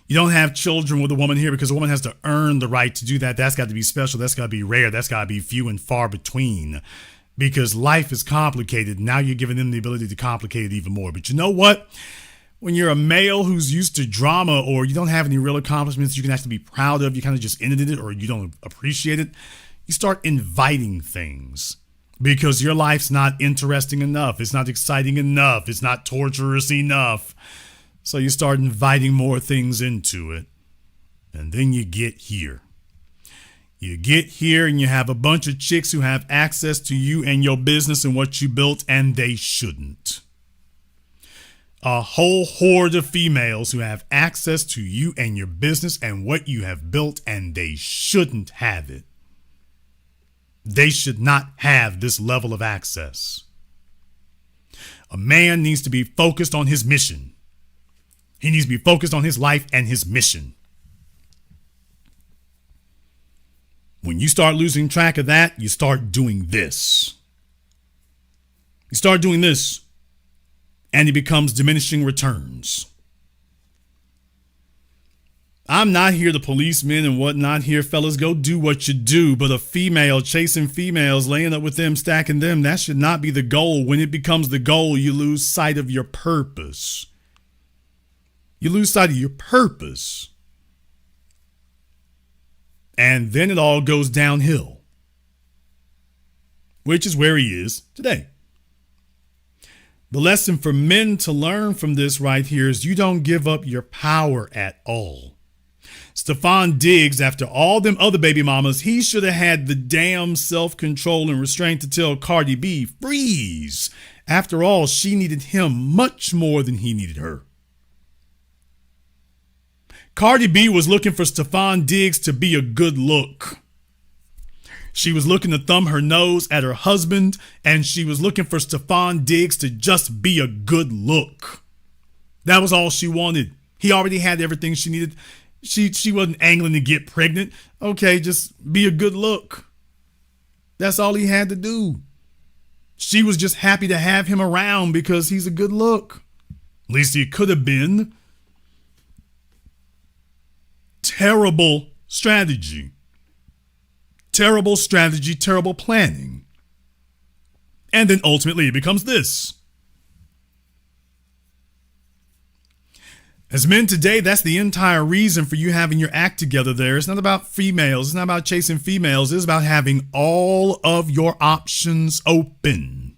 You don't have children with a woman here because a woman has to earn the right to do that. That's got to be special. That's got to be rare. That's got to be few and far between, because life is complicated. Now you're giving them the ability to complicate it even more. But you know what? When you're a male who's used to drama, or you don't have any real accomplishments you can actually be proud of, you kind of just ended it, or you don't appreciate it, you start inviting things. Because your life's not interesting enough. It's not exciting enough. It's not torturous enough. So you start inviting more things into it. And then you get here. You get here and you have a bunch of chicks who have access to you and your business and what you built, and they shouldn't. A whole horde of females who have access to you and your business and what you have built, and they shouldn't have it. They should not have this level of access. A man needs to be focused on his mission. He needs to be focused on his life and his mission. When you start losing track of that, you start doing this. You start doing this, and it becomes diminishing returns. I'm not here to police men and whatnot here, fellas. Go do what you do. But a female chasing females, laying up with them, stacking them, that should not be the goal. When it becomes the goal, you lose sight of your purpose. You lose sight of your purpose. And then it all goes downhill, which is where he is today. The lesson for men to learn from this right here is you don't give up your power at all. Stefon Diggs, after all them other baby mamas, he should have had the damn self-control and restraint to tell Cardi B, freeze. After all, she needed him much more than he needed her. Cardi B was looking for Stefon Diggs to be a good look. She was looking to thumb her nose at her husband, and she was looking for Stefon Diggs to just be a good look. That was all she wanted. He already had everything she needed. She wasn't angling to get pregnant. Okay, just be a good look. That's all he had to do. She was just happy to have him around because he's a good look. At least he could have been. Terrible strategy. Terrible strategy, terrible planning. And then ultimately it becomes this. As men today, that's the entire reason for you having your act together there. It's not about females. It's not about chasing females. It's about having all of your options open.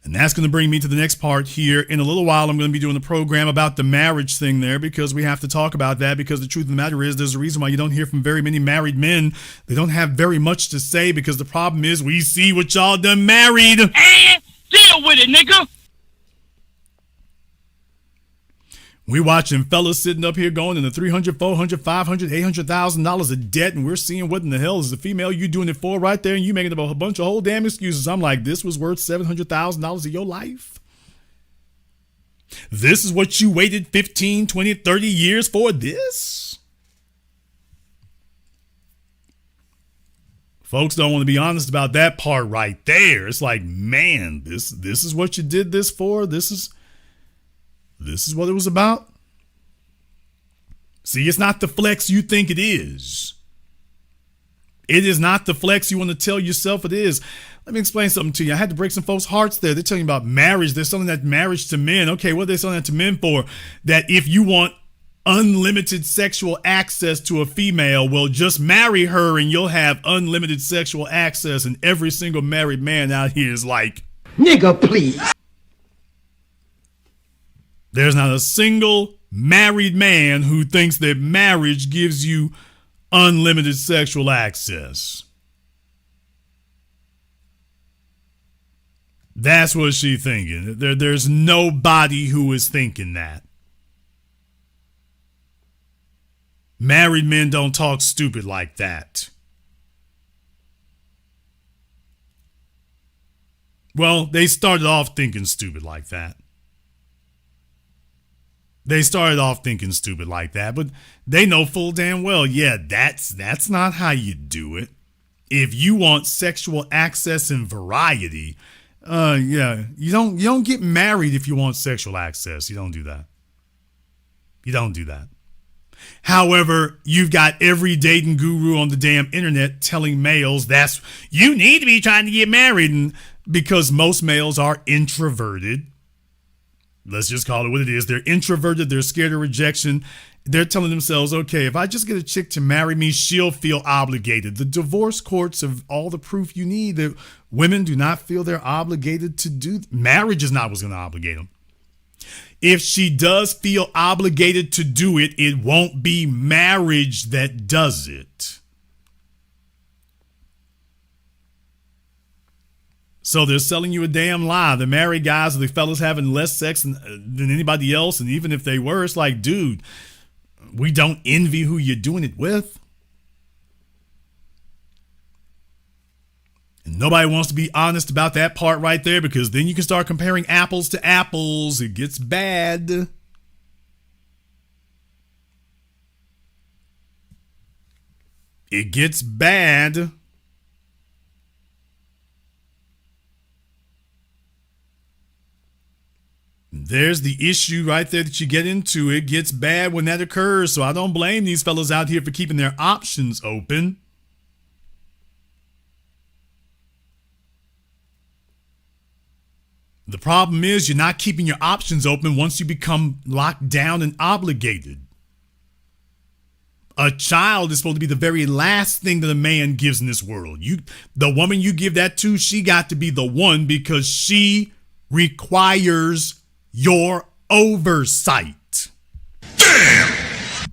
And that's going to bring me to the next part here. In a little while, I'm going to be doing a program about the marriage thing there because we have to talk about that, because the truth of the matter is there's a reason why you don't hear from very many married men. They don't have very much to say because the problem is we see what y'all done married. And deal with it, nigga. We watching fellas sitting up here going into $300, $400, $500, $800,000 of debt, and we're seeing what in the hell is the female you doing it for right there, and you making up a bunch of whole damn excuses. I'm like, this was worth $700,000 of your life? This is what you waited 15, 20, 30 years for this? Folks don't want to be honest about that part right there. It's like, man, this is what you did this for? This is what it was about? See, it's not the flex you think it is. It is not the flex you want to tell yourself it is. Let me explain something to you. I had to break some folks' hearts there. They're telling you about marriage. They're selling that marriage to men. Okay, what are they selling that to men for? That if you want unlimited sexual access to a female, well, just marry her and you'll have unlimited sexual access. And every single married man out here is like, Nigga, please. There's not a single married man who thinks that marriage gives you unlimited sexual access. That's what she's thinking. There's nobody who is thinking that. Married men don't talk stupid like that. Well, they started off thinking stupid like that. They started off thinking stupid like that, but they know full damn well, yeah, that's not how you do it. If you want sexual access and variety, you don't get married if you want sexual access. You don't do that. You don't do that. However, you've got every dating guru on the damn internet telling males you need to be trying to get married, and because most males are introverted. Let's just call it what it is. They're introverted. They're scared of rejection. They're telling themselves, okay, if I just get a chick to marry me, she'll feel obligated. The divorce courts have all the proof you need that women do not feel they're obligated to do. Marriage is not what's going to obligate them. If she does feel obligated to do it, it won't be marriage that does it. So they're selling you a damn lie. The married guys or the fellas having less sex than anybody else. And even if they were, it's like, dude, we don't envy who you're doing it with. And nobody wants to be honest about that part right there, because then you can start comparing apples to apples. It gets bad. It gets bad. There's the issue right there that you get into. It gets bad when that occurs. So I don't blame these fellas out here for keeping their options open. The problem is you're not keeping your options open once you become locked down and obligated. A child is supposed to be the very last thing that a man gives in this world. The woman you give that to, she got to be the one, because she requires your oversight. Damn!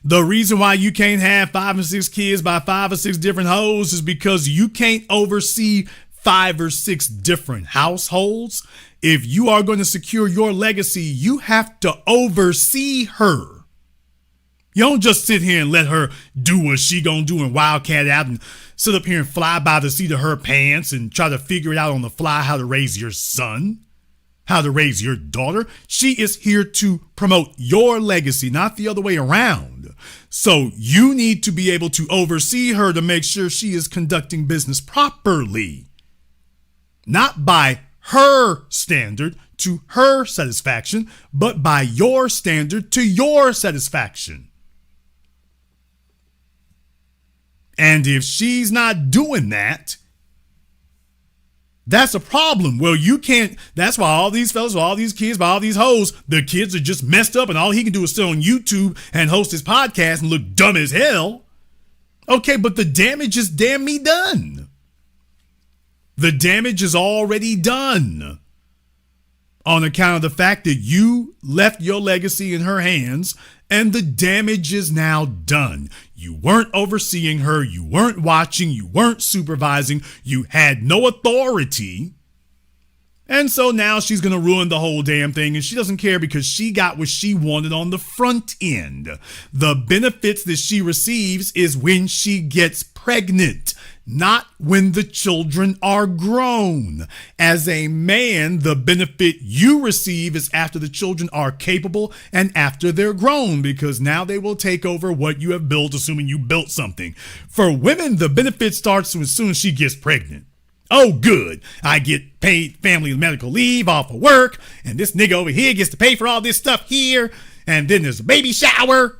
The reason why you can't have 5 and 6 kids by 5 or 6 different hoes is because you can't oversee 5 or 6 different households. If you are going to secure your legacy, you have to oversee her. You don't just sit here and let her do what she gonna do and wildcat out and sit up here and fly by the seat of her pants and try to figure it out on the fly how to raise your son, how to raise your daughter. She is here to promote your legacy, not the other way around. So you need to be able to oversee her to make sure she is conducting business properly. not by her standard to her satisfaction, but by your standard to your satisfaction. And if she's not doing that, that's a problem. Well, you can't. That's why all these fellas, all these kids, all these hoes, the kids are just messed up and all he can do is sit on YouTube and host his podcast and look dumb as hell. Okay, but the damage is damn me done. The damage is already done on account of the fact that you left your legacy in her hands and the damage is now done. You weren't overseeing her. You weren't watching. You weren't supervising. You had no authority. And so now she's going to ruin the whole damn thing, and she doesn't care because she got what she wanted on the front end. The benefits that she receives is when she gets pregnant, not when the children are grown. As a man, the benefit you receive is after the children are capable and after they're grown, because now they will take over what you have built, assuming you built something. For women, the benefit starts as soon as she gets pregnant. Oh, good. I get paid family and medical leave off of work, and this nigga over here gets to pay for all this stuff here, and then there's a baby shower.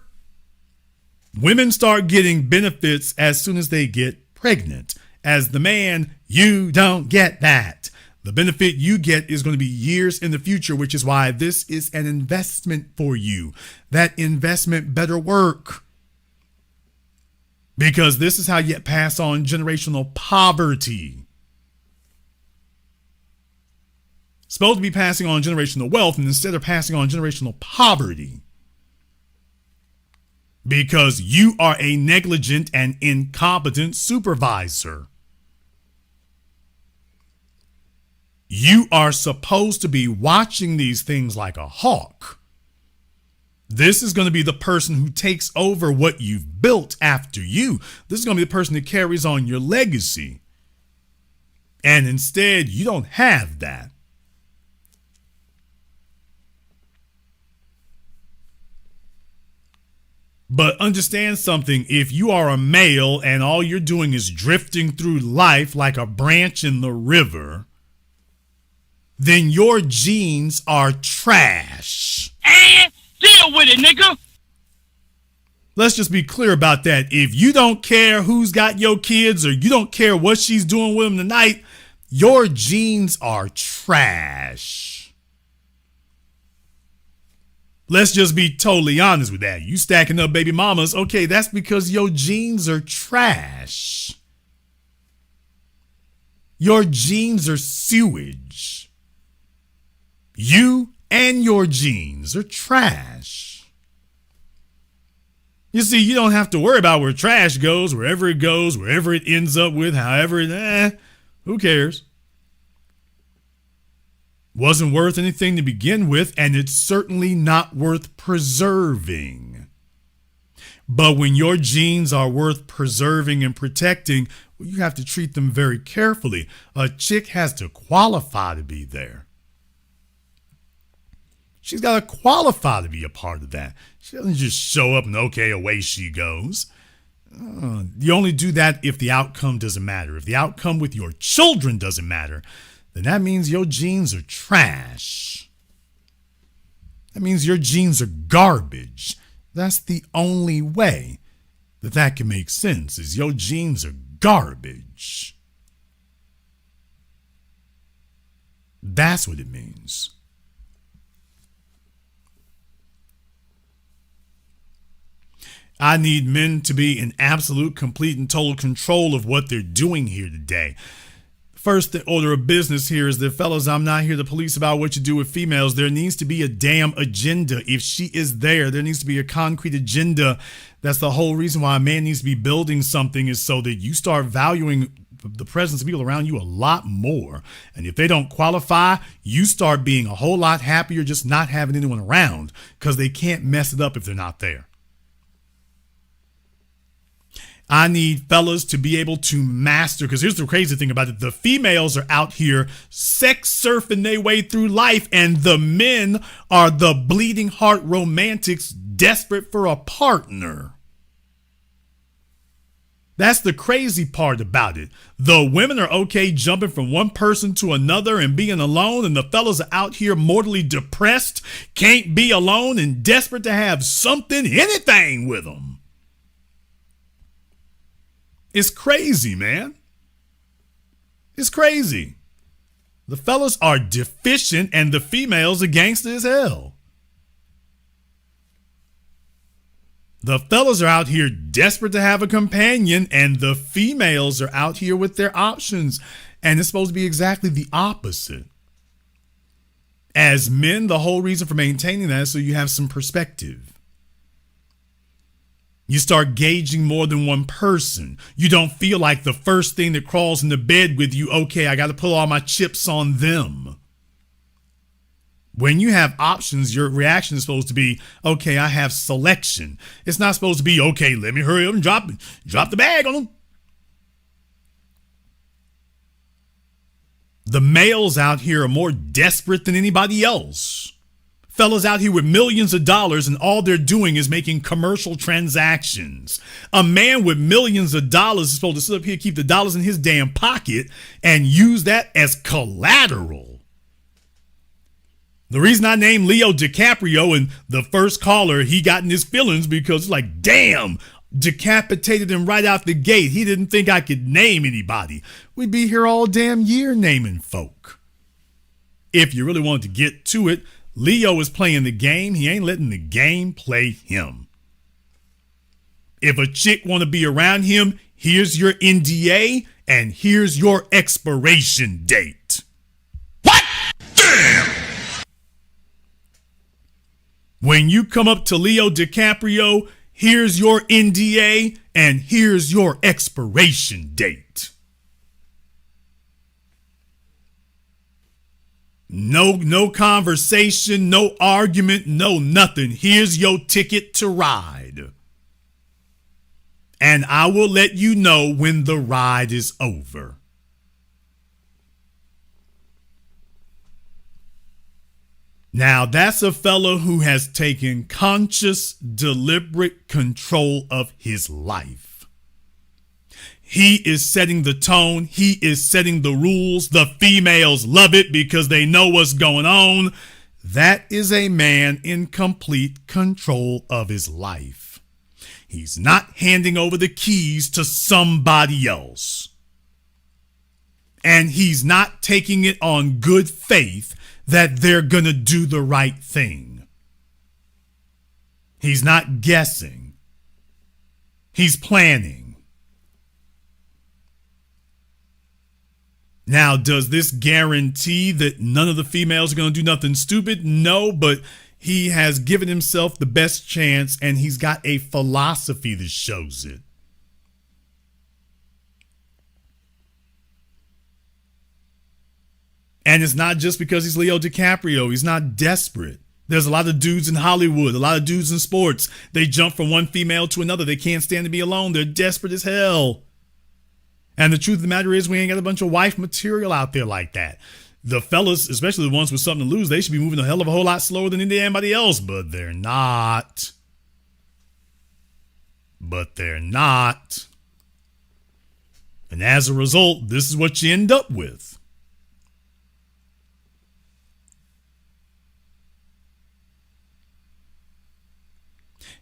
Women start getting benefits as soon as they get pregnant. As the man, you don't get that. The benefit you get is going to be years in the future, which is why this is an investment for you. That investment better work, because this is how you pass on generational poverty. Supposed to be passing on generational wealth, and instead of passing on generational poverty, because you are a negligent and incompetent supervisor. You are supposed to be watching these things like a hawk. This is going to be the person who takes over what you've built after you. This is going to be the person that carries on your legacy. And instead, you don't have that. But understand something, if you are a male and all you're doing is drifting through life like a branch in the river, then your genes are trash. And deal with it, nigga. Let's just be clear about that. If you don't care who's got your kids or you don't care what she's doing with them tonight, your genes are trash. Let's just be totally honest with that. You stacking up baby mamas, okay, that's because your genes are trash. Your genes are sewage. You and your genes are trash. You see, you don't have to worry about where trash goes, wherever it ends up with, however, who cares? Wasn't worth anything to begin with, and it's certainly not worth preserving. But when your genes are worth preserving and protecting, well, you have to treat them very carefully. A chick has to qualify to be there. She's got to qualify to be a part of that. She doesn't just show up and, okay, away she goes. You only do that if the outcome doesn't matter. If the outcome with your children doesn't matter, then that means your genes are trash. That means your genes are garbage. That's the only way that can make sense, is your genes are garbage. That's what it means. I need men to be in absolute, complete, and total control of what they're doing here today. First order of business here is that, fellas, I'm not here to police about what you do with females. There needs to be a damn agenda. If she is there needs to be a concrete agenda. That's the whole reason why a man needs to be building something, is so that you start valuing the presence of people around you a lot more. And if they don't qualify, you start being a whole lot happier just not having anyone around, because they can't mess it up if they're not there. I need fellas to be able to master, because here's the crazy thing about it. The females are out here sex surfing their way through life, and the men are the bleeding heart romantics desperate for a partner. That's the crazy part about it. The women are okay jumping from one person to another and being alone, and the fellas are out here mortally depressed, can't be alone, and desperate to have something, anything with them. It's crazy, man. It's crazy. The fellas are deficient and the females are gangster as hell. The fellas are out here desperate to have a companion, and the females are out here with their options. And it's supposed to be exactly the opposite. As men, the whole reason for maintaining that is so you have some perspective. You start gauging more than one person. You don't feel like the first thing that crawls into bed with you, okay, I got to put all my chips on them. When you have options, your reaction is supposed to be, okay, I have selection. It's not supposed to be, okay, let me hurry up and drop the bag on them. The males out here are more desperate than anybody else. Fellas out here with millions of dollars, and all they're doing is making commercial transactions. A man with millions of dollars is supposed to sit up here, keep the dollars in his damn pocket, and use that as collateral. The reason I named Leo DiCaprio and the first caller, he got in his feelings because it's like, damn, decapitated him right out the gate. He didn't think I could name anybody. We'd be here all damn year naming folk. If you really wanted to get to it, Leo is playing the game. He ain't letting the game play him. If a chick want to be around him, here's your NDA and here's your expiration date. What? Damn! When you come up to Leo DiCaprio, here's your NDA and here's your expiration date. No conversation, no argument, no nothing. Here's your ticket to ride. And I will let you know when the ride is over. Now, that's a fellow who has taken conscious, deliberate control of his life. He is setting the tone. He is setting the rules. The females love it because they know what's going on. That is a man in complete control of his life. He's not handing over the keys to somebody else. And he's not taking it on good faith that they're going to do the right thing. He's not guessing. He's planning. Now, does this guarantee that none of the females are going to do nothing stupid? No, but he has given himself the best chance, and he's got a philosophy that shows it. And it's not just because he's Leo DiCaprio. He's not desperate. There's a lot of dudes in Hollywood, a lot of dudes in sports. They jump from one female to another. They can't stand to be alone. They're desperate as hell. And the truth of the matter is we ain't got a bunch of wife material out there like that. The fellas, especially the ones with something to lose, they should be moving a hell of a whole lot slower than anybody else, but they're not. And as a result, this is what you end up with.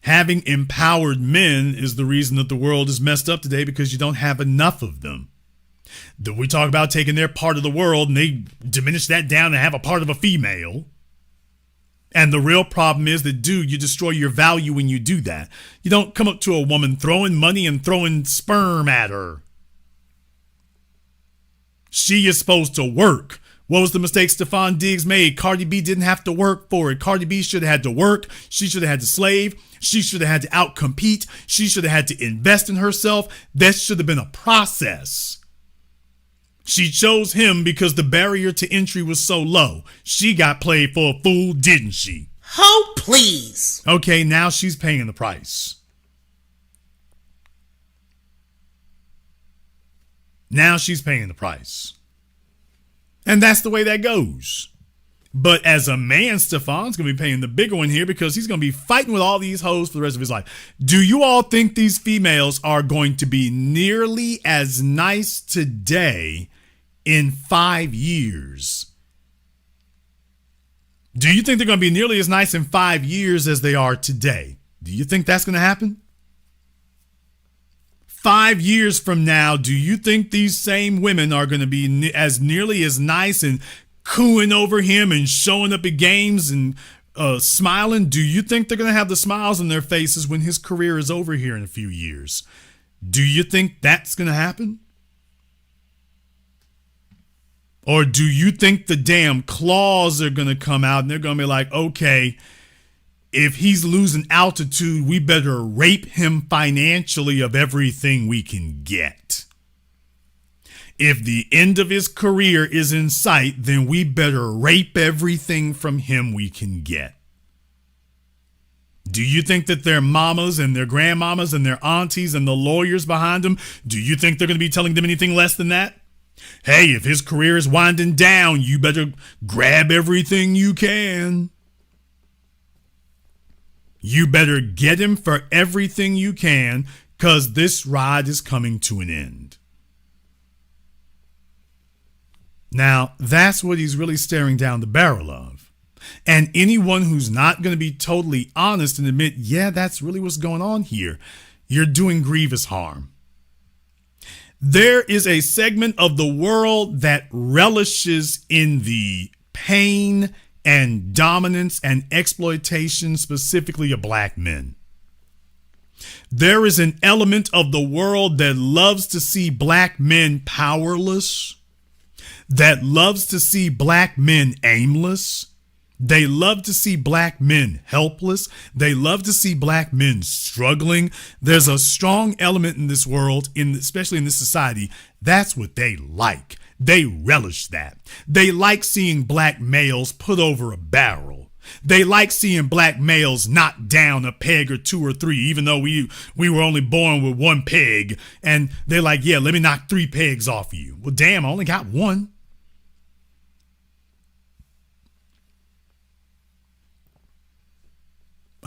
Having empowered men is the reason that the world is messed up today, because you don't have enough of them. We talk about taking their part of the world and they diminish that down and have a part of a female. And the real problem is that, dude, you destroy your value when you do that. You don't come up to a woman throwing money and throwing sperm at her. She is supposed to work. What was the mistake Stefon Diggs made? Cardi B didn't have to work for it. Cardi B should have had to work. She should have had to slave. She should have had to outcompete. She should have had to invest in herself. That should have been a process. She chose him because the barrier to entry was so low. She got played for a fool, didn't she? Oh, please. Okay, now she's paying the price. And that's the way that goes. But as a man, Stefon's going to be paying the bigger one here because he's going to be fighting with all these hoes for the rest of his life. Do you all think these females are going to be nearly as nice today in 5 years? Do you think they're going to be nearly as nice in 5 years as they are today? Do you think that's going to happen? 5 years from now, do you think these same women are going to be as nearly as nice and cooing over him and showing up at games and smiling? Do you think they're going to have the smiles on their faces when his career is over here in a few years? Do you think that's going to happen? Or do you think the damn claws are going to come out and they're going to be like, okay, if he's losing altitude, we better rape him financially of everything we can get. If the end of his career is in sight, then we better rape everything from him we can get. Do you think that their mamas and their grandmamas and their aunties and the lawyers behind them, do you think they're going to be telling them anything less than that? Hey, if his career is winding down, you better grab everything you can. You better get him for everything you can, because this ride is coming to an end. Now, that's what he's really staring down the barrel of. And anyone who's not going to be totally honest and admit, yeah, that's really what's going on here, you're doing grievous harm. There is a segment of the world that relishes in the pain and dominance and exploitation, specifically of black men. There is an element of the world that loves to see black men powerless, that loves to see black men aimless. They love to see black men helpless. They love to see black men struggling. There's a strong element in this world, especially in this society. That's what they like. They relish that. They like seeing black males put over a barrel. They like seeing black males knock down a peg or two or three, even though we were only born with one peg. And they're like, yeah, let me knock 3 pegs off of you. Well, damn, I only got one.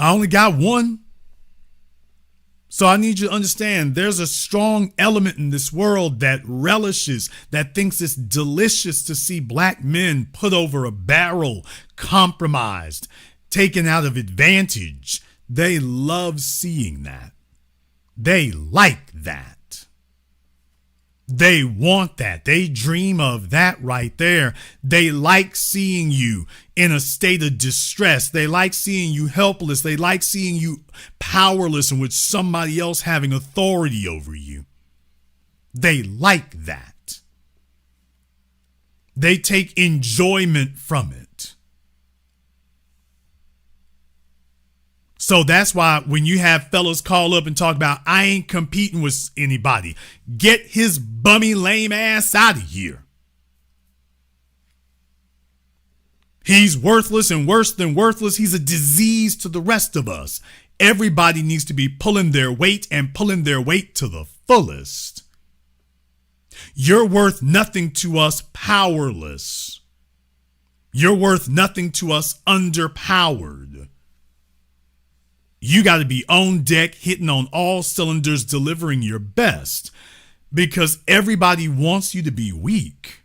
I only got one. So I need you to understand there's a strong element in this world that relishes, that thinks it's delicious to see black men put over a barrel, compromised, taken out of advantage. They love seeing that. They like that. They want that. They dream of that right there. They like seeing you in a state of distress. They like seeing you helpless. They like seeing you powerless and with somebody else having authority over you. They like that. They take enjoyment from it. So that's why when you have fellas call up and talk about, I ain't competing with anybody, get his bummy lame ass out of here. He's worthless and worse than worthless. He's a disease to the rest of us. Everybody needs to be pulling their weight and pulling their weight to the fullest. You're worth nothing to us powerless. You're worth nothing to us underpowered. You got to be on deck, hitting on all cylinders, delivering your best, because everybody wants you to be weak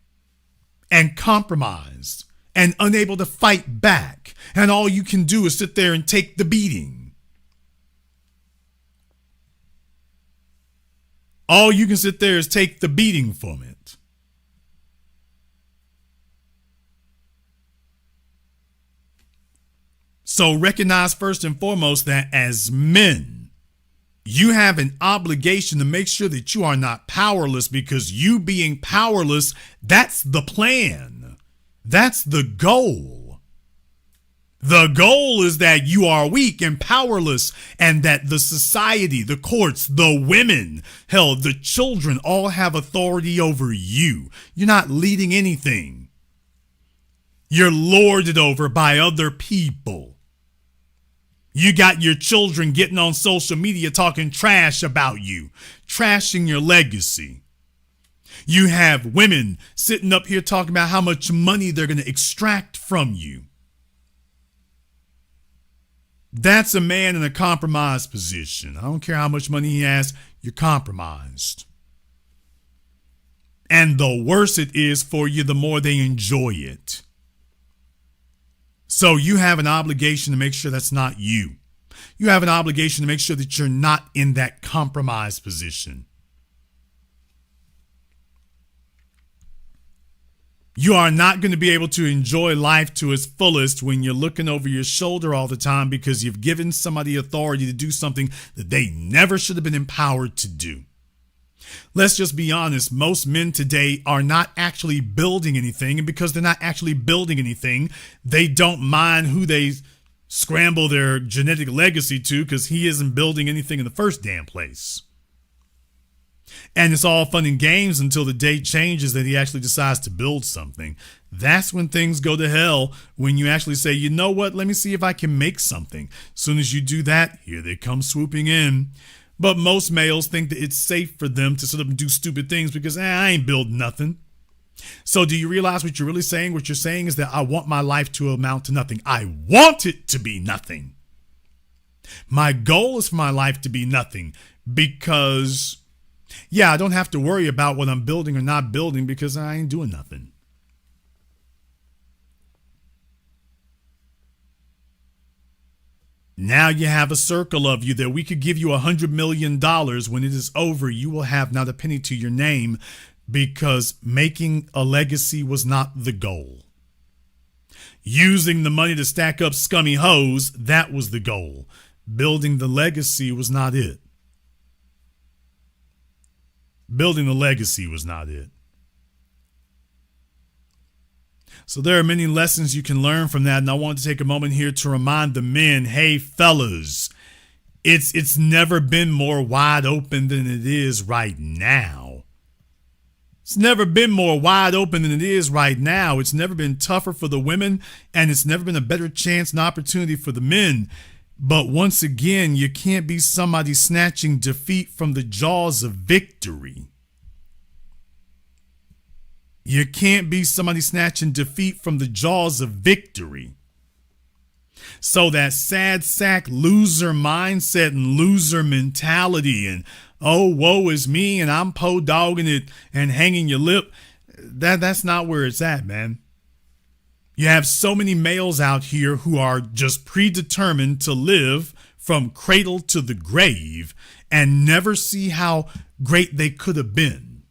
and compromised and unable to fight back. And all you can do is sit there and take the beating. All you can sit there is take the beating from it. So recognize first and foremost that as men, you have an obligation to make sure that you are not powerless, because you being powerless, that's the plan. That's the goal. The goal is that you are weak and powerless, and that the society, the courts, the women, hell, the children all have authority over you. You're not leading anything. You're lorded over by other people. You got your children getting on social media talking trash about you, trashing your legacy. You have women sitting up here talking about how much money they're going to extract from you. That's a man in a compromised position. I don't care how much money he has, you're compromised. And the worse it is for you, the more they enjoy it. So you have an obligation to make sure that's not you. You have an obligation to make sure that you're not in that compromised position. You are not going to be able to enjoy life to its fullest when you're looking over your shoulder all the time because you've given somebody authority to do something that they never should have been empowered to do. Let's just be honest. Most men today are not actually building anything. And because they're not actually building anything, they don't mind who they scramble their genetic legacy to because he isn't building anything in the first damn place. And it's all fun and games until the day changes that he actually decides to build something. That's when things go to hell, when you actually say, you know what, let me see if I can make something. As soon as you do that, here they come swooping in. But most males think that it's safe for them to sit up and do stupid things because I ain't built nothing. So do you realize what you're really saying? What you're saying is that I want my life to amount to nothing. I want it to be nothing. My goal is for my life to be nothing because, yeah, I don't have to worry about what I'm building or not building because I ain't doing nothing. Now you have a circle of you that we could give you $100 million. When it is over, you will have not a penny to your name because making a legacy was not the goal. Using the money to stack up scummy hoes, that was the goal. Building the legacy was not it. Building the legacy was not it. So there are many lessons you can learn from that. And I want to take a moment here to remind the men, hey, fellas, it's never been more wide open than it is right now. It's never been more wide open than it is right now. It's never been tougher for the women, and it's never been a better chance and opportunity for the men. But once again, you can't be somebody snatching defeat from the jaws of victory. You can't be somebody snatching defeat from the jaws of victory. So that sad sack loser mindset and loser mentality and, oh, woe is me and I'm dogging it and hanging your lip, that's not where it's at, man. You have so many males out here who are just predetermined to live from cradle to the grave and never see how great they could have been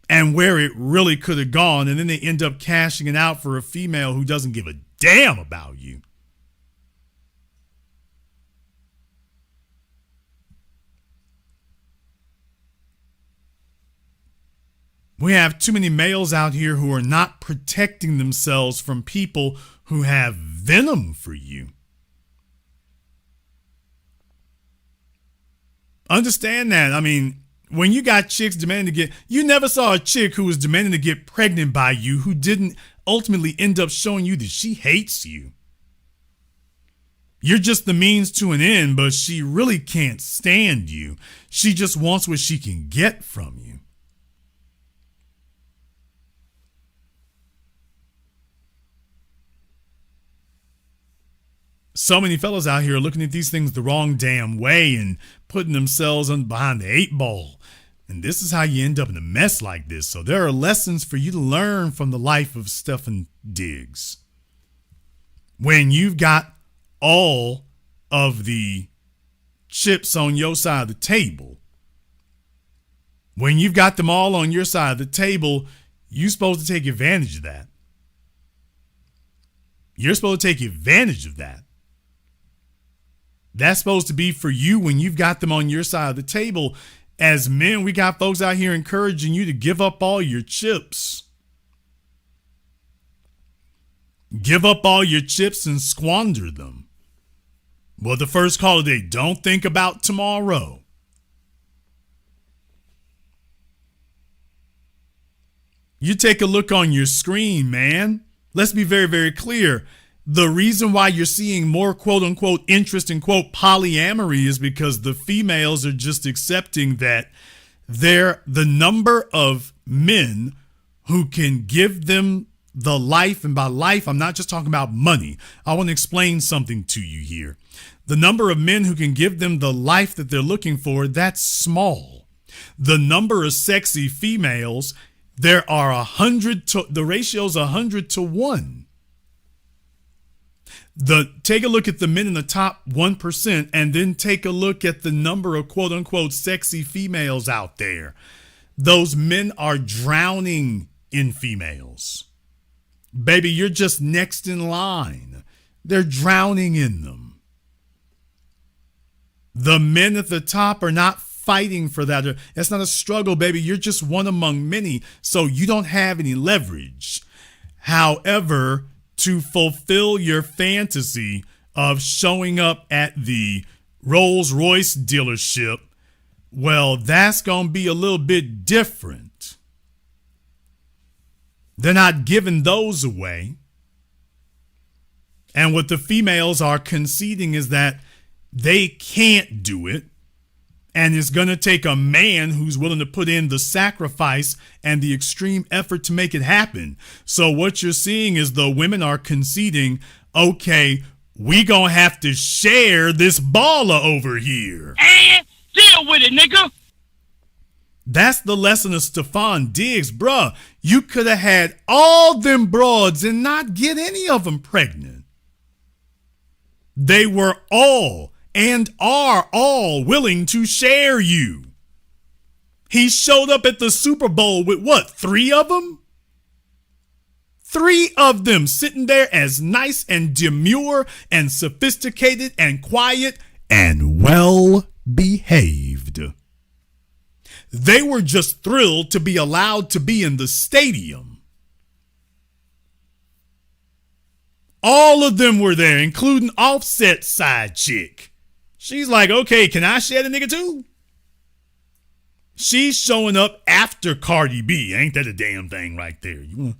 and where it really could have gone. And then they end up cashing it out for a female who doesn't give a damn about you. We have too many males out here who are not protecting themselves from people who have venom for you. Understand that. I mean, when you got chicks demanding to you never saw a chick who was demanding to get pregnant by you who didn't ultimately end up showing you that she hates you. You're just the means to an end, but she really can't stand you. She just wants what she can get from you. So many fellas out here are looking at these things the wrong damn way and putting themselves behind the 8 ball. And this is how you end up in a mess like this. So there are lessons for you to learn from the life of Stefon Diggs. When you've got all of the chips on your side of the table, when you've got them all on your side of the table, you're supposed to take advantage of that. You're supposed to take advantage of that. That's supposed to be for you when you've got them on your side of the table. As men, we got folks out here encouraging you to give up all your chips. Give up all your chips and squander them. Well, the first call of the day, don't think about tomorrow. You take a look on your screen, man. Let's be very, very clear. The reason why you're seeing more quote unquote interest in quote polyamory is because the females are just accepting that the number of men who can give them the life, and by life, I'm not just talking about money. I want to explain something to you here. The number of men who can give them the life that they're looking for, that's small. The number of sexy females, there are 100 to, the ratio's 100 to 1. Take a look at the men in the top 1% and then take a look at the number of quote unquote sexy females out there. Those men are drowning in females. Baby, you're just next in line. They're drowning in them. The men at the top are not fighting for that. It's not a struggle, baby. You're just one among many, so you don't have any leverage. However, to fulfill your fantasy of showing up at the Rolls Royce dealership, well, that's going to be a little bit different. They're not giving those away. And what the females are conceding is that they can't do it. And it's going to take a man who's willing to put in the sacrifice and the extreme effort to make it happen. So what you're seeing is the women are conceding, okay, we going to have to share this baller over here. And deal with it, nigga. That's the lesson of Stefon Diggs, bruh. You could have had all them broads and not get any of them pregnant. They were all and are all willing to share you. He showed up at the Super Bowl with what, 3 of them? 3 of them sitting there as nice and demure and sophisticated and quiet and well behaved. They were just thrilled to be allowed to be in the stadium. All of them were there, including Offset's side chick. She's like, okay, can I share the nigga too? She's showing up after Cardi B. Ain't that a damn thing right there? You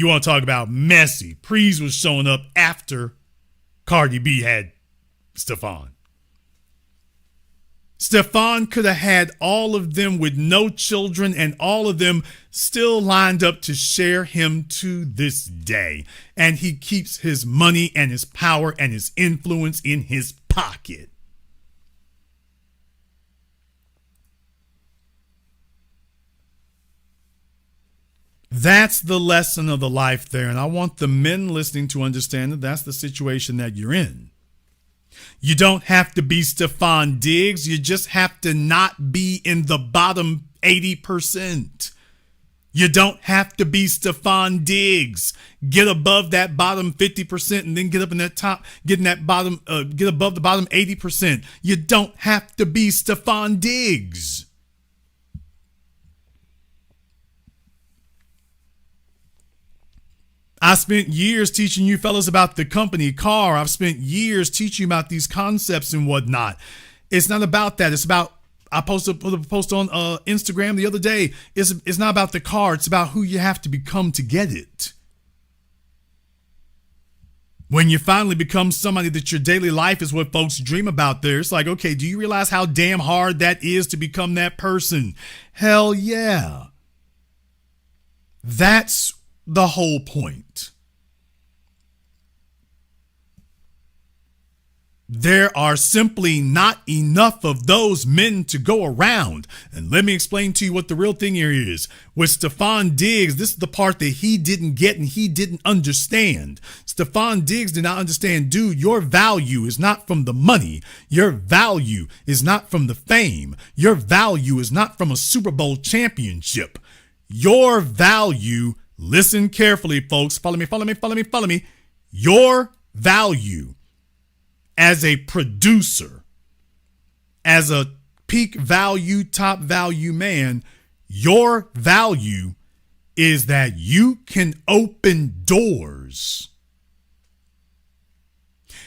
want to talk about messy. Preez was showing up after Cardi B had Stefon. Stefon could have had all of them with no children, and all of them still lined up to share him to this day. And he keeps his money and his power and his influence in his pocket. That's the lesson of the life there. And I want the men listening to understand that that's the situation that you're in. You don't have to be Stefon Diggs. You just have to not be in the bottom 80%. You don't have to be Stefon Diggs. Get above that bottom 50% and then get up in that top, get in that bottom, get above the bottom 80%. You don't have to be Stefon Diggs. I spent years teaching you fellas about the company car. I've spent years teaching you about these concepts and whatnot. It's not about that. It's about, I put a post on Instagram the other day. It's not about the car. It's about who you have to become to get it. When you finally become somebody that your daily life is what folks dream about there, it's like, okay, do you realize how damn hard that is to become that person? Hell yeah. That's the whole point. There are simply not enough of those men to go around. And let me explain to you what the real thing here is. With Stefon Diggs, this is the part that he didn't get and he didn't understand. Stefon Diggs did not understand, dude, your value is not from the money. Your value is not from the fame. Your value is not from a Super Bowl championship. Your value, listen carefully, folks. Follow me. Your value as a producer, as a peak value, top value man, your value is that you can open doors.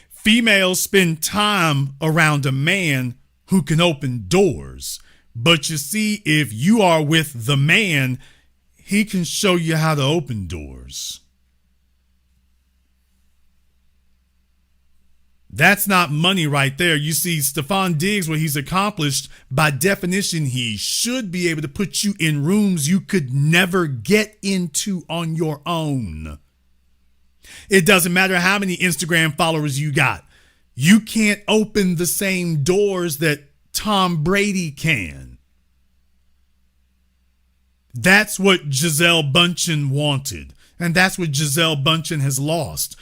Females spend time around a man who can open doors. But you see, if you are with the man, he can show you how to open doors. That's not money right there. You see, Stefon Diggs, what he's accomplished, by definition, he should be able to put you in rooms you could never get into on your own. It doesn't matter how many Instagram followers you got. You can't open the same doors that Tom Brady can. That's what Gisele Bündchen wanted. And that's what Gisele Bündchen has lost.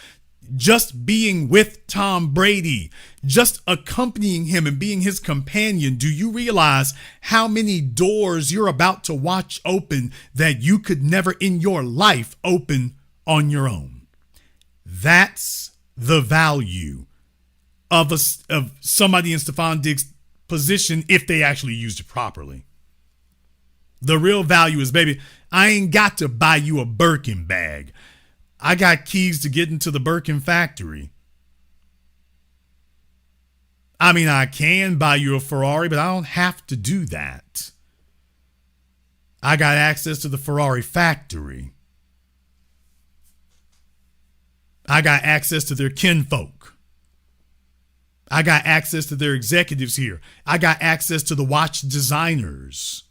Just being with Tom Brady, just accompanying him and being his companion, do you realize how many doors you're about to watch open that you could never in your life open on your own? That's the value of somebody in Stefon Diggs' position if they actually used it properly. The real value is, baby, I ain't got to buy you a Birkin bag. I got keys to get into the Birkin factory. I mean, I can buy you a Ferrari, but I don't have to do that. I got access to the Ferrari factory. I got access to their kinfolk. I got access to their executives here. I got access to the watch designers.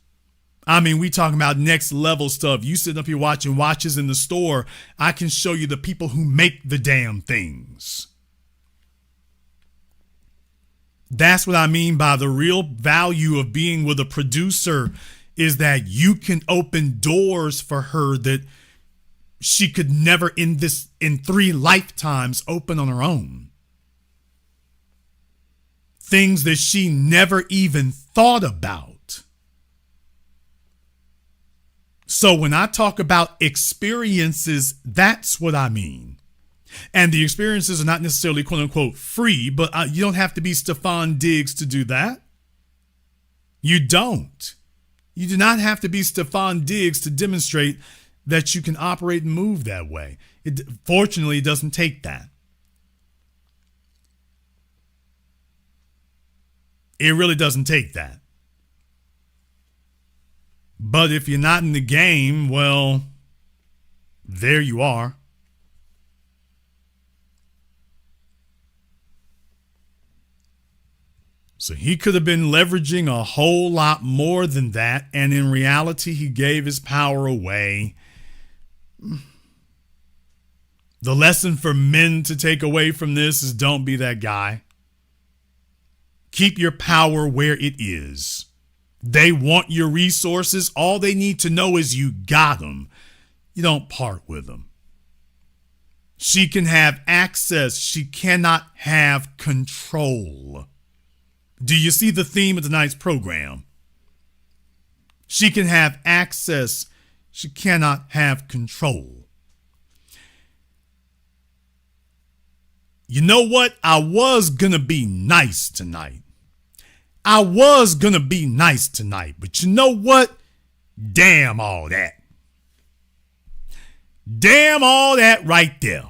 I mean, we talking about next level stuff. You sitting up here watching watches in the store. I can show you the people who make the damn things. That's what I mean by the real value of being with a producer, is that you can open doors for her that she could never in 3 lifetimes open on her own. Things that she never even thought about. So when I talk about experiences, that's what I mean. And the experiences are not necessarily quote unquote free, but you don't have to be Stefon Diggs to do that. You don't. You do not have to be Stefon Diggs to demonstrate that you can operate and move that way. Fortunately, it doesn't take that. It really doesn't take that. But if you're not in the game, well, there you are. So he could have been leveraging a whole lot more than that, and in reality, he gave his power away. The lesson for men to take away from this is don't be that guy. Keep your power where it is. They want your resources. All they need to know is you got them. You don't part with them. She can have access. She cannot have control. Do you see the theme of tonight's program? She can have access. She cannot have control. You know what? I was going to be nice tonight. I was going to be nice tonight, but you know what? Damn all that. Damn all that right there.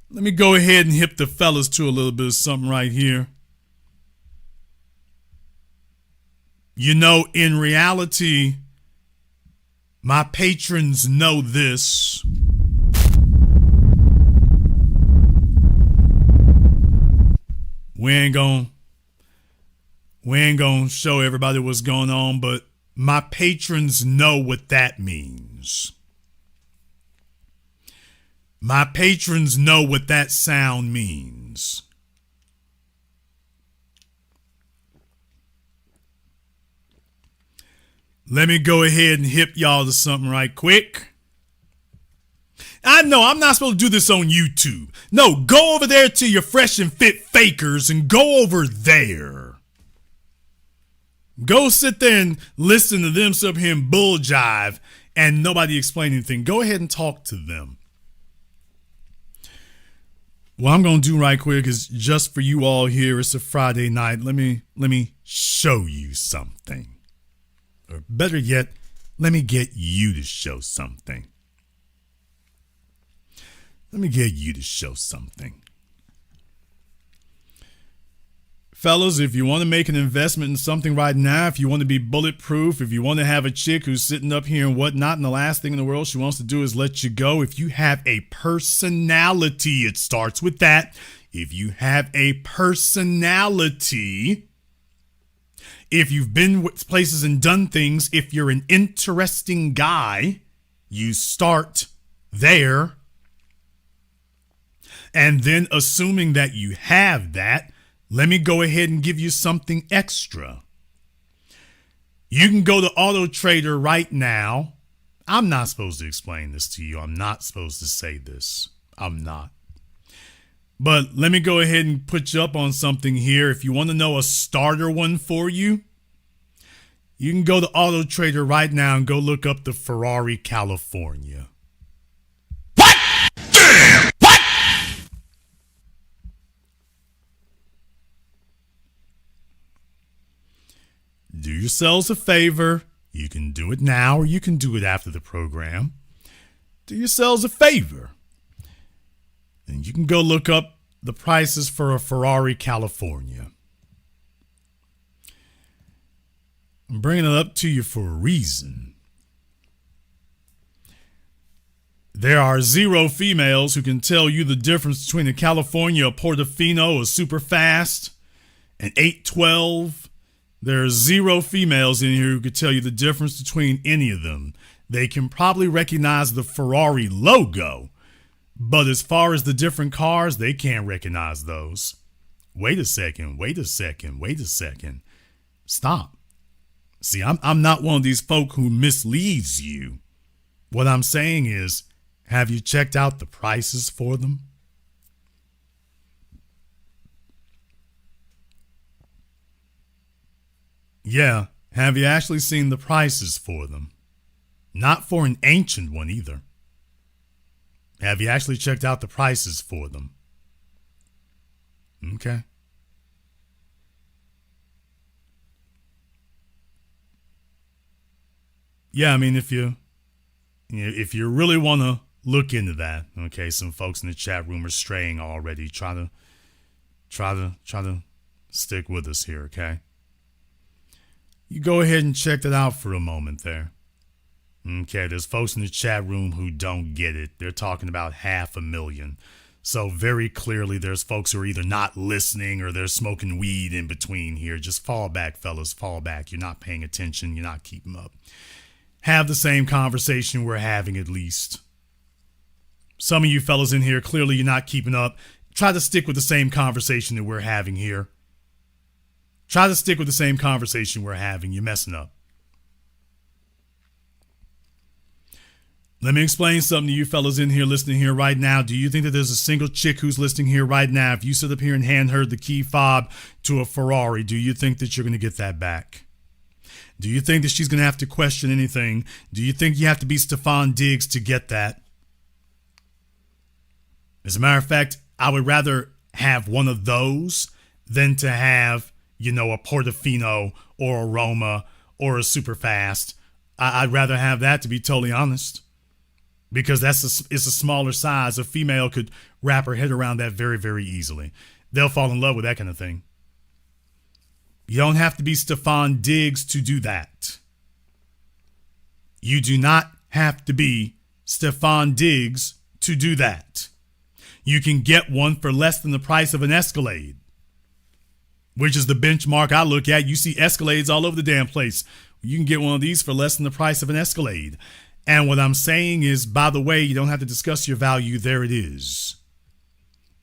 Let me go ahead and hip the fellas to a little bit of something right here. You know, in reality, my patrons know this. We ain't gonna show everybody what's going on, but my patrons know what that means. My patrons know what that sound means. Let me go ahead and hip y'all to something right quick. I know I'm not supposed to do this on YouTube. No, go over there to your Fresh and Fit Fakers and go over there. Go sit there and listen to them up here and bull jive and nobody explain anything. Go ahead and talk to them. What I'm going to do right quick is just for you all here. It's a Friday night. Let me show you something. Or better yet, let me get you to show something. Let me get you to show something. Fellas, if you want to make an investment in something right now, if you want to be bulletproof, if you want to have a chick who's sitting up here and whatnot, and the last thing in the world she wants to do is let you go, if you have a personality, it starts with that. if you have a personality, if you've been places and done things, if you're an interesting guy, you start there. And then assuming that you have that, let me go ahead and give you something extra. You can go to Auto Trader right now. I'm not supposed to explain this to you. I'm not supposed to say this. I'm not. But let me go ahead and put you up on something here. If you want to know a starter one for you, you can go to Auto Trader right now and go look up the Ferrari California. What? Damn! What? Do yourselves a favor. You can do it now or you can do it after the program. Do yourselves a favor. And you can go look up the prices for a Ferrari California. I'm bringing it up to you for a reason. There are 0 females who can tell you the difference between a California, a Portofino, a Superfast, an 812. There are 0 females in here who could tell you the difference between any of them. They can probably recognize the Ferrari logo, but as far as the different cars, they can't recognize those. Wait a second. Stop. See, I'm not one of these folk who misleads you. What I'm saying is, have you checked out the prices for them? Yeah, have you actually seen the prices for them? Not for an ancient one either. Have you actually checked out the prices for them? Okay. Yeah, I mean, if you really want to look into that, okay, some folks in the chat room are straying already. Try to stick with us here, okay? You go ahead and check that out for a moment there. Okay, there's folks in the chat room who don't get it. They're talking about 500,000. So very clearly there's folks who are either not listening or they're smoking weed in between here. Just fall back, fellas, fall back. You're not paying attention. You're not keeping up. Have the same conversation we're having at least. Some of you fellas in here, clearly you're not keeping up. Try to stick with the same conversation that we're having here. Try to stick with the same conversation we're having. You're messing up. Let me explain something to you fellas in here listening here right now. Do you think that there's a single chick who's listening here right now? If you sit up here and hand her the key fob to a Ferrari, do you think that you're going to get that back? Do you think that she's going to have to question anything? Do you think you have to be Stefon Diggs to get that? As a matter of fact, I would rather have one of those than to have, a Portofino or a Roma or a Superfast. I'd rather have that, to be totally honest. Because it's a smaller size. A female could wrap her head around that very, very easily. They'll fall in love with that kind of thing. You don't have to be Stefon Diggs to do that. You do not have to be Stefon Diggs to do that. You can get one for less than the price of an Escalade, which is the benchmark I look at. You see Escalades all over the damn place. You can get one of these for less than the price of an Escalade. And what I'm saying is, by the way, you don't have to discuss your value. There it is.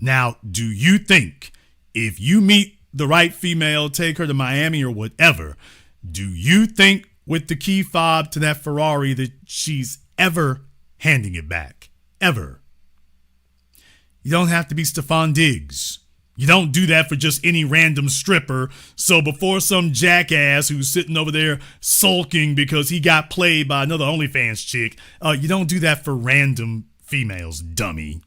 Now, do you think if you meet the right female, take her to Miami or whatever, do you think with the key fob to that Ferrari that she's ever handing it back? Ever. You don't have to be Stefon Diggs. You don't do that for just any random stripper. So before some jackass who's sitting over there sulking because he got played by another OnlyFans chick, you don't do that for random females, dummy.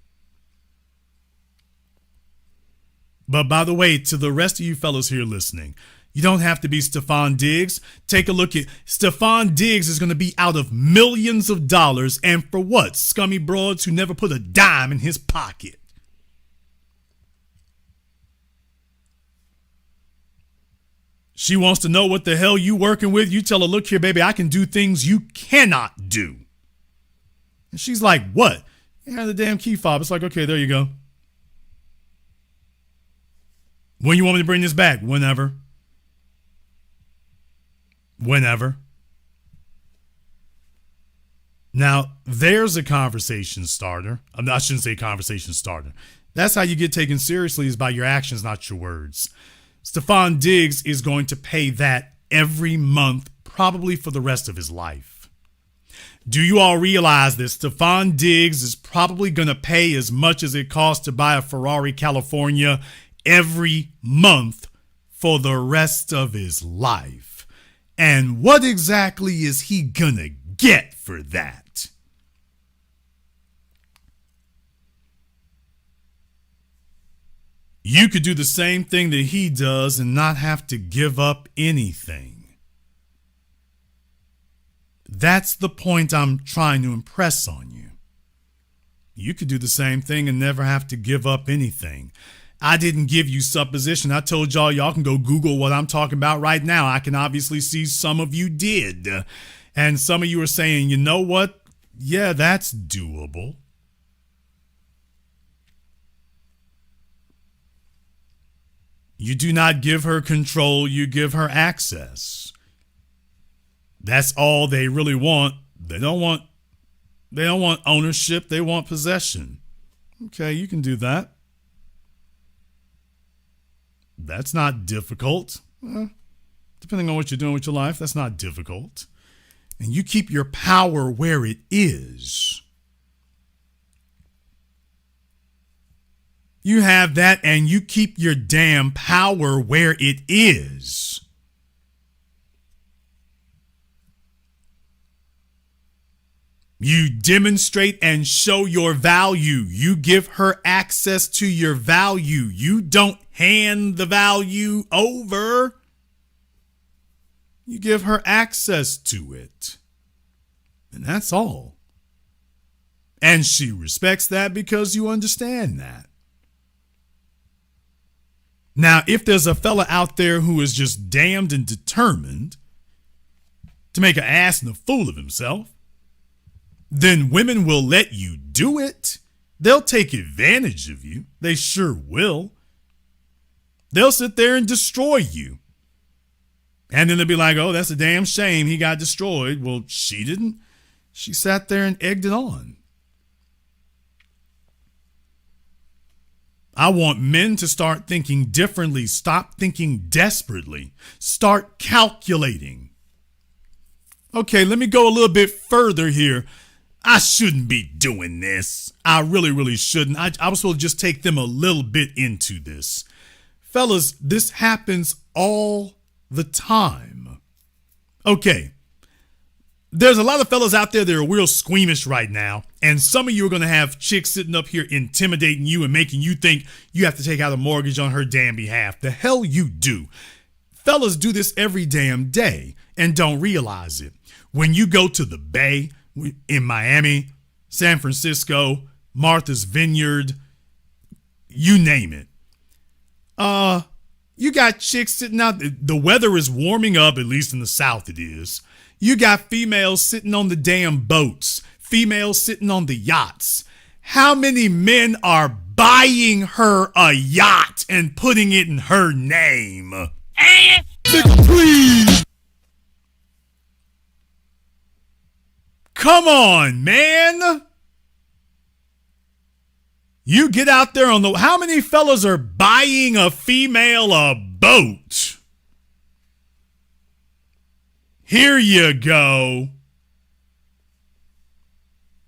But by the way, to the rest of you fellas here listening, you don't have to be Stefon Diggs. Take a look at Stefon Diggs is going to be out of millions of dollars. And for what? Scummy broads who never put a dime in his pocket. She wants to know what the hell you working with. You tell her, look here, baby, I can do things you cannot do. And she's like, what? Yeah, the damn key fob. It's like, okay, there you go. When you want me to bring this back? Whenever. Whenever. Now, there's a conversation starter. I shouldn't say conversation starter. That's how you get taken seriously, is by your actions, not your words. Stefon Diggs is going to pay that every month, probably for the rest of his life. Do you all realize that Stefon Diggs is probably going to pay as much as it costs to buy a Ferrari California every month for the rest of his life? And what exactly is he going to get for that? You could do the same thing that he does and not have to give up anything. That's the point I'm trying to impress on you. You could do the same thing and never have to give up anything. I didn't give you supposition. I told y'all can go Google what I'm talking about right now. I can obviously see some of you did. And some of you are saying, you know what? Yeah, that's doable. You do not give her control, you give her access. That's all they really want. They don't want ownership, they want possession. Okay, you can do that. That's not difficult. Depending on what you're doing with your life, that's not difficult. And you keep your power where it is. You have that, and you keep your damn power where it is. You demonstrate and show your value. You give her access to your value. You don't hand the value over. You give her access to it. And that's all. And she respects that because you understand that. Now, if there's a fella out there who is just damned and determined to make an ass and a fool of himself, then women will let you do it. They'll take advantage of you. They sure will. They'll sit there and destroy you. And then they'll be like, oh, that's a damn shame he got destroyed. Well, she didn't. She sat there and egged it on. I want men to start thinking differently. Stop thinking desperately. Start calculating. Okay, let me go a little bit further here. I shouldn't be doing this. I really shouldn't. I was supposed to just take them a little bit into this. Fellas, this happens all the time. Okay. There's a lot of fellas out there that are real squeamish right now, and some of you are going to have chicks sitting up here intimidating you and making you think you have to take out a mortgage on her damn behalf. The hell you do. Fellas do this every damn day and don't realize it. When you go to the Bay in Miami, San Francisco, Martha's Vineyard, you name it. You got chicks sitting out. The weather is warming up, at least in the South it is. You got females sitting on the damn boats, females sitting on the yachts. How many men are buying her a yacht and putting it in her name? Nigga, please. Come on, man. You get out there on the... How many fellas are buying a female a boat? Here you go.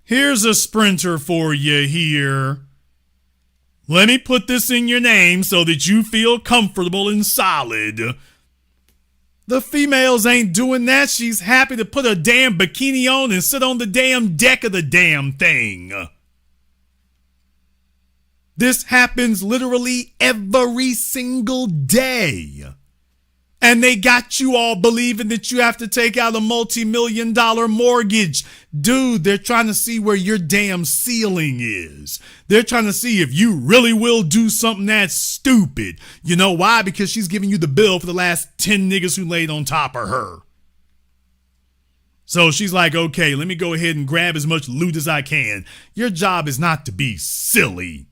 Here's a Sprinter for you here. Let me put this in your name so that you feel comfortable and solid. The females ain't doing that. She's happy to put a damn bikini on and sit on the damn deck of the damn thing. This happens literally every single day. And they got you all believing that you have to take out a multi-million-dollar mortgage. Dude, they're trying to see where your damn ceiling is. They're trying to see if you really will do something that's stupid. You know why? Because she's giving you the bill for the last 10 niggas who laid on top of her. So she's like, okay, let me go ahead and grab as much loot as I can. Your job is not to be silly.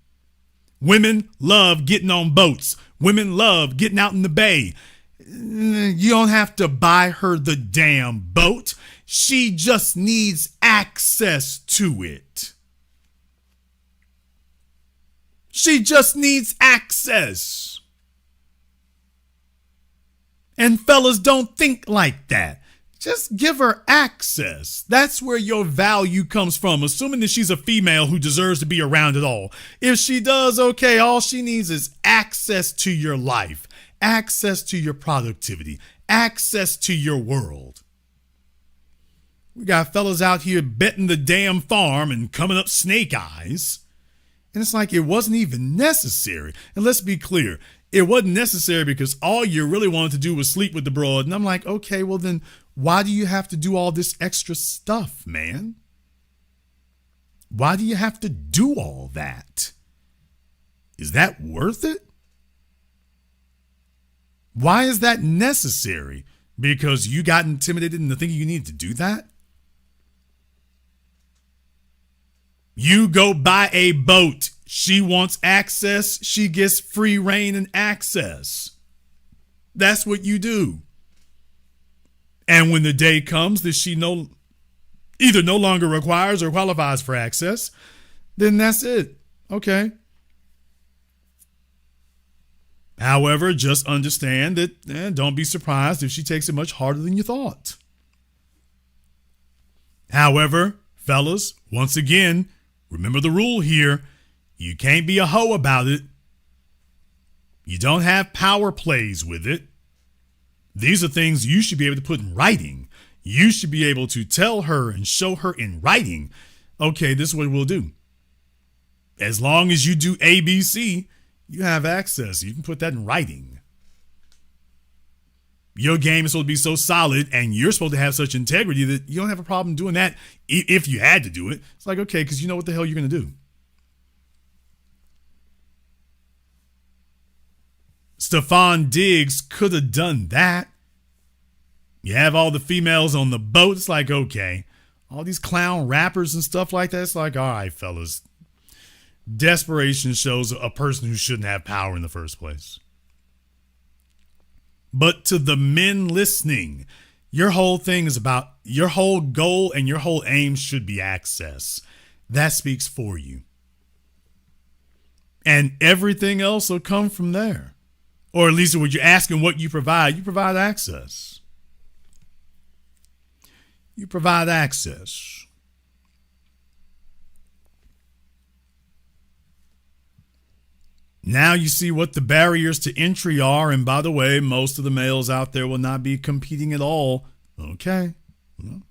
Women love getting on boats. Women love getting out in the bay. You don't have to buy her the damn boat. She just needs access to it. She just needs access. And fellas don't think like that. Just give her access. That's where your value comes from, assuming that she's a female who deserves to be around at all. If she does, okay, all she needs is access to your life, access to your productivity, access to your world. We got fellas out here betting the damn farm and coming up snake eyes. And it's like it wasn't even necessary. And let's be clear, it wasn't necessary because all you really wanted to do was sleep with the broad. And I'm like, okay, well then why do you have to do all this extra stuff, man? Why do you have to do all that? Is that worth it? Why is that necessary? Because you got intimidated into thinking you needed to do that? You go buy a boat. She wants access. She gets free reign and access. That's what you do. And when the day comes that she either no longer requires or qualifies for access, then that's it. Okay. However, just understand that don't be surprised if she takes it much harder than you thought. However, fellas, once again, remember the rule here. You can't be a hoe about it. You don't have power plays with it. These are things you should be able to put in writing. You should be able to tell her and show her in writing, okay, this is what we'll do. As long as you do ABC, you have access. You can put that in writing. Your game is supposed to be so solid and you're supposed to have such integrity that you don't have a problem doing that if you had to do it. It's like, okay, because you know what the hell you're going to do. Stefon Diggs could have done that. You have all the females on the boat. It's like, okay. All these clown rappers and stuff like that. It's like, all right, fellas. Desperation shows a person who shouldn't have power in the first place. But to the men listening, your whole thing is about your whole goal and your whole aim should be access. That speaks for you. And everything else will come from there. Or at least when you're asking what you provide access. You provide access. Now you see what the barriers to entry are. And by the way, most of the males out there will not be competing at all. Okay. Well,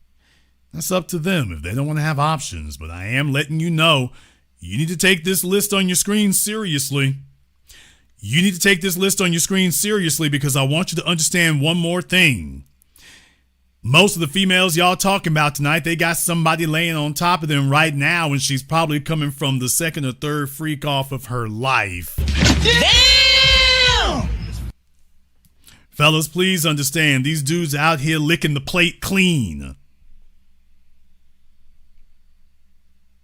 that's up to them if they don't want to have options. But I am letting you know, you need to take this list on your screen seriously. You need to take this list on your screen seriously because I want you to understand one more thing. Most of the females y'all talking about tonight, they got somebody laying on top of them right now, and she's probably coming from the second or third freak off of her life. Damn! Fellas, please understand, these dudes out here licking the plate clean.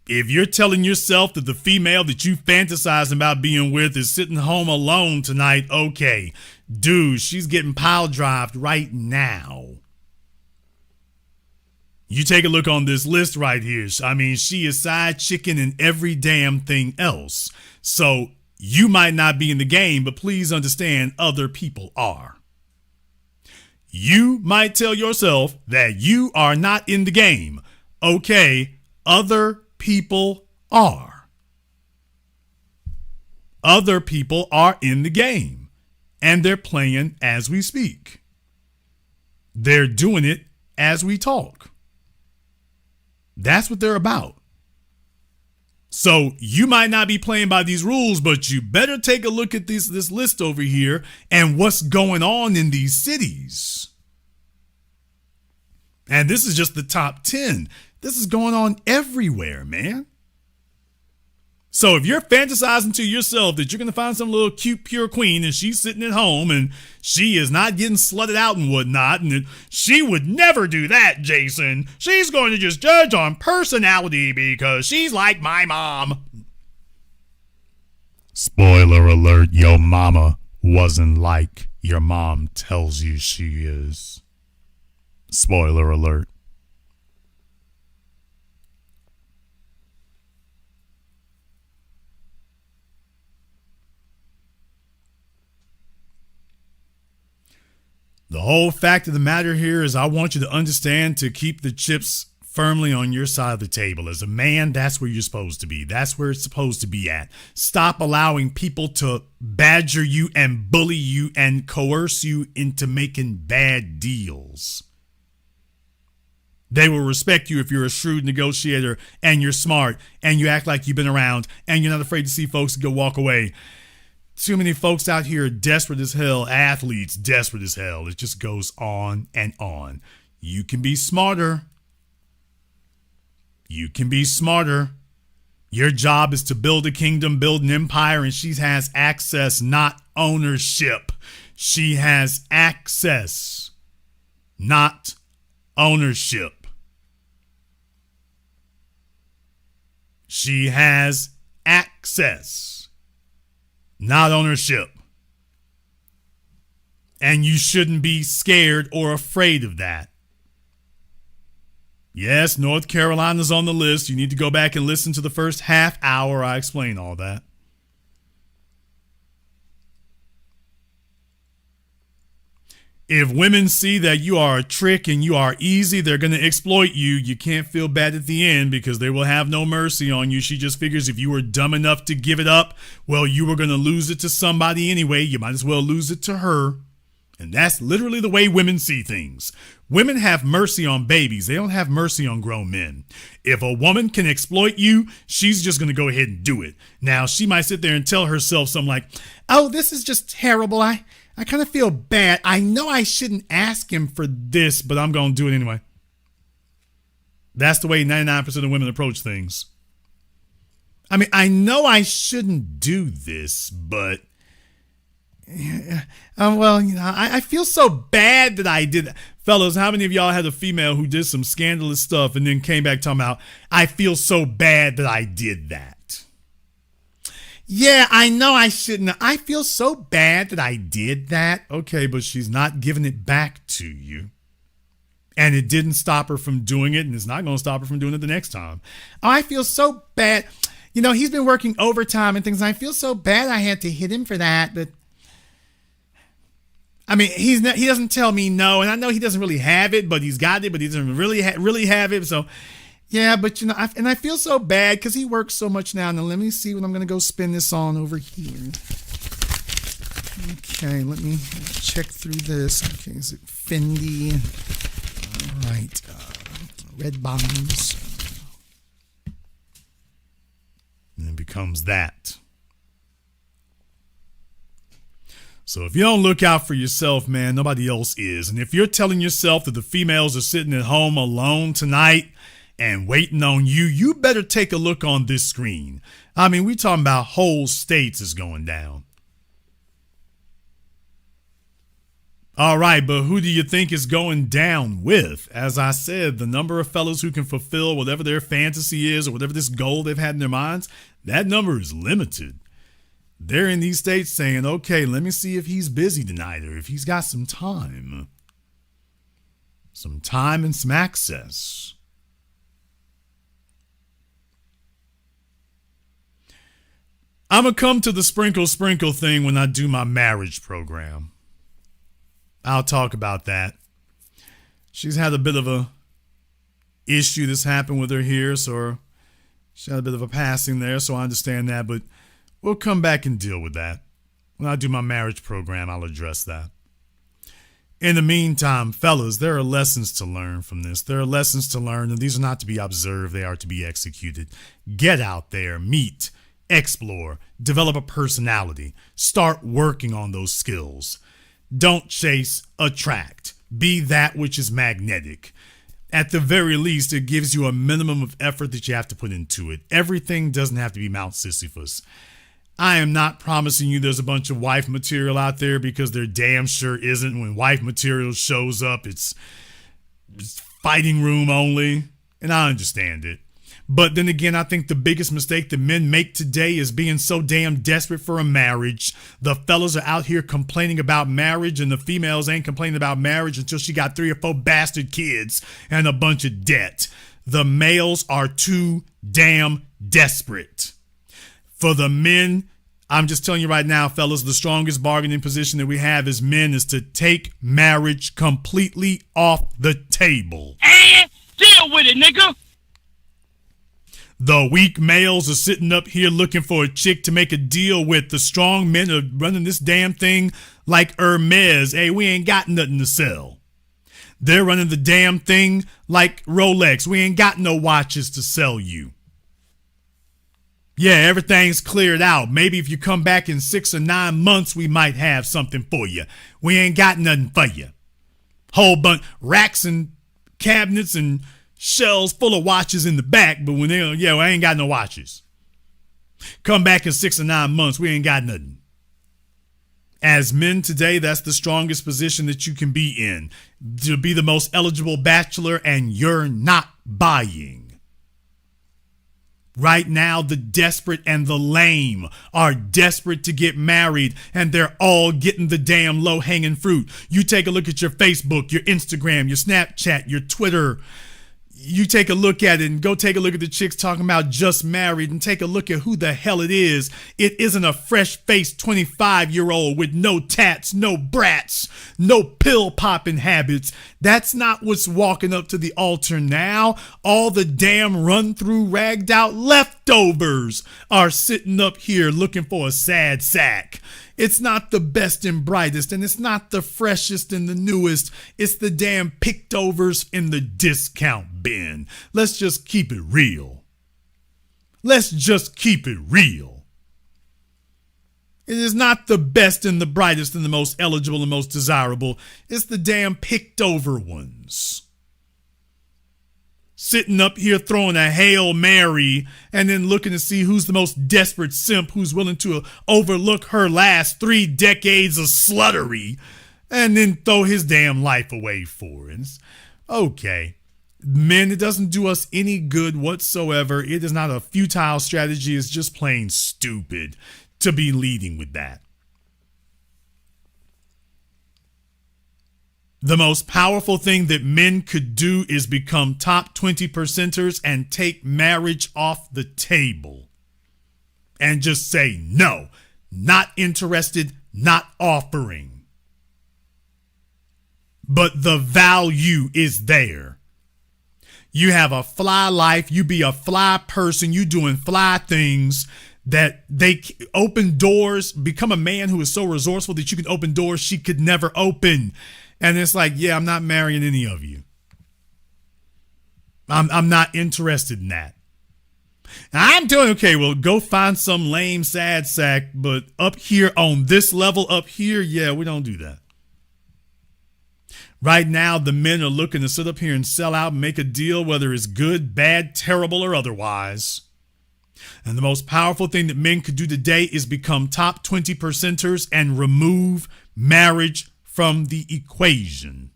If you're telling yourself that the female that you fantasize about being with is sitting home alone tonight, okay, dude, she's getting pile drived right now. You take a look on this list right here. I mean, she is side chicken and every damn thing else. So you might not be in the game, but please understand other people are. You might tell yourself that you are not in the game. Okay, other people are. Other people are in the game, and they're playing as we speak. They're doing it as we talk. That's what they're about. So you might not be playing by these rules, but you better take a look at this list over here and what's going on in these cities. And this is just the top 10. This is going on everywhere, man. So if you're fantasizing to yourself that you're going to find some little cute, pure queen and she's sitting at home and she is not getting slutted out and whatnot, and she would never do that, Jason. She's going to just judge on personality because she's like my mom. Spoiler alert, your mama wasn't like your mom tells you she is. Spoiler alert. The whole fact of the matter here is I want you to understand to keep the chips firmly on your side of the table. As a man, that's where you're supposed to be. That's where it's supposed to be at. Stop allowing people to badger you and bully you and coerce you into making bad deals. They will respect you if you're a shrewd negotiator and you're smart and you act like you've been around and you're not afraid to see folks go walk away. Too many folks out here are desperate as hell, athletes desperate as hell. It just goes on and on. You can be smarter. You can be smarter. Your job is to build a kingdom, build an empire, and she has access, not ownership. She has access, not ownership. She has access, not ownership. And you shouldn't be scared or afraid of that. Yes, North Carolina's on the list. You need to go back and listen to the first half hour. I explain all that. If women see that you are a trick and you are easy, they're going to exploit you. You can't feel bad at the end because they will have no mercy on you. She just figures if you were dumb enough to give it up, well, you were going to lose it to somebody anyway. You might as well lose it to her. And that's literally the way women see things. Women have mercy on babies. They don't have mercy on grown men. If a woman can exploit you, she's just going to go ahead and do it. Now, she might sit there and tell herself something like, oh, this is just terrible. I kind of feel bad. I know I shouldn't ask him for this, but I'm going to do it anyway. That's the way 99% of women approach things. I mean, I know I shouldn't do this, but well, you know, I feel so bad that I did that. Fellas, how many of y'all had a female who did some scandalous stuff and then came back talking about, I feel so bad that I did that? Yeah, I know I shouldn't. I feel so bad that I did that. Okay, but she's not giving it back to you. And it didn't stop her from doing it, and it's not going to stop her from doing it the next time. Oh, I feel so bad. You know, he's been working overtime and things. And I feel so bad I had to hit him for that, but I mean, he doesn't tell me no, and I know he doesn't really have it, but he's got it, but he doesn't really have it. So, yeah, but you know, I feel so bad because he works so much now. Now, let me see what I'm going to go spend this on over here. Okay, let me check through this. Okay, is it Fendi? All right, red bottoms. And it becomes that. So if you don't look out for yourself, man, nobody else is. And if you're telling yourself that the females are sitting at home alone tonight and waiting on you, you better take a look on this screen. I mean, we talking about whole states is going down. All right, but who do you think is going down with? As I said, the number of fellas who can fulfill whatever their fantasy is or whatever this goal they've had in their minds, that number is limited. They're in these states saying, okay, let me see if he's busy tonight or if he's got some time. Some time and some access. I'm going to come to the sprinkle thing when I do my marriage program. I'll talk about that. She's had a bit of a issue that's happened with her here, so she had a bit of a passing there, so I understand that, but we'll come back and deal with that. When I do my marriage program, I'll address that. In the meantime, fellas, there are lessons to learn from this. There are lessons to learn, and these are not to be observed. They are to be executed. Get out there, meet, explore, develop a personality. Start working on those skills. Don't chase, attract. Be that which is magnetic. At the very least, it gives you a minimum of effort that you have to put into it. Everything doesn't have to be Mount Sisyphus. I am not promising you there's a bunch of wife material out there because there damn sure isn't. When wife material shows up, it's fighting room only, and I understand it. But then again, I think the biggest mistake that men make today is being so damn desperate for a marriage. The fellas are out here complaining about marriage, and the females ain't complaining about marriage until she got 3 or 4 bastard kids and a bunch of debt. The males are too damn desperate. For the men, I'm just telling you right now, fellas, the strongest bargaining position that we have as men is to take marriage completely off the table. And deal with it, nigga. The weak males are sitting up here looking for a chick to make a deal with. The strong men are running this damn thing like Hermes. Hey, we ain't got nothing to sell. They're running the damn thing like Rolex. We ain't got no watches to sell you. Yeah, everything's cleared out. Maybe if you come back in 6 or 9 months, we might have something for you. We ain't got nothing for you. Whole bunch racks and cabinets and shelves full of watches in the back, but when I ain't got no watches. Come back in 6 or 9 months, we ain't got nothing. As men today, that's the strongest position that you can be in. To be the most eligible bachelor, and you're not buying. Right now, the desperate and the lame are desperate to get married, and they're all getting the damn low-hanging fruit. You take a look at your Facebook, your Instagram, your Snapchat, your Twitter. You take a look at it and go take a look at the chicks talking about just married and take a look at who the hell it is. It isn't a fresh-faced 25-year-old with no tats, no brats, no pill-popping habits. That's not what's walking up to the altar now. All the damn run-through, ragged-out leftovers are sitting up here looking for a sad sack. It's not the best and brightest, and it's not the freshest and the newest. It's the damn picked overs in the discount bin. Let's just keep it real. Let's just keep it real. It is not the best and the brightest and the most eligible and most desirable. It's the damn picked over ones. Sitting up here throwing a Hail Mary and then looking to see who's the most desperate simp who's willing to overlook her last 3 decades of sluttery and then throw his damn life away for it. Okay. Men, it doesn't do us any good whatsoever. It is not a futile strategy. It's just plain stupid to be leading with that. The most powerful thing that men could do is become top 20 percenters and take marriage off the table. And just say, no, not interested, not offering. But the value is there. You have a fly life, you be a fly person, you doing fly things that they open doors, become a man who is so resourceful that you can open doors she could never open. And it's like, yeah, I'm not marrying any of you. I'm not interested in that. I'm doing okay. Well, go find some lame sad sack, but up here on this level up here, yeah, we don't do that. Right now, the men are looking to sit up here and sell out and make a deal, whether it's good, bad, terrible, or otherwise. And the most powerful thing that men could do today is become top 20 percenters and remove marriage from the equation.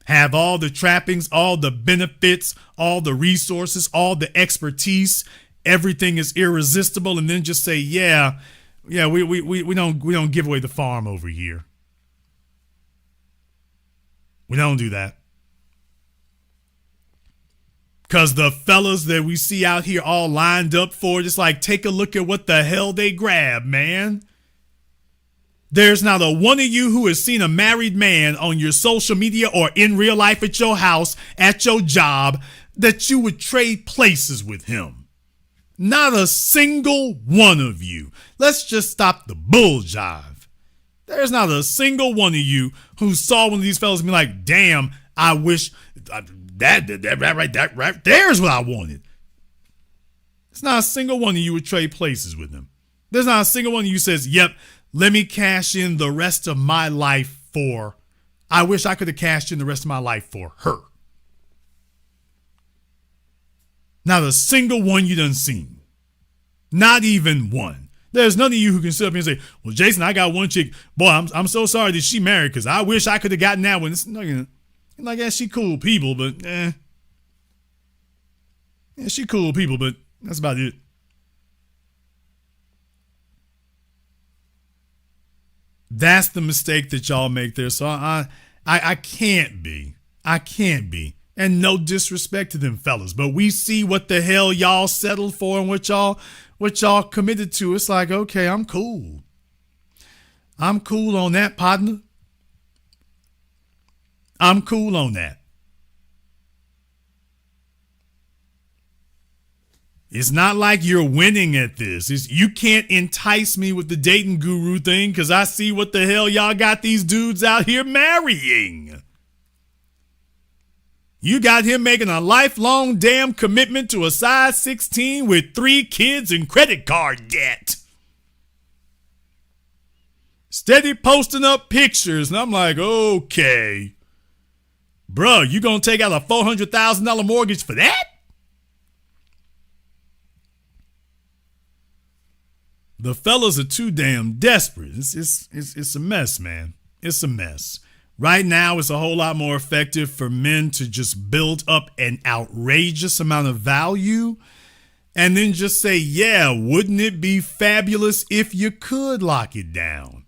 Have all the trappings, all the benefits, all the resources, all the expertise. Everything is irresistible, and then just say, yeah, we don't give away the farm over here. We don't do that. Because the fellas that we see out here all lined up for it, it's like, take a look at what the hell they grab, man. There's not a one of you who has seen a married man on your social media or in real life at your house, at your job, that you would trade places with him. Not a single one of you. Let's just stop the bull jive. There's not a single one of you who saw one of these fellas and be like, damn, I wish that right there's what I wanted. It's not a single one of you would trade places with him. There's not a single one of you says, yep, let me cash in the rest of my life for, I wish I could have cashed in the rest of my life for her. Not a single one you done seen. Not even one. There's none of you who can sit up here and say, well, Jason, I got one chick. Boy, I'm so sorry that she married because I wish I could have gotten that one. It's like, yeah, she cool people, but Yeah, she cool people, but that's about it. That's the mistake that y'all make there. So I can't be. I can't be. And no disrespect to them fellas, but we see what the hell y'all settled for and what y'all committed to. It's like, okay, I'm cool. I'm cool on that, partner. I'm cool on that. It's not like you're winning at this. You can't entice me with the dating guru thing because I see what the hell y'all got these dudes out here marrying. You got him making a lifelong damn commitment to a size 16 with 3 kids and credit card debt. Steady posting up pictures, and I'm like, okay. Bruh, you gonna take out a $400,000 mortgage for that? The fellas are too damn desperate. It's a mess, man. It's a mess. Right now, it's a whole lot more effective for men to just build up an outrageous amount of value and then just say, yeah, wouldn't it be fabulous if you could lock it down?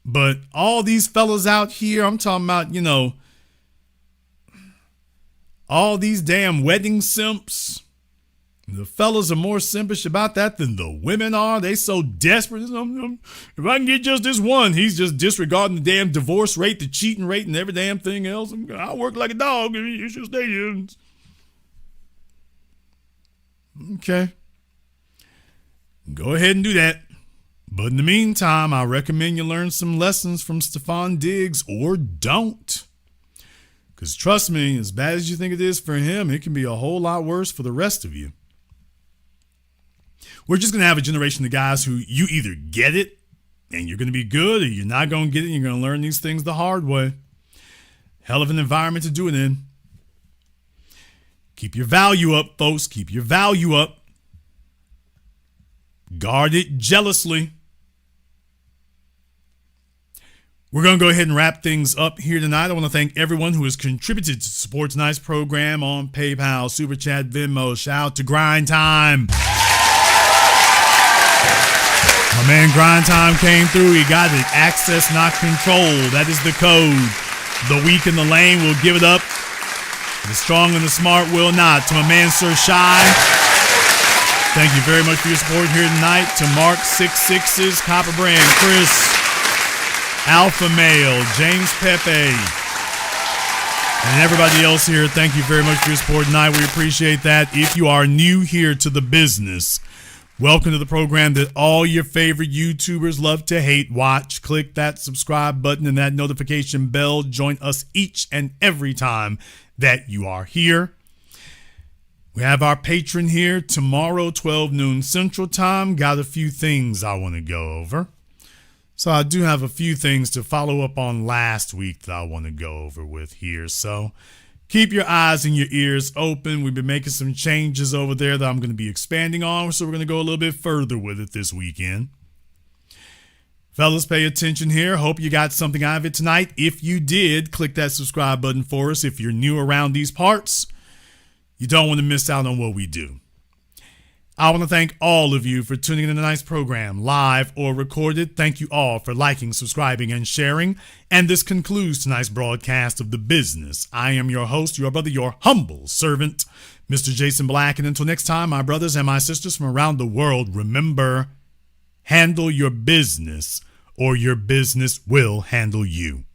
But all these fellas out here, I'm talking about, you know, all these damn wedding simps. The fellas are more simpish about that than the women are. They so desperate. If I can get just this one, he's just disregarding the damn divorce rate, the cheating rate, and every damn thing else. I work like a dog. You should stay here. Okay. Go ahead and do that. But in the meantime, I recommend you learn some lessons from Stefon Diggs or don't. Because trust me, as bad as you think it is for him, it can be a whole lot worse for the rest of you. We're just going to have a generation of guys who you either get it and you're going to be good, or you're not going to get it and you're going to learn these things the hard way. Hell of an environment to do it in. Keep your value up, folks. Keep your value up. Guard it jealously. We're going to go ahead and wrap things up here tonight. I want to thank everyone who has contributed to support tonight's program on PayPal, Super Chat, Venmo. Shout out to Grind Time. My man Grind Time came through. He got it. Access, not control. That is the code. The weak and the lame will give it up. The strong and the smart will not. To my man Sir Shy, thank you very much for your support here tonight. To Mark 66's, Copper Brand, Chris, Alpha Male, James Pepe, and everybody else here, thank you very much for your support tonight. We appreciate that. If you are new here to the business, welcome to the program that all your favorite YouTubers love to hate watch. Click that subscribe button and that notification bell. Join us each and every time that you are here. We have our patron here tomorrow, 12 noon Central Time. Got a few things I want to go over. So I do have a few things to follow up on last week that I want to go over with here. So keep your eyes and your ears open. We've been making some changes over there that I'm going to be expanding on. So we're going to go a little bit further with it this weekend. Fellas, pay attention here. Hope you got something out of it tonight. If you did, click that subscribe button for us. If you're new around these parts, you don't want to miss out on what we do. I want to thank all of you for tuning in to tonight's program, live or recorded. Thank you all for liking, subscribing, and sharing. And this concludes tonight's broadcast of The Business. I am your host, your brother, your humble servant, Mr. Jason Black. And until next time, my brothers and my sisters from around the world, remember, handle your business or your business will handle you.